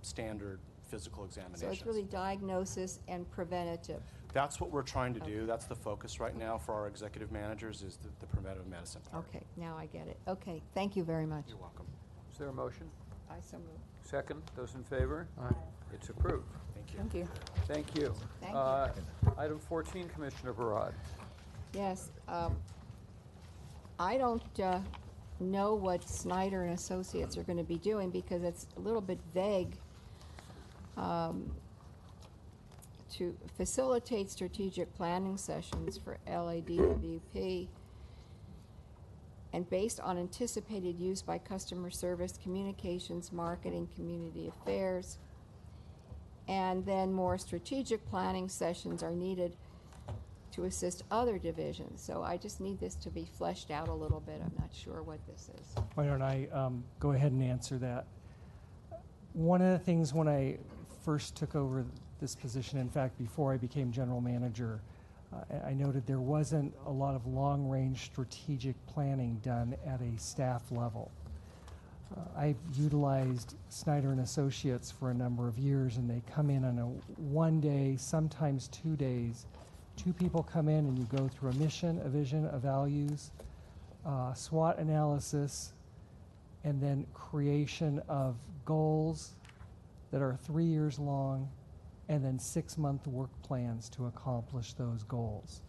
Speaker 10: standard physical examinations.
Speaker 6: So it's really diagnosis and preventative.
Speaker 10: That's what we're trying to do. That's the focus right now for our executive managers, is the preventive medicine part.
Speaker 6: Okay, now I get it. Okay, thank you very much.
Speaker 10: You're welcome.
Speaker 3: Is there a motion?
Speaker 6: I so move.
Speaker 3: Second, those in favor? Aye. It's approved.
Speaker 10: Thank you.
Speaker 6: Thank you.
Speaker 3: Thank you.
Speaker 6: Thank you.
Speaker 3: Item 14, Commissioner Barad.
Speaker 6: Yes, I don't know what Snyder and Associates are going to be doing because it's a little bit vague. To facilitate strategic planning sessions for LADWP and based on anticipated use by customer service, communications, marketing, community affairs, and then more strategic planning sessions are needed to assist other divisions. So I just need this to be fleshed out a little bit. I'm not sure what this is.
Speaker 13: Why don't I go ahead and answer that? One of the things when I first took over this position, in fact, before I became general manager, I noted there wasn't a lot of long-range strategic planning done at a staff level. I've utilized Snyder and Associates for a number of years, and they come in on a 1 day, sometimes 2 days. 2 people come in and you go through a mission, a vision, a values, SWOT analysis, and then creation of goals that are 3 years long, and then 6-month work plans to accomplish those goals.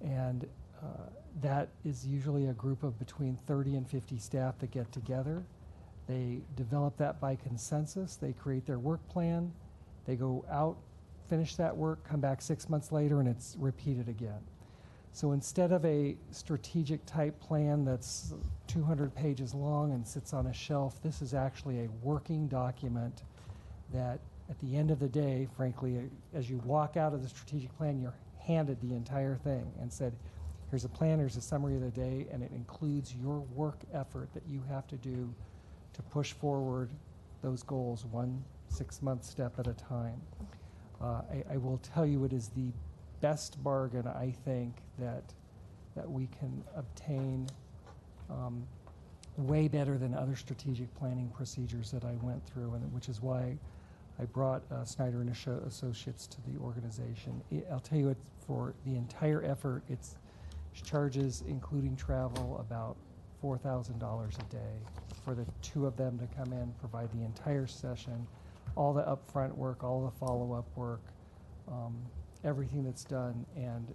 Speaker 13: And that is usually a group of between 30 and 50 staff that get together. They develop that by consensus. They create their work plan. They go out, finish that work, come back 6 months later, and it's repeated again. So instead of a strategic type plan that's 200 pages long and sits on a shelf, this is actually a working document that at the end of the day, frankly, as you walk out of the strategic plan, you're handed the entire thing and said, here's a plan, here's a summary of the day, and it includes your work effort that you have to do to push forward those goals 1 6-month step at a time. I will tell you it is the best bargain, I think, that we can obtain, way better than other strategic planning procedures that I went through, and which is why I brought Snyder and Associates to the organization. I'll tell you, for the entire effort, it charges, including travel, about $4,000 a day for the two of them to come in, provide the entire session, all the upfront work, all the follow-up work, everything that's done, and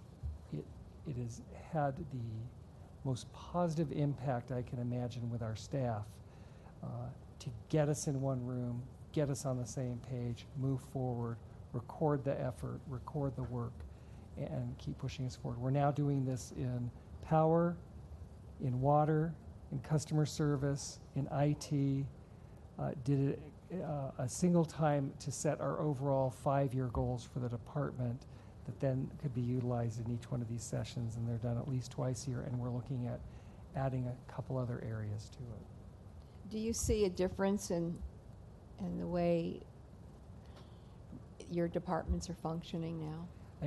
Speaker 13: it has had the most positive impact I can imagine with our staff to get us in one room, get us on the same page, move forward, record the effort, record the work, and keep pushing us forward. We're now doing this in power, in water, in customer service, in IT. Did it a single time to set our overall 5-year goals for the department that then could be utilized in each one of these sessions, and they're done at least twice a year, and we're looking at adding a couple other areas to it.
Speaker 6: Do you see a difference in the way your departments are functioning now?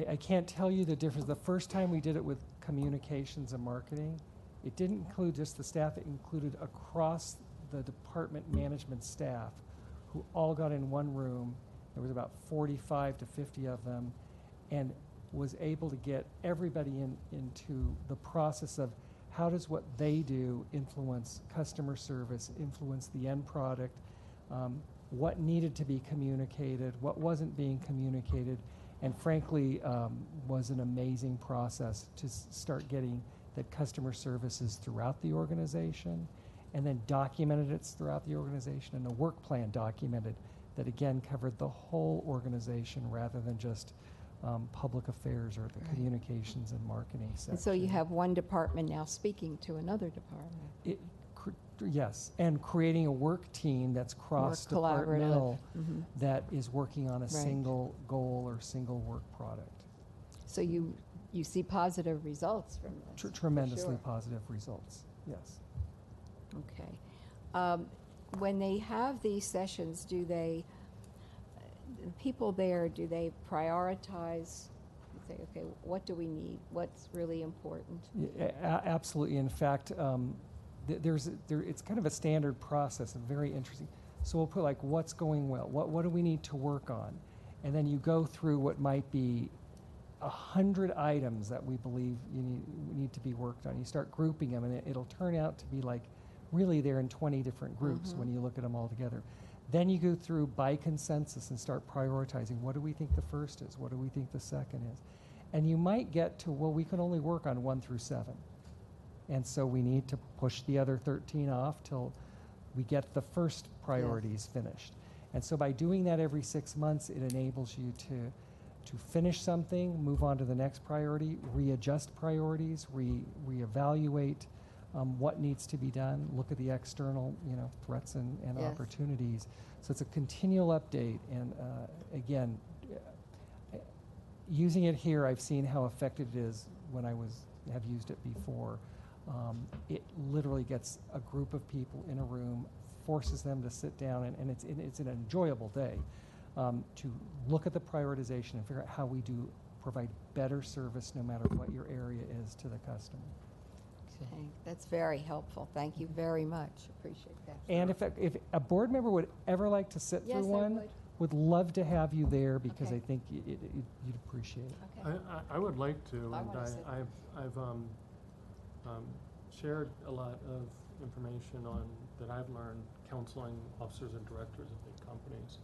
Speaker 13: I can't tell you the difference. The first time we did it with communications and marketing, it didn't include just the staff, it included across the department management staff who all got in one room. There was about 45 to 50 of them, and was able to get everybody into the process of how does what they do influence customer service, influence the end product, what needed to be communicated, what wasn't being communicated, and frankly was an amazing process to start getting that customer services throughout the organization, and then documented it throughout the organization, and a work plan documented that again covered the whole organization rather than just public affairs or the communications and marketing section.
Speaker 6: And so you have one department now speaking to another department.
Speaker 13: Yes, and creating a work team that's cross-departmental that is working on a single goal or single work product.
Speaker 6: So you see positive results from this?
Speaker 13: Tremendously positive results, yes.
Speaker 6: Okay. When they have these sessions, do they, the people there, do they prioritize, say, okay, what do we need? What's really important?
Speaker 13: Yeah, absolutely. In fact, it's kind of a standard process and very interesting. So we'll put like, what's going well? What do we need to work on? And then you go through what might be 100 items that we believe need to be worked on. You start grouping them, and it'll turn out to be like, really they're in 20 different groups when you look at them all together. Then you go through by consensus and start prioritizing. What do we think the first is? What do we think the second is? And you might get to, well, we can only work on 1 through 7. And so we need to push the other 13 off till we get the first priorities finished. And so by doing that every 6 months, it enables you to finish something, move on to the next priority, readjust priorities, reevaluate what needs to be done, look at the external threats and opportunities. So it's a continual update. And again, using it here, I've seen how effective it is when I have used it before. It literally gets a group of people in a room, forces them to sit down, and it's an enjoyable day to look at the prioritization and figure out how we do provide better service no matter what your area is to the customer.
Speaker 6: Okay, that's very helpful. Thank you very much. Appreciate that.
Speaker 13: And if a board member would ever like to sit through one, would love to have you there because I think you'd appreciate it.
Speaker 5: Okay. I would like to, and I've shared a lot of information that I've learned counseling officers and directors of big companies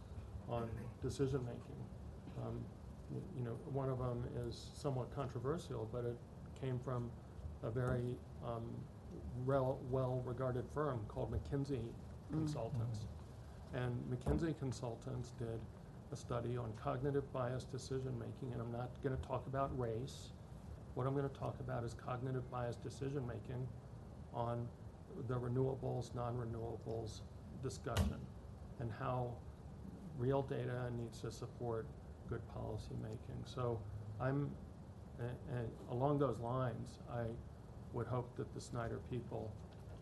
Speaker 5: on decision making. One of them is somewhat controversial, but it came from a very well-regarded firm called McKinsey Consultants. And McKinsey Consultants did a study on cognitive bias decision making, and I'm not going to talk about race. What I'm going to talk about is cognitive bias decision making on the renewables, non-renewables discussion, and how real data needs to support good policy making. So along those lines, I would hope that the Snyder people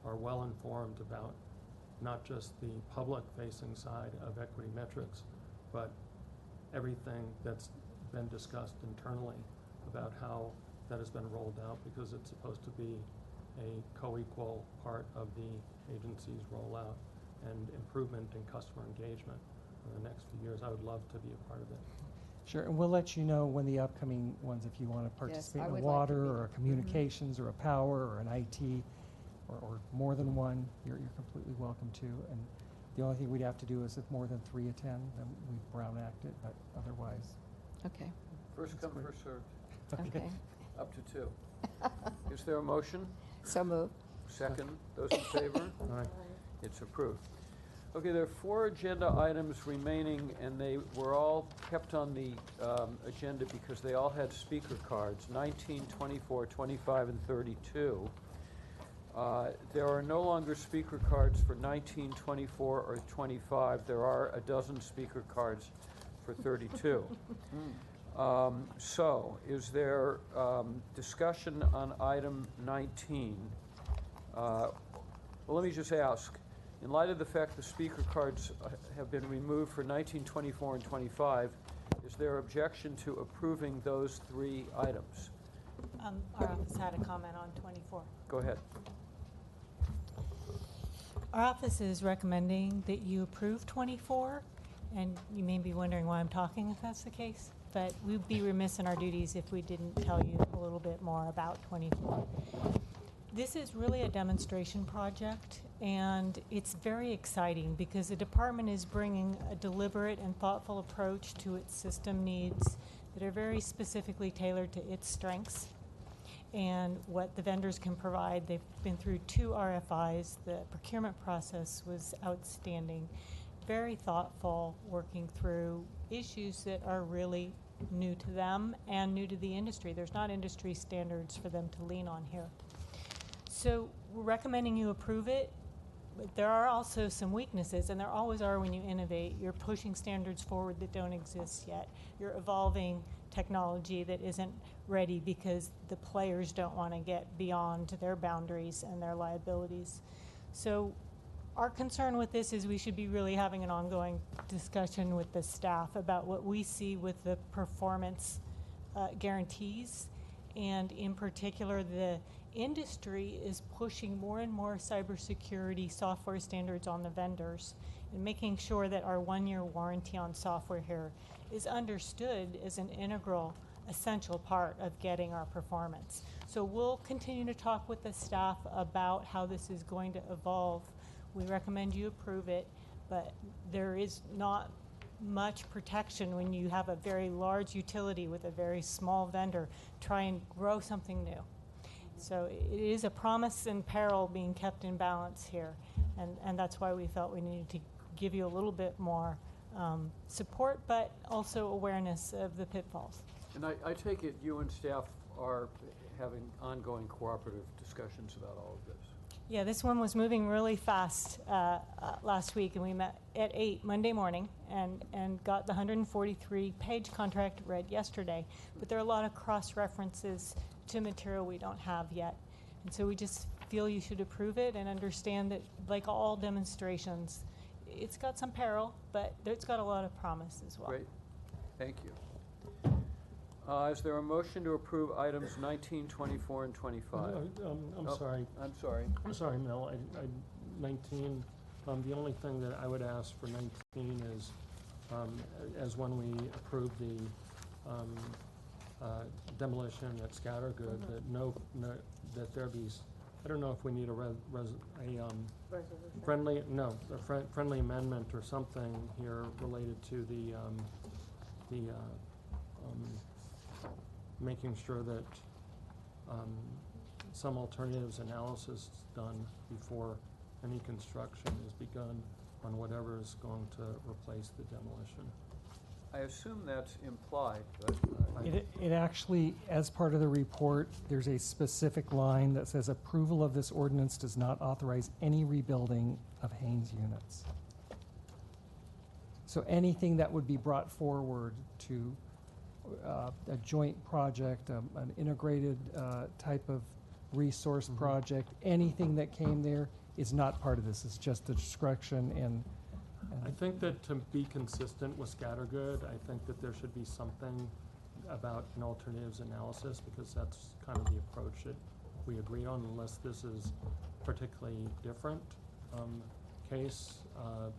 Speaker 5: are well informed about not just the public-facing side of equity metrics, but everything that's been discussed internally about how that has been rolled out, because it's supposed to be a co-equal part of the agency's rollout and improvement in customer engagement in the next few years. I would love to be a part of it.
Speaker 13: Sure, and we'll let you know when the upcoming ones, if you want to participate in a water or a communications or a power or an IT. or more than one, you're completely welcome to. And the only thing we'd have to do is if more than 3 attend, then we Brown Act it, but otherwise.
Speaker 6: Okay.
Speaker 3: First come,
Speaker 13: great.
Speaker 3: first served.
Speaker 6: Okay.
Speaker 3: Up to 2. Is there a motion?
Speaker 6: So moved.
Speaker 3: Second. Those in favor?
Speaker 5: Aye.
Speaker 3: It's approved. Okay, there are 4 agenda items remaining, and they were all kept on the agenda because they all had speaker cards, 19, 24, 25, and 32. There are no longer speaker cards for 19, 24, or 25. There are a dozen speaker cards for 32. So, is there discussion on item 19? Well, let me just ask, in light of the fact the speaker cards have been removed for 19, 24, and 25, is there objection to approving those 3 items?
Speaker 14: Our office had a comment on 24.
Speaker 3: Go ahead.
Speaker 14: Our office is recommending that you approve 24, and you may be wondering why I'm talking if that's the case, but we'd be remiss in our duties if we didn't tell you a little bit more about 24. This is really a demonstration project, and it's very exciting because the department is bringing a deliberate and thoughtful approach to its system needs that are very specifically tailored to its strengths and what the vendors can provide. They've been through 2 RFIs. The procurement process was outstanding, very thoughtful, working through issues that are really new to them and new to the industry. There's not industry standards for them to lean on here. So we're recommending you approve it, but there are also some weaknesses, and there always are when you innovate. You're pushing standards forward that don't exist yet. You're evolving technology that isn't ready because the players don't want to get beyond their boundaries and their liabilities. So our concern with this is we should be really having an ongoing discussion with the staff about what we see with the performance guarantees, and in particular the industry is pushing more and more cybersecurity software standards on the vendors and making sure that our 1-year warranty on software here is understood as an integral, essential part of getting our performance. So we'll continue to talk with the staff about how this is going to evolve. We recommend you approve it, but there is not much protection when you have a very large utility with a very small vendor try and grow something new. So it is a promise and peril being kept in balance here, and that's why we felt we needed to give you a little bit more support, but also awareness of the pitfalls.
Speaker 3: And I take it you and staff are having ongoing cooperative discussions about all of this.
Speaker 14: Yeah, this one was moving really fast last week, and we met at 8 Monday morning and got the 143-page contract read yesterday. But there are a lot of cross-references to material we don't have yet. And so we just feel you should approve it and understand that, like all demonstrations, it's got some peril, but it's got a lot of promise as well.
Speaker 3: Great. Thank you. Is there a motion to approve items 19, 24, and 25?
Speaker 5: I'm
Speaker 3: Oh,
Speaker 5: sorry.
Speaker 3: I'm sorry.
Speaker 5: I'm sorry, Mel. 19, the only thing that I would ask for 19 is, as when we approve the demolition at Scattergood, that there be, I don't know if we need a friendly amendment or something here related to the making sure that some alternatives analysis is done before any construction is begun on whatever is going to replace the demolition.
Speaker 3: I assume that's implied, but
Speaker 13: It actually, as part of the report, there's a specific line that says approval of this ordinance does not authorize any rebuilding of Haynes units. So anything that would be brought forward to a joint project, an integrated type of resource project, anything that came there is not part of this. It's just the discretion and
Speaker 5: I think that to be consistent with Scattergood, I think that there should be something about an alternatives analysis, because that's kind of the approach that we agree on, unless this is particularly different case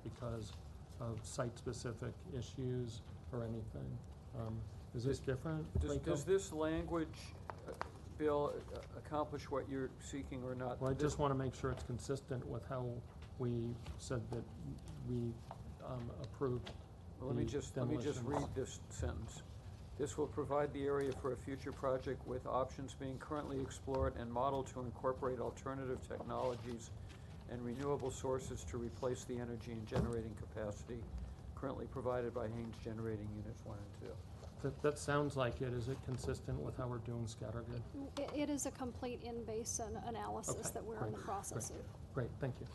Speaker 5: because of site-specific issues or anything. Is this different?
Speaker 3: Does this language Bill, accomplish what you're seeking or not?
Speaker 5: Well, I just want to make sure it's consistent with how we said that we approved.
Speaker 3: Well, let me just read this sentence. This will provide the area for a future project with options being currently explored and modeled to incorporate alternative technologies and renewable sources to replace the energy and generating capacity currently provided by Haynes Generating Units 1 and 2.
Speaker 5: That sounds like it. Is it consistent with how we're doing Scattergood?
Speaker 1: It is a complete in-basin analysis
Speaker 5: Okay,
Speaker 1: that we're in the
Speaker 5: great,
Speaker 1: process
Speaker 5: great.
Speaker 1: of.
Speaker 5: Great, thank you.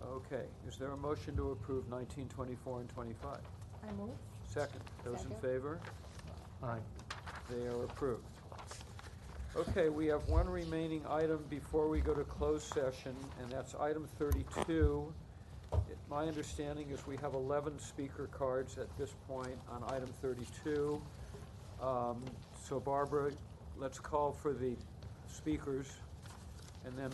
Speaker 3: Okay, is there a motion to approve 19, 24, and 25?
Speaker 12: I move.
Speaker 3: Second. Those in
Speaker 12: Second.
Speaker 3: favor?
Speaker 5: Aye.
Speaker 3: They are approved. Okay, we have one remaining item before we go to closed session, and that's item 32. My understanding is we have 11 speaker cards at this point on item 32. So Barbara, let's call for the speakers, and then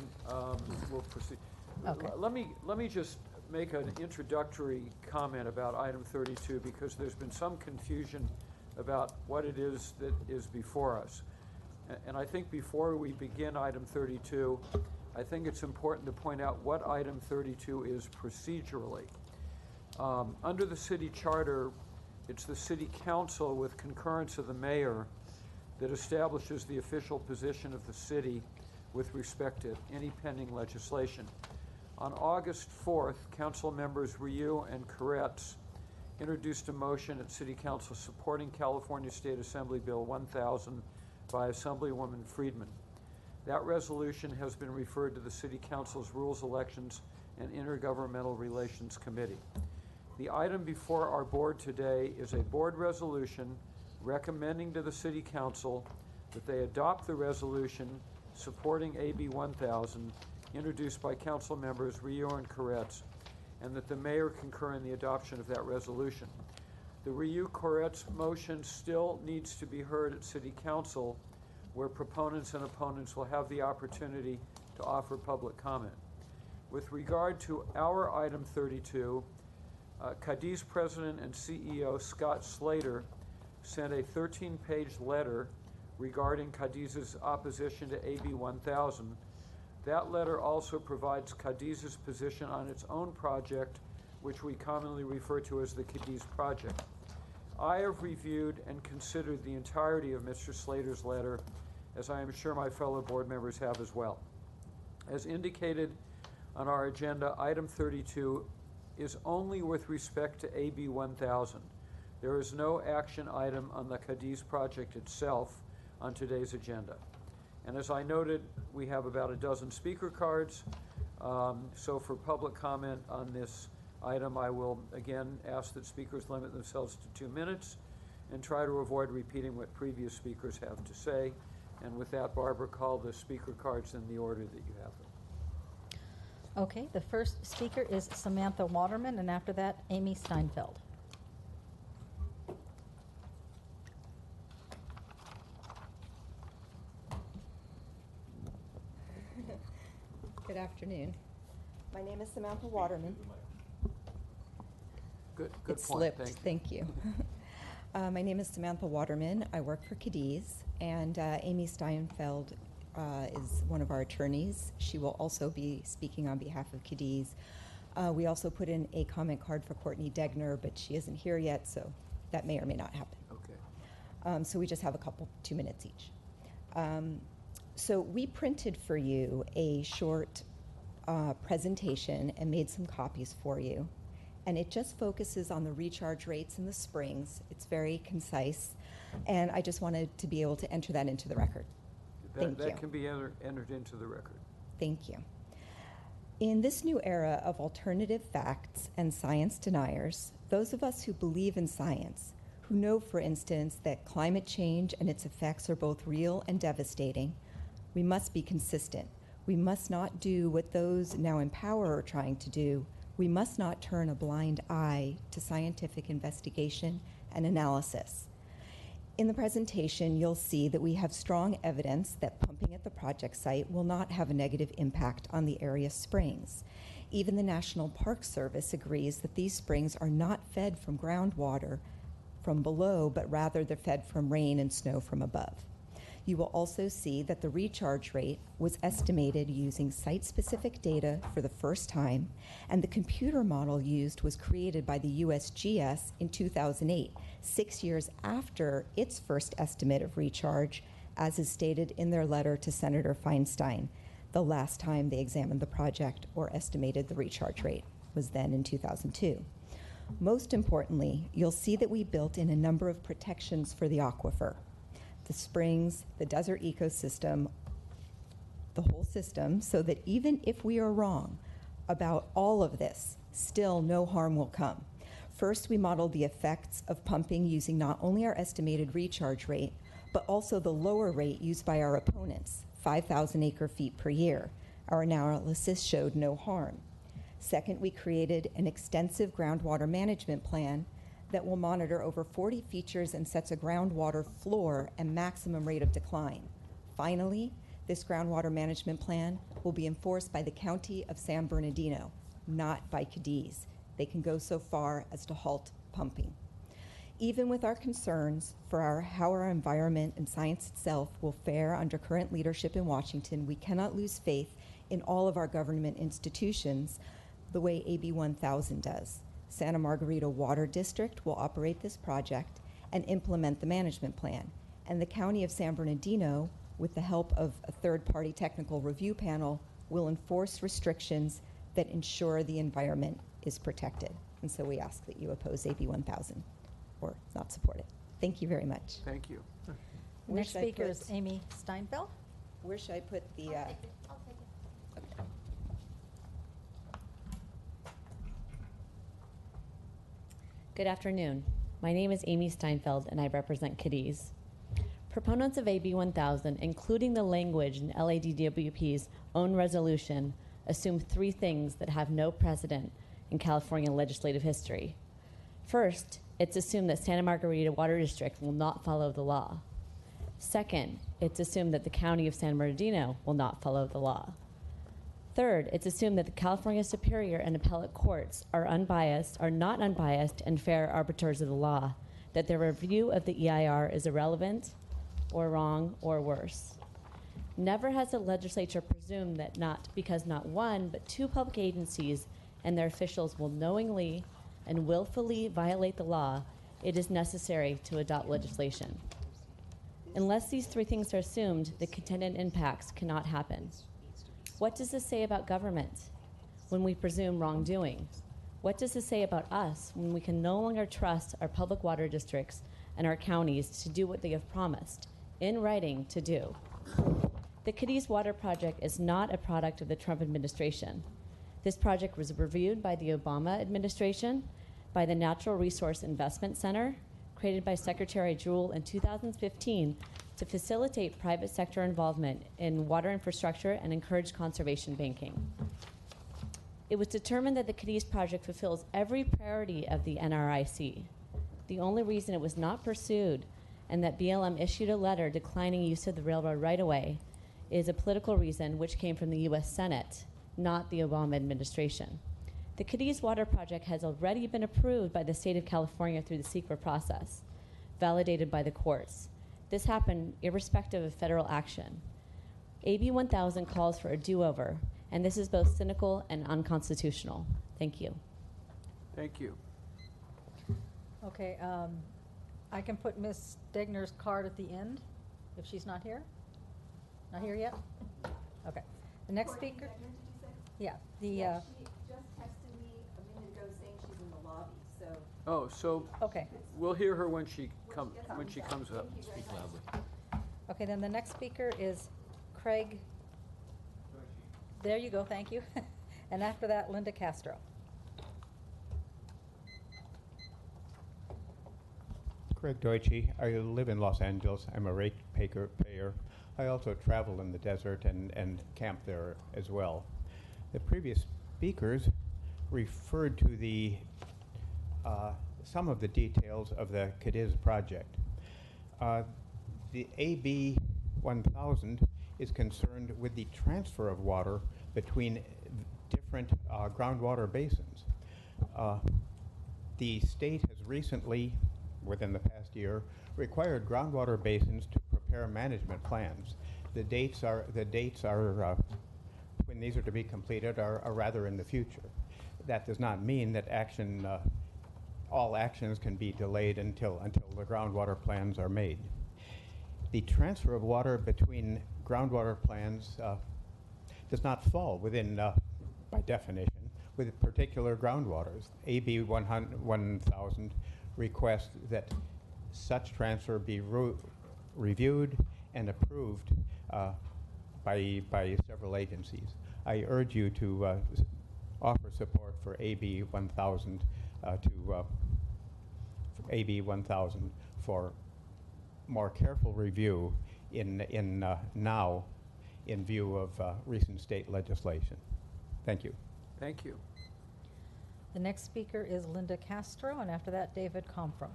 Speaker 3: we'll proceed.
Speaker 4: Okay.
Speaker 3: Let me just make an introductory comment about item 32, because there's been some confusion about what it is that is before us. And I think before we begin item 32, I think it's important to point out what item 32 is procedurally. Under the city charter, it's the city council with concurrence of the mayor that establishes the official position of the city with respect to any pending legislation. On August 4th, council members Ryu and Koretz introduced a motion at City Council supporting California State Assembly Bill 1000 by Assemblywoman Friedman. That resolution has been referred to the City Council's Rules, Elections, and Intergovernmental Relations Committee. The item before our board today is a board resolution recommending to the City Council that they adopt the resolution supporting AB 1000 introduced by council members Ryu and Koretz, and that the mayor concur in the adoption of that resolution. The Ryu-Koretz motion still needs to be heard at City Council, where proponents and opponents will have the opportunity to offer public comment. With regard to our item 32, Cadiz President and CEO Scott Slater sent a 13-page letter regarding Cadiz's opposition to AB 1000. That letter also provides Cadiz's position on its own project, which we commonly refer to as the Cadiz Project. I have reviewed and considered the entirety of Mr. Slater's letter, as I am sure my fellow board members have as well. As indicated on our agenda, item 32 is only with respect to AB 1000. There is no action item on the Cadiz project itself on today's agenda. And as I noted, we have about a dozen speaker cards. So for public comment on this item, I will again ask that speakers limit themselves to 2 minutes and try to avoid repeating what previous speakers have to say. And with that, Barbara, call the speaker cards in the order that you have them.
Speaker 4: Okay, the first speaker is Samantha Waterman, and after that, Amy Steinfeld.
Speaker 15: Good afternoon. My name is Samantha Waterman.
Speaker 3: Good
Speaker 15: It
Speaker 3: point.
Speaker 15: slipped. Thank you. My name is Samantha Waterman. I work for Cadiz, and Amy Steinfeld is one of our attorneys. She will also be speaking on behalf of Cadiz. We also put in a comment card for Courtney Degner, but she isn't here yet, so that may or may not happen.
Speaker 3: Okay.
Speaker 15: So we just have 2 minutes each. So we printed for you a short presentation and made some copies for you. And it just focuses on the recharge rates in the springs. It's very concise. And I just wanted to be able to enter that into the record. Thank you.
Speaker 3: That can be entered into the record.
Speaker 15: Thank you. In this new era of alternative facts and science deniers, those of us who believe in science, who know, for instance, that climate change and its effects are both real and devastating, we must be consistent. We must not do what those now in power are trying to do. We must not turn a blind eye to scientific investigation and analysis. In the presentation, you'll see that we have strong evidence that pumping at the project site will not have a negative impact on the area's springs. Even the National Park Service agrees that these springs are not fed from groundwater from below, but rather they're fed from rain and snow from above. You will also see that the recharge rate was estimated using site-specific data for the first time, and the computer model used was created by the USGS in 2008, 6 years after its first estimate of recharge, as is stated in their letter to Senator Feinstein. The last time they examined the project or estimated the recharge rate was then in 2002. Most importantly, you'll see that we built in a number of protections for the aquifer. The springs, the desert ecosystem, the whole system, so that even if we are wrong about all of this, still no harm will come. First, we modeled the effects of pumping using not only our estimated recharge rate, but also the lower rate used by our opponents, 5,000 acre-feet per year. Our analysis showed no harm. Second, we created an extensive groundwater management plan that will monitor over 40 features and sets a groundwater floor and maximum rate of decline. Finally, this groundwater management plan will be enforced by the County of San Bernardino, not by Cadiz. They can go so far as to halt pumping. Even with our concerns for how our environment and science itself will fare under current leadership in Washington, we cannot lose faith in all of our government institutions the way AB 1000 does. Santa Margarita Water District will operate this project and implement the management plan. And the County of San Bernardino, with the help of a third-party technical review panel, will enforce restrictions that ensure the environment is protected. And so we ask that you oppose AB 1000 or not support it. Thank you very much.
Speaker 3: Thank you.
Speaker 4: Next speaker is Amy Steinfeld.
Speaker 15: Where should I put the?
Speaker 16: I'll take it. Okay.
Speaker 17: Good afternoon. My name is Amy Steinfeld, and I represent Cadiz. Proponents of AB 1000, including the language in LADWP's own resolution, assume three things that have no precedent in California legislative history. First, it's assumed that Santa Margarita Water District will not follow the law. Second, it's assumed that the County of San Bernardino will not follow the law. Third, it's assumed that the California Superior and Appellate Courts are not unbiased and fair arbiters of the law, that their review of the EIR is irrelevant or wrong or worse. Never has the legislature presumed that because not one, but two public agencies and their officials will knowingly and willfully violate the law, it is necessary to adopt legislation. Unless these three things are assumed, the contended impacts cannot happen. What does this say about government when we presume wrongdoing? What does this say about us when we can no longer trust our public water districts and our counties to do what they have promised, in writing, to do? The Cadiz Water Project is not a product of the Trump administration. This project was reviewed by the Obama administration, by the Natural Resource Investment Center, created by Secretary Jewell in 2015 to facilitate private sector involvement in water infrastructure and encourage conservation banking. It was determined that the Cadiz project fulfills every priority of the NRIC. The only reason it was not pursued and that BLM issued a letter declining use of the railroad right-of-way is a political reason which came from the U.S. Senate, not the Obama administration. The Cadiz Water Project has already been approved by the state of California through the CEQA process, validated by the courts. This happened irrespective of federal action. AB 1000 calls for a do-over, and this is both cynical and unconstitutional. Thank you.
Speaker 3: Thank you.
Speaker 4: Okay, I can put Ms. Degner's card at the end if she's not here. Not here yet? Okay. The next speaker? Yeah.
Speaker 15: She just texted me a minute ago saying she's in the lobby, so.
Speaker 3: Oh, so
Speaker 4: okay.
Speaker 3: We'll hear her when she comes up.
Speaker 17: Speak loudly.
Speaker 4: Okay, then the next speaker is Craig. There you go, thank you. And after that, Linda Castro.
Speaker 19: Craig Deutsche. I live in Los Angeles. I'm a rate payer. I also travel in the desert and camp there as well. The previous speakers referred to the some of the details of the Cadiz project. The AB 1000 is concerned with the transfer of water between different groundwater basins. The state has recently, within the past year, required groundwater basins to prepare prepare management plans. The dates are when these are to be completed are rather in the future. That does not mean that all actions can be delayed until the groundwater plans are made. The transfer of water between groundwater plans does not fall within, by definition, with particular groundwaters. AB 1000 requests that such transfer be reviewed and approved by several agencies. I urge you to offer support for AB 1000 AB 1000 for more careful review now in view of recent state legislation. Thank you.
Speaker 3: Thank you.
Speaker 4: The next speaker is Linda Castro, and after that, David Comfram.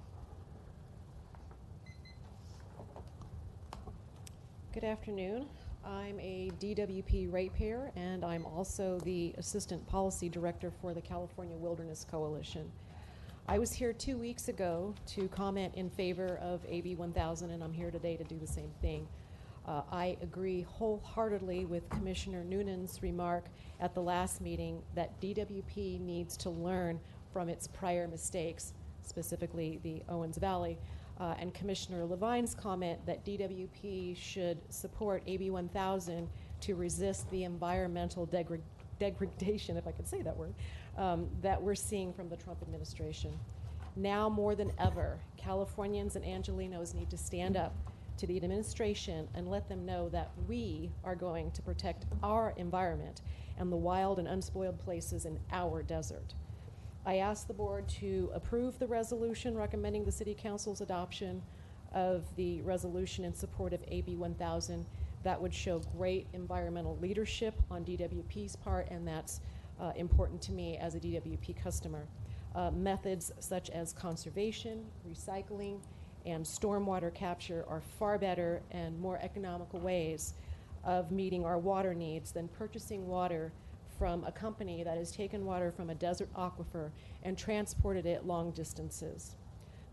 Speaker 11: Good afternoon. I'm a DWP ratepayer, and I'm also the Assistant Policy Director for the California Wilderness Coalition. I was here 2 weeks ago to comment in favor of AB 1000, and I'm here today to do the same thing. I agree wholeheartedly with Commissioner Noonan's remark at the last meeting that DWP needs to learn from its prior mistakes, specifically the Owens Valley, and Commissioner Levine's comment that DWP should support AB 1000 to resist the environmental degradation, if I could say that word, that we're seeing from the Trump administration. Now more than ever, Californians and Angelenos need to stand up to the administration and let them know that we are going to protect our environment and the wild and unspoiled places in our desert. I ask the board to approve the resolution recommending the City Council's adoption of the resolution in support of AB 1000. That would show great environmental leadership on DWP's part, and that's important to me as a DWP customer. Methods such as conservation, recycling, and stormwater capture are far better and more economical ways of meeting our water needs than purchasing water from a company that has taken water from a desert aquifer and transported it long distances.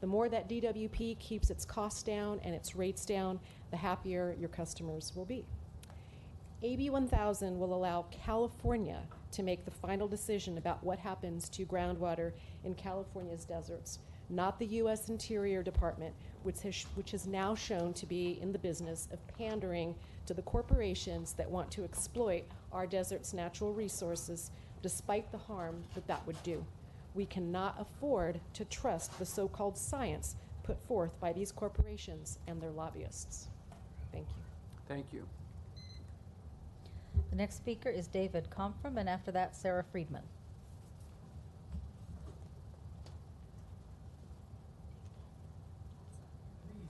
Speaker 11: The more that DWP keeps its costs down and its rates down, the happier your customers will be. AB 1000 will allow California to make the final decision about what happens to groundwater in California's deserts, not the U.S. Interior Department, which has now shown to be in the business of pandering to the corporations that want to exploit our desert's natural resources, despite the harm that would do. We cannot afford to trust the so-called science put forth by these corporations and their lobbyists. Thank you.
Speaker 3: Thank you.
Speaker 4: The next speaker is David Comfram, and after that, Sarah Friedman.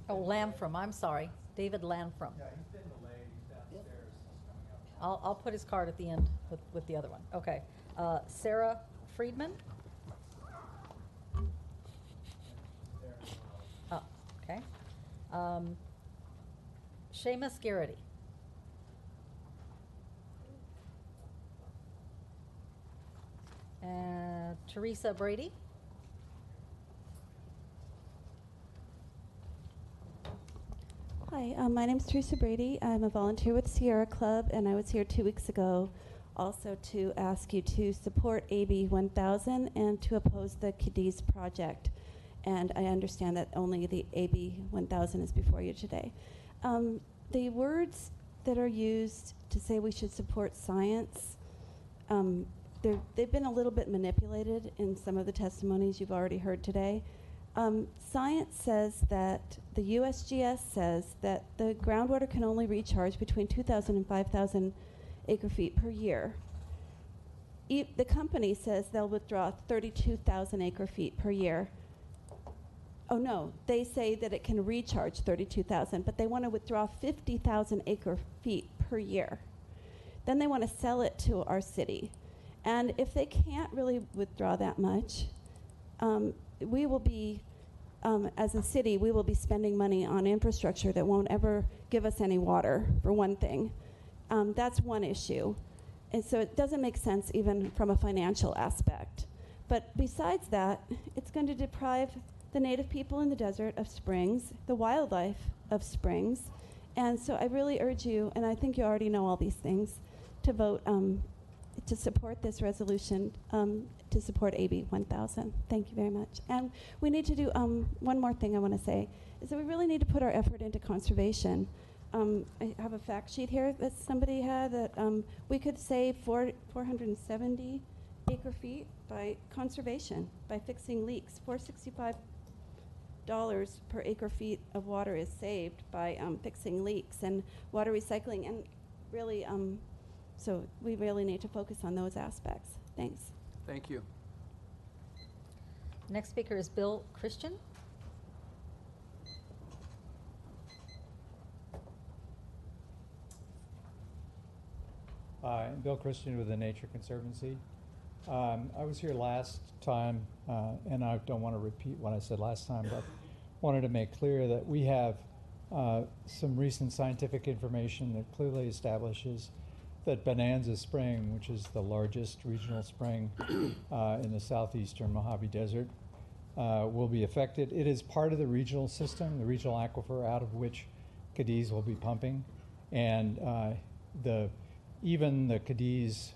Speaker 4: Oh, Lamfram, I'm sorry. David Lamfram. Yeah, he's been delayed. He's downstairs. He's coming up. I'll put his card at the end with the other one. Okay. Sarah Friedman. Oh, okay. Seamus Garrity. Teresa Brady.
Speaker 18: Hi, my name is Teresa Brady. I'm a volunteer with Sierra Club, and I was here 2 weeks ago also to ask you to support AB 1000 and to oppose the Cadiz project. And I understand that only the AB 1000 is before you today. The words that are used to say we should support science, they've been a little bit manipulated in some of the testimonies you've already heard today. Science says that, the USGS says that the groundwater can only recharge between 2,000 and 5,000 acre feet per year. The company says they'll withdraw 32,000 acre feet per year. Oh no, they say that it can recharge 32,000, but they want to withdraw 50,000 acre feet per year. Then they want to sell it to our city. And if they can't really withdraw that much, we will be, as a city, we will be spending money on infrastructure that won't ever give us any water, for one thing. That's one issue. And so it doesn't make sense even from a financial aspect. But besides that, it's going to deprive the native people in the desert of springs, the wildlife of springs, And so I really urge you, and I think you already know all these things, to vote to support this resolution, to support AB 1000. Thank you very much. And we need to do one more thing I want to say, is that we really need to put our effort into conservation. I have a fact sheet here that somebody had that we could save 470 acre feet by conservation, by fixing leaks. $465 per acre feet of water is saved by fixing leaks and water recycling, and really, so we really need to focus on those aspects. Thanks.
Speaker 3: Thank you.
Speaker 4: Next speaker is Bill Christian.
Speaker 7: Hi, I'm Bill Christian with the Nature Conservancy. I was here last time, and I don't want to repeat what I said last time, but wanted to make clear that we have some recent scientific information that clearly establishes that Bonanza Spring, which is the largest regional spring in the southeastern Mojave Desert, will be affected. It is part of the regional system, the regional aquifer out of which Cadiz will be pumping, and even the Cadiz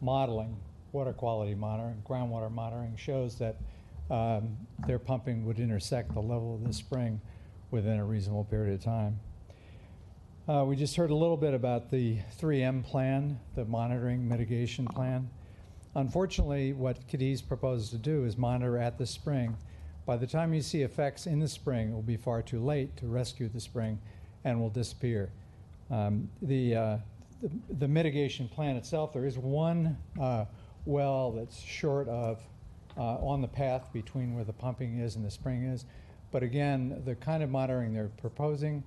Speaker 7: modeling, water quality monitoring, groundwater monitoring, shows that their pumping would intersect the level of the spring within a reasonable period of time. We just heard a little bit about the 3M plan, the monitoring mitigation plan. Unfortunately, what Cadiz proposes to do is monitor at the spring. By the time you see effects in the spring, it will be far too late to rescue the spring and will disappear. The mitigation plan itself, there is one well that's short of on the path between where the pumping is and the spring is. But again, the kind of monitoring they're proposing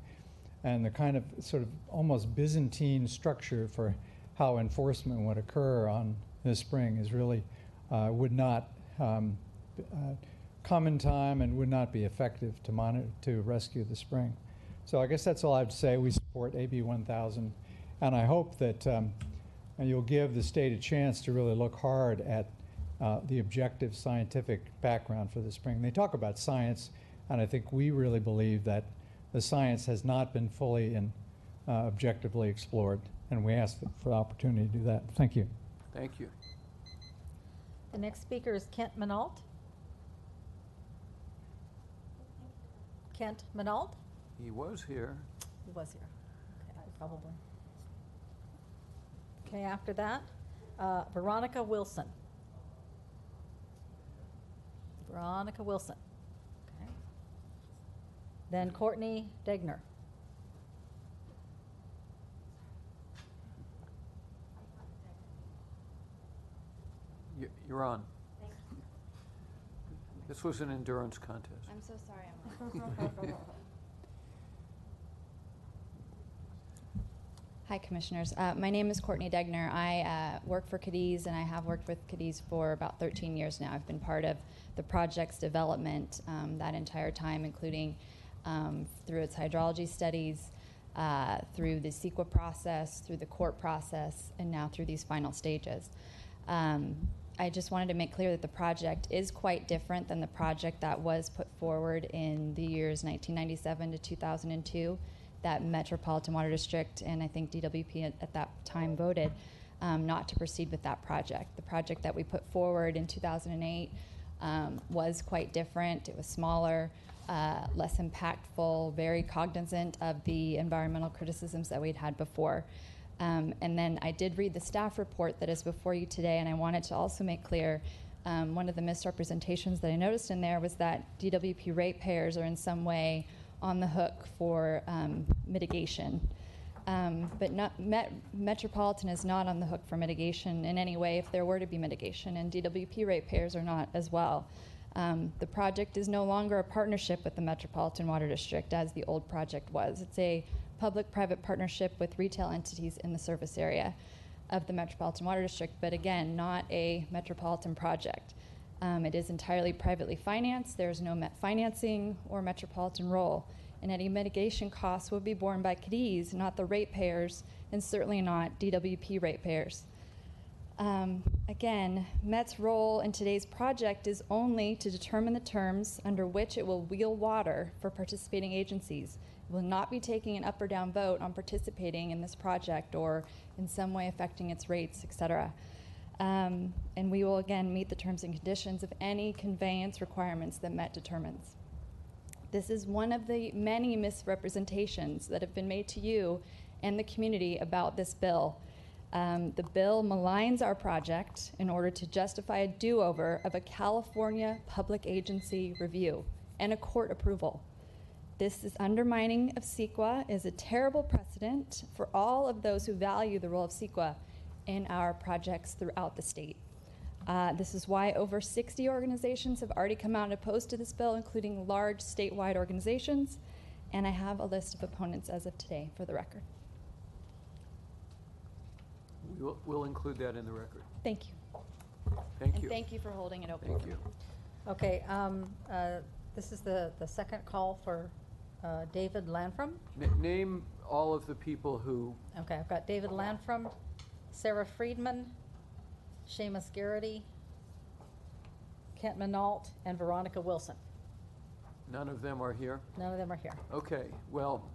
Speaker 7: and the kind of sort of almost Byzantine structure for how enforcement would occur on this spring is really would not come in time and would not be effective to rescue the spring. So I guess that's all I have to say. We support AB 1000. And I hope that you'll give the state a chance to really look hard at the objective scientific background for the spring. They talk about science, and I think we really believe that the science has not been fully and objectively explored, and we ask for the opportunity to do that. Thank you.
Speaker 3: Thank you.
Speaker 4: The next speaker is Kent Minalt. Kent Minalt?
Speaker 3: He was here.
Speaker 4: He was here. Okay, probably. Okay, after that, Veronica Wilson. Veronica Wilson. Okay. Then Courtney Degner.
Speaker 3: You're on. This was an endurance contest.
Speaker 12: I'm so sorry I'm on. Hi, Commissioners. My name is Courtney Degner. I work for Cadiz, and I have worked with Cadiz for about 13 years now. I've been part of the project's development that entire time, including through its hydrology studies, through the CEQA process, through the court process, and now through these final stages. I just wanted to make clear that the project is quite different than the project that was put forward in the years 1997 to 2002. That Metropolitan Water District and I think DWP at that time voted not to proceed with that project. The project that we put forward in 2008 was quite different. It was smaller, less impactful, very cognizant of the environmental criticisms that we'd had before. And then I did read the staff report that is before you today, and I wanted to also make clear one of the misrepresentations that I noticed in there was that DWP ratepayers are in some way on the hook for mitigation. But Metropolitan is not on the hook for mitigation in any way if there were to be mitigation, and DWP ratepayers are not as well. The project is no longer a partnership with the Metropolitan Water District as the old project was. It's a public-private partnership with retail entities in the service area of the Metropolitan Water District, but again, not a metropolitan project. It is entirely privately financed. There's no Met financing or metropolitan role, and any mitigation costs will be borne by Cadiz, not the ratepayers, and certainly not DWP ratepayers. Again, Met's role in today's project is only to determine the terms under which it will wheel water for participating agencies, will not be taking an up or down vote on participating in this project or in some way affecting its rates, et cetera. And we will again meet the terms and conditions of any conveyance requirements that Met determines. This is one of the many misrepresentations that have been made to you and the community about this bill. The bill maligns our project in order to justify a do-over of a California public agency review and a court approval. This is undermining of CEQA, is a terrible precedent for all of those who value the role of CEQA in our projects throughout the state. This is why over 60 organizations have already come out and opposed to this bill, including large statewide organizations, and I have a list of opponents as of today for the record.
Speaker 3: We'll include that in the record.
Speaker 12: Thank you.
Speaker 3: Thank
Speaker 12: And
Speaker 3: you.
Speaker 12: thank you for holding it open.
Speaker 3: Thank you.
Speaker 4: Okay, this is the second call for David Lanfrom.
Speaker 3: Name all of the people who...
Speaker 4: Okay, I've got David Lanfrom, Sarah Friedman, Seamus Garrity, Kent Minalt, and Veronica Wilson.
Speaker 3: None of them are here?
Speaker 4: None of them are here.
Speaker 3: Okay, well,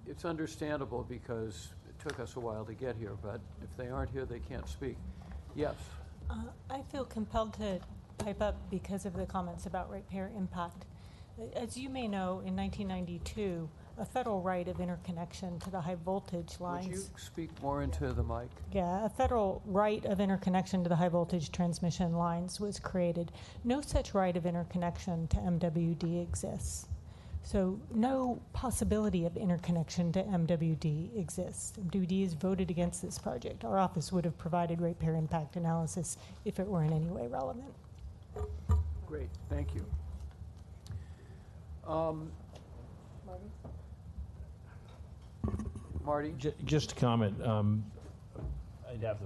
Speaker 3: it's understandable because it took us a while to get here, but if they aren't here, they can't speak. Yes?
Speaker 14: I feel compelled to pipe up because of the comments about ratepayer impact. As you may know, in 1992, a federal right of interconnection to the high voltage lines.
Speaker 3: Would you speak more into the mic?
Speaker 14: Yeah, a federal right of interconnection to the high voltage transmission lines was created. No such right of interconnection to MWD exists. So no possibility of interconnection to MWD exists. MWD has voted against this project. Our office would have provided ratepayer impact analysis if it were in any way relevant.
Speaker 3: Great, thank you. Marty?
Speaker 20: Just to comment, I'd have to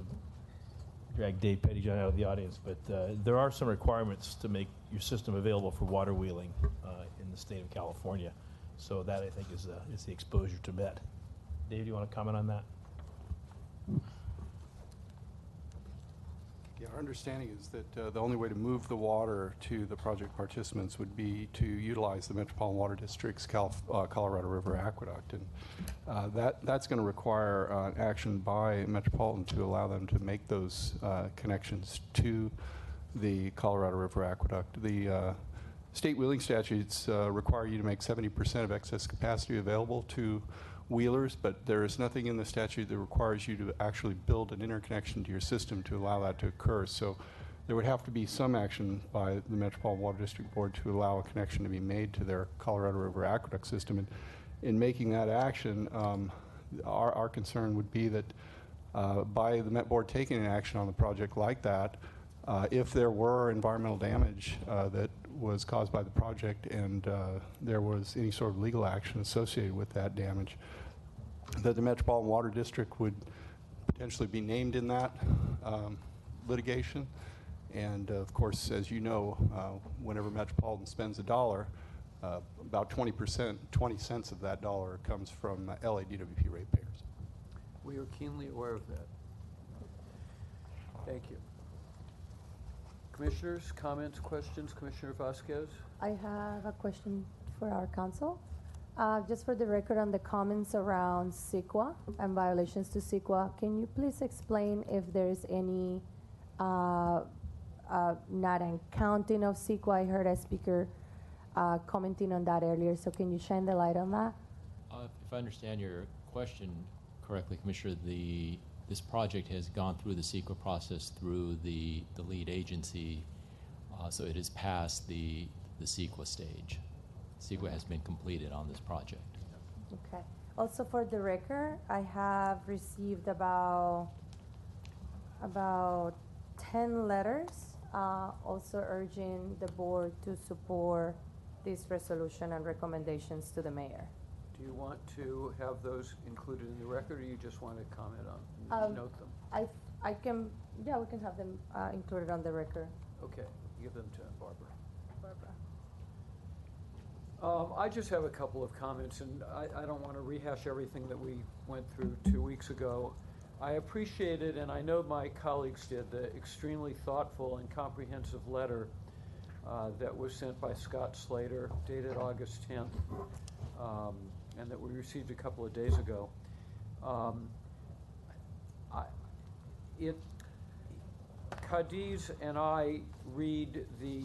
Speaker 20: drag Dave Pettyjohn out of the audience, but there are some requirements to make your system available for water wheeling in the state of California. So that, I think, is the exposure to Met. Dave, do you want to comment on that?
Speaker 10: Yeah, our understanding is that the only way to move the water to the project participants would be to utilize the Metropolitan Water District's Colorado River Aqueduct. And that's going to require action by Metropolitan to allow them to make those connections to the Colorado River Aqueduct. The state wheeling statutes require you to make 70% of excess capacity available to wheelers, but there is nothing in the statute that requires you to actually build an interconnection to your system to allow that to occur. So there would have to be some action by the Metropolitan Water District Board to allow a connection to be made to their Colorado River Aqueduct system. And in making that action, our concern would be that by the Met Board taking an action on the project like that, if there were environmental damage that was caused by the project and there was any sort of legal action associated with that damage, that the Metropolitan Water District would potentially be named in that litigation. And of course, as you know, whenever Metropolitan spends $1, about 20 cents of that dollar comes from LADWP ratepayers.
Speaker 3: We are keenly aware of that. Thank you. Commissioners, comments, questions? Commissioner Vasquez?
Speaker 22: I have a question for our council. Just for the record on the comments around CEQA and violations to CEQA, can you please explain if there's any not an counting of CEQA? I heard a speaker commenting on that earlier, so can you shine the light on that?
Speaker 21: If I understand your question correctly, Commissioner, this project has gone through the CEQA process through the lead agency, so it has passed the CEQA stage. CEQA has been completed on this project.
Speaker 22: Okay. Also for the record, I have received about 10 letters also urging the board to support this resolution and recommendations to the mayor.
Speaker 3: Do you want to have those included in the record, or you just want to comment on, note them?
Speaker 22: I can, yeah, we can have them included on the record.
Speaker 3: Okay, give them to Barbara. I just have a couple of comments, and I don't want to rehash everything that we went through 2 weeks ago. I appreciated, and I know my colleagues did, the extremely thoughtful and comprehensive letter that was sent by Scott Slater, dated August 10th, and that we received a couple of days ago. Cadiz and I read the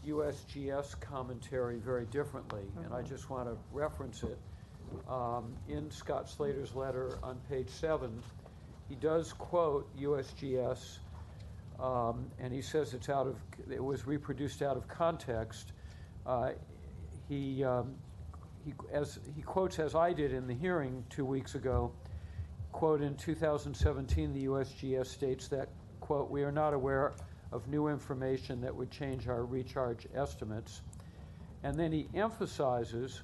Speaker 3: USGS commentary very differently, and I just want to reference it. In Scott Slater's letter on page 7, he does quote USGS, and he says it was reproduced out of context. He quotes, as I did in the hearing 2 weeks ago, quote, in 2017, the USGS states that, quote, we are not aware of new information that would change our recharge estimates. And then he emphasizes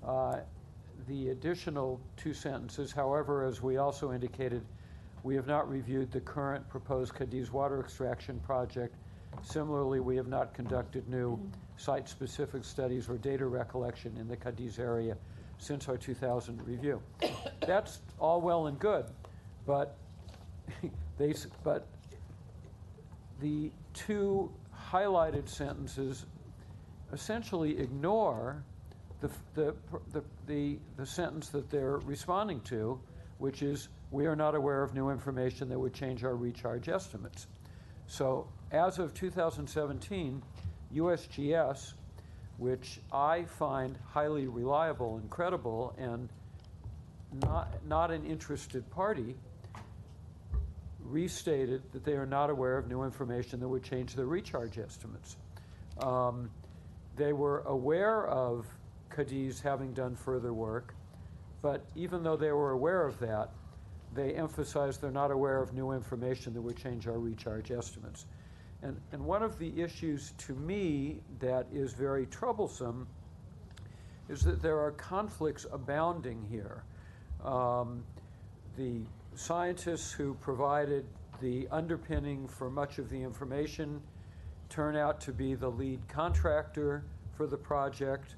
Speaker 3: the additional 2 sentences. However, as we also indicated, we have not reviewed the current proposed Cadiz water extraction project. Similarly, we have not conducted new site-specific studies or data recollection in the Cadiz area since our 2000 review. That's all well and good, but the 2 highlighted sentences essentially ignore the sentence that they're responding to, which is, we are not aware of new information that would change our recharge estimates. So as of 2017, USGS, which I find highly reliable and credible and not an interested party, restated that they are not aware of new information that would change their recharge estimates. They were aware of Cadiz having done further work, but even though they were aware of that, they emphasized they're not aware of new information that would change our recharge estimates. And one of the issues to me that is very troublesome is that there are conflicts abounding here. The scientists who provided the underpinning for much of the information turn out to be the lead contractor for the project.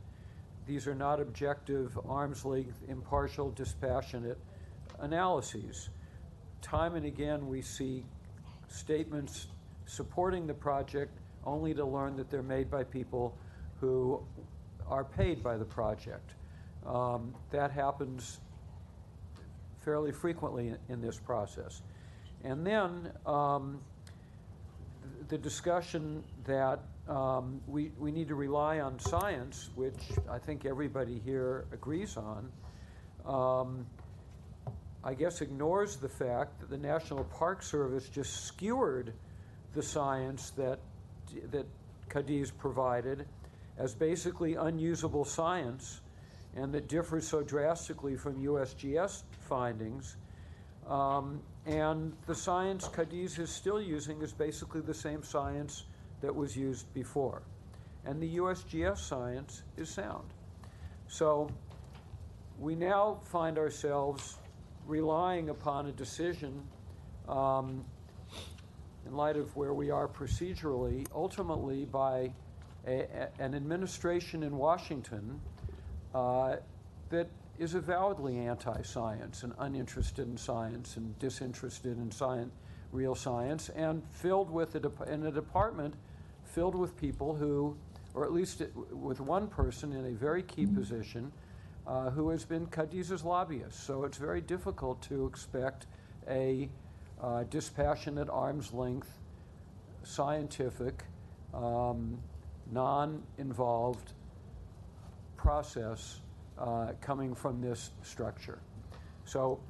Speaker 3: These are not objective, arm's length, impartial, dispassionate analyses. Time and again, we see statements supporting the project only to learn that they're made by people who are paid by the project. That happens fairly frequently in this process. And then the discussion that we need to rely on science, which I think everybody here agrees on, I guess ignores the fact that the National Park Service just skewered the science that Cadiz provided as basically unusable science, and that differs so drastically from USGS findings. And the science Cadiz is still using is basically the same science that was used before. And the USGS science is sound. So we now find ourselves relying upon a decision in light of where we are procedurally, ultimately by an administration in Washington that is avowedly anti-science and uninterested in science and disinterested in real science, and filled with in a department filled with people who, or at least with one person in a very key position, who has been Cadiz's lobbyist. So it's very difficult to expect a dispassionate, arm's length, scientific, non-involved process coming from this structure. So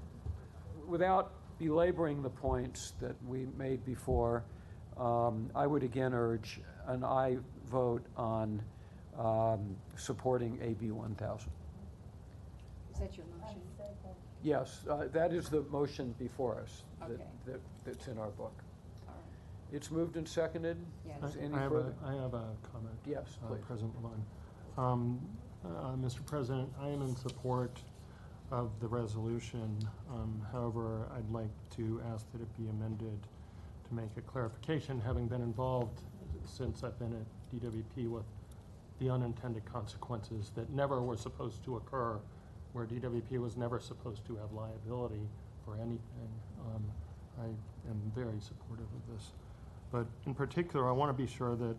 Speaker 3: without belaboring the points that we made before, I would again urge an aye vote on supporting AB 1000.
Speaker 1: Is that your motion?
Speaker 3: Yes, that is the motion before us
Speaker 1: Okay.
Speaker 3: that's in our book. It's moved and seconded.
Speaker 1: Yes.
Speaker 3: Is any
Speaker 5: I have
Speaker 3: further?
Speaker 5: a comment.
Speaker 3: Yes, please.
Speaker 5: President Levin. Mr. President, I am in support of the resolution. However, I'd like to ask that it be amended to make a clarification, having been involved since I've been at DWP with the unintended consequences that never were supposed to occur, where DWP was never supposed to have liability for anything. I am very supportive of this. But in particular, I want to be sure that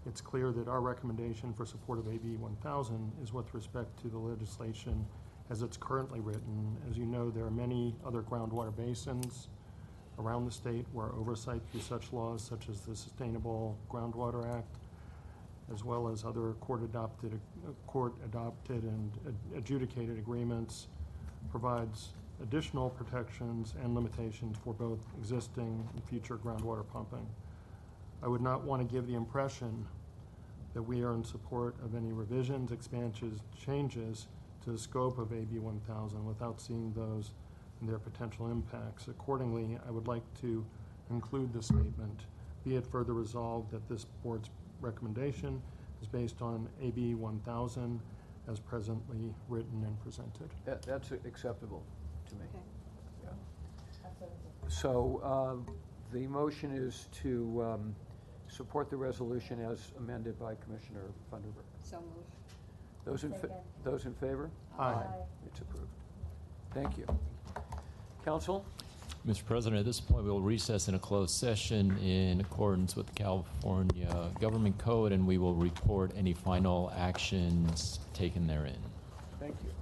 Speaker 5: it's clear that our recommendation for support of AB 1000 is with respect to the legislation as it's currently written. As you know, there are many other groundwater basins around the state where oversight through such laws such as the Sustainable Groundwater Act, as well as other court-adopted and adjudicated agreements, provides additional protections and limitations for both existing and future groundwater pumping. I would not want to give the impression that we are in support of any revisions, expansions, changes to the scope of AB 1000 without seeing those and their potential impacts. Accordingly, I would like to include the statement, be it further resolved that this board's recommendation is based on AB 1000 as presently written and presented.
Speaker 3: That's acceptable to me. Yeah. So the motion is to support the resolution as amended by Commissioner Funderburk.
Speaker 6: So moved.
Speaker 3: Those in favor?
Speaker 5: Aye.
Speaker 3: It's approved. Thank you. Council?
Speaker 21: Mr. President, at this point, we will recess in a closed session in accordance with the California Government Code, and we will report any final actions taken therein.
Speaker 3: Thank you.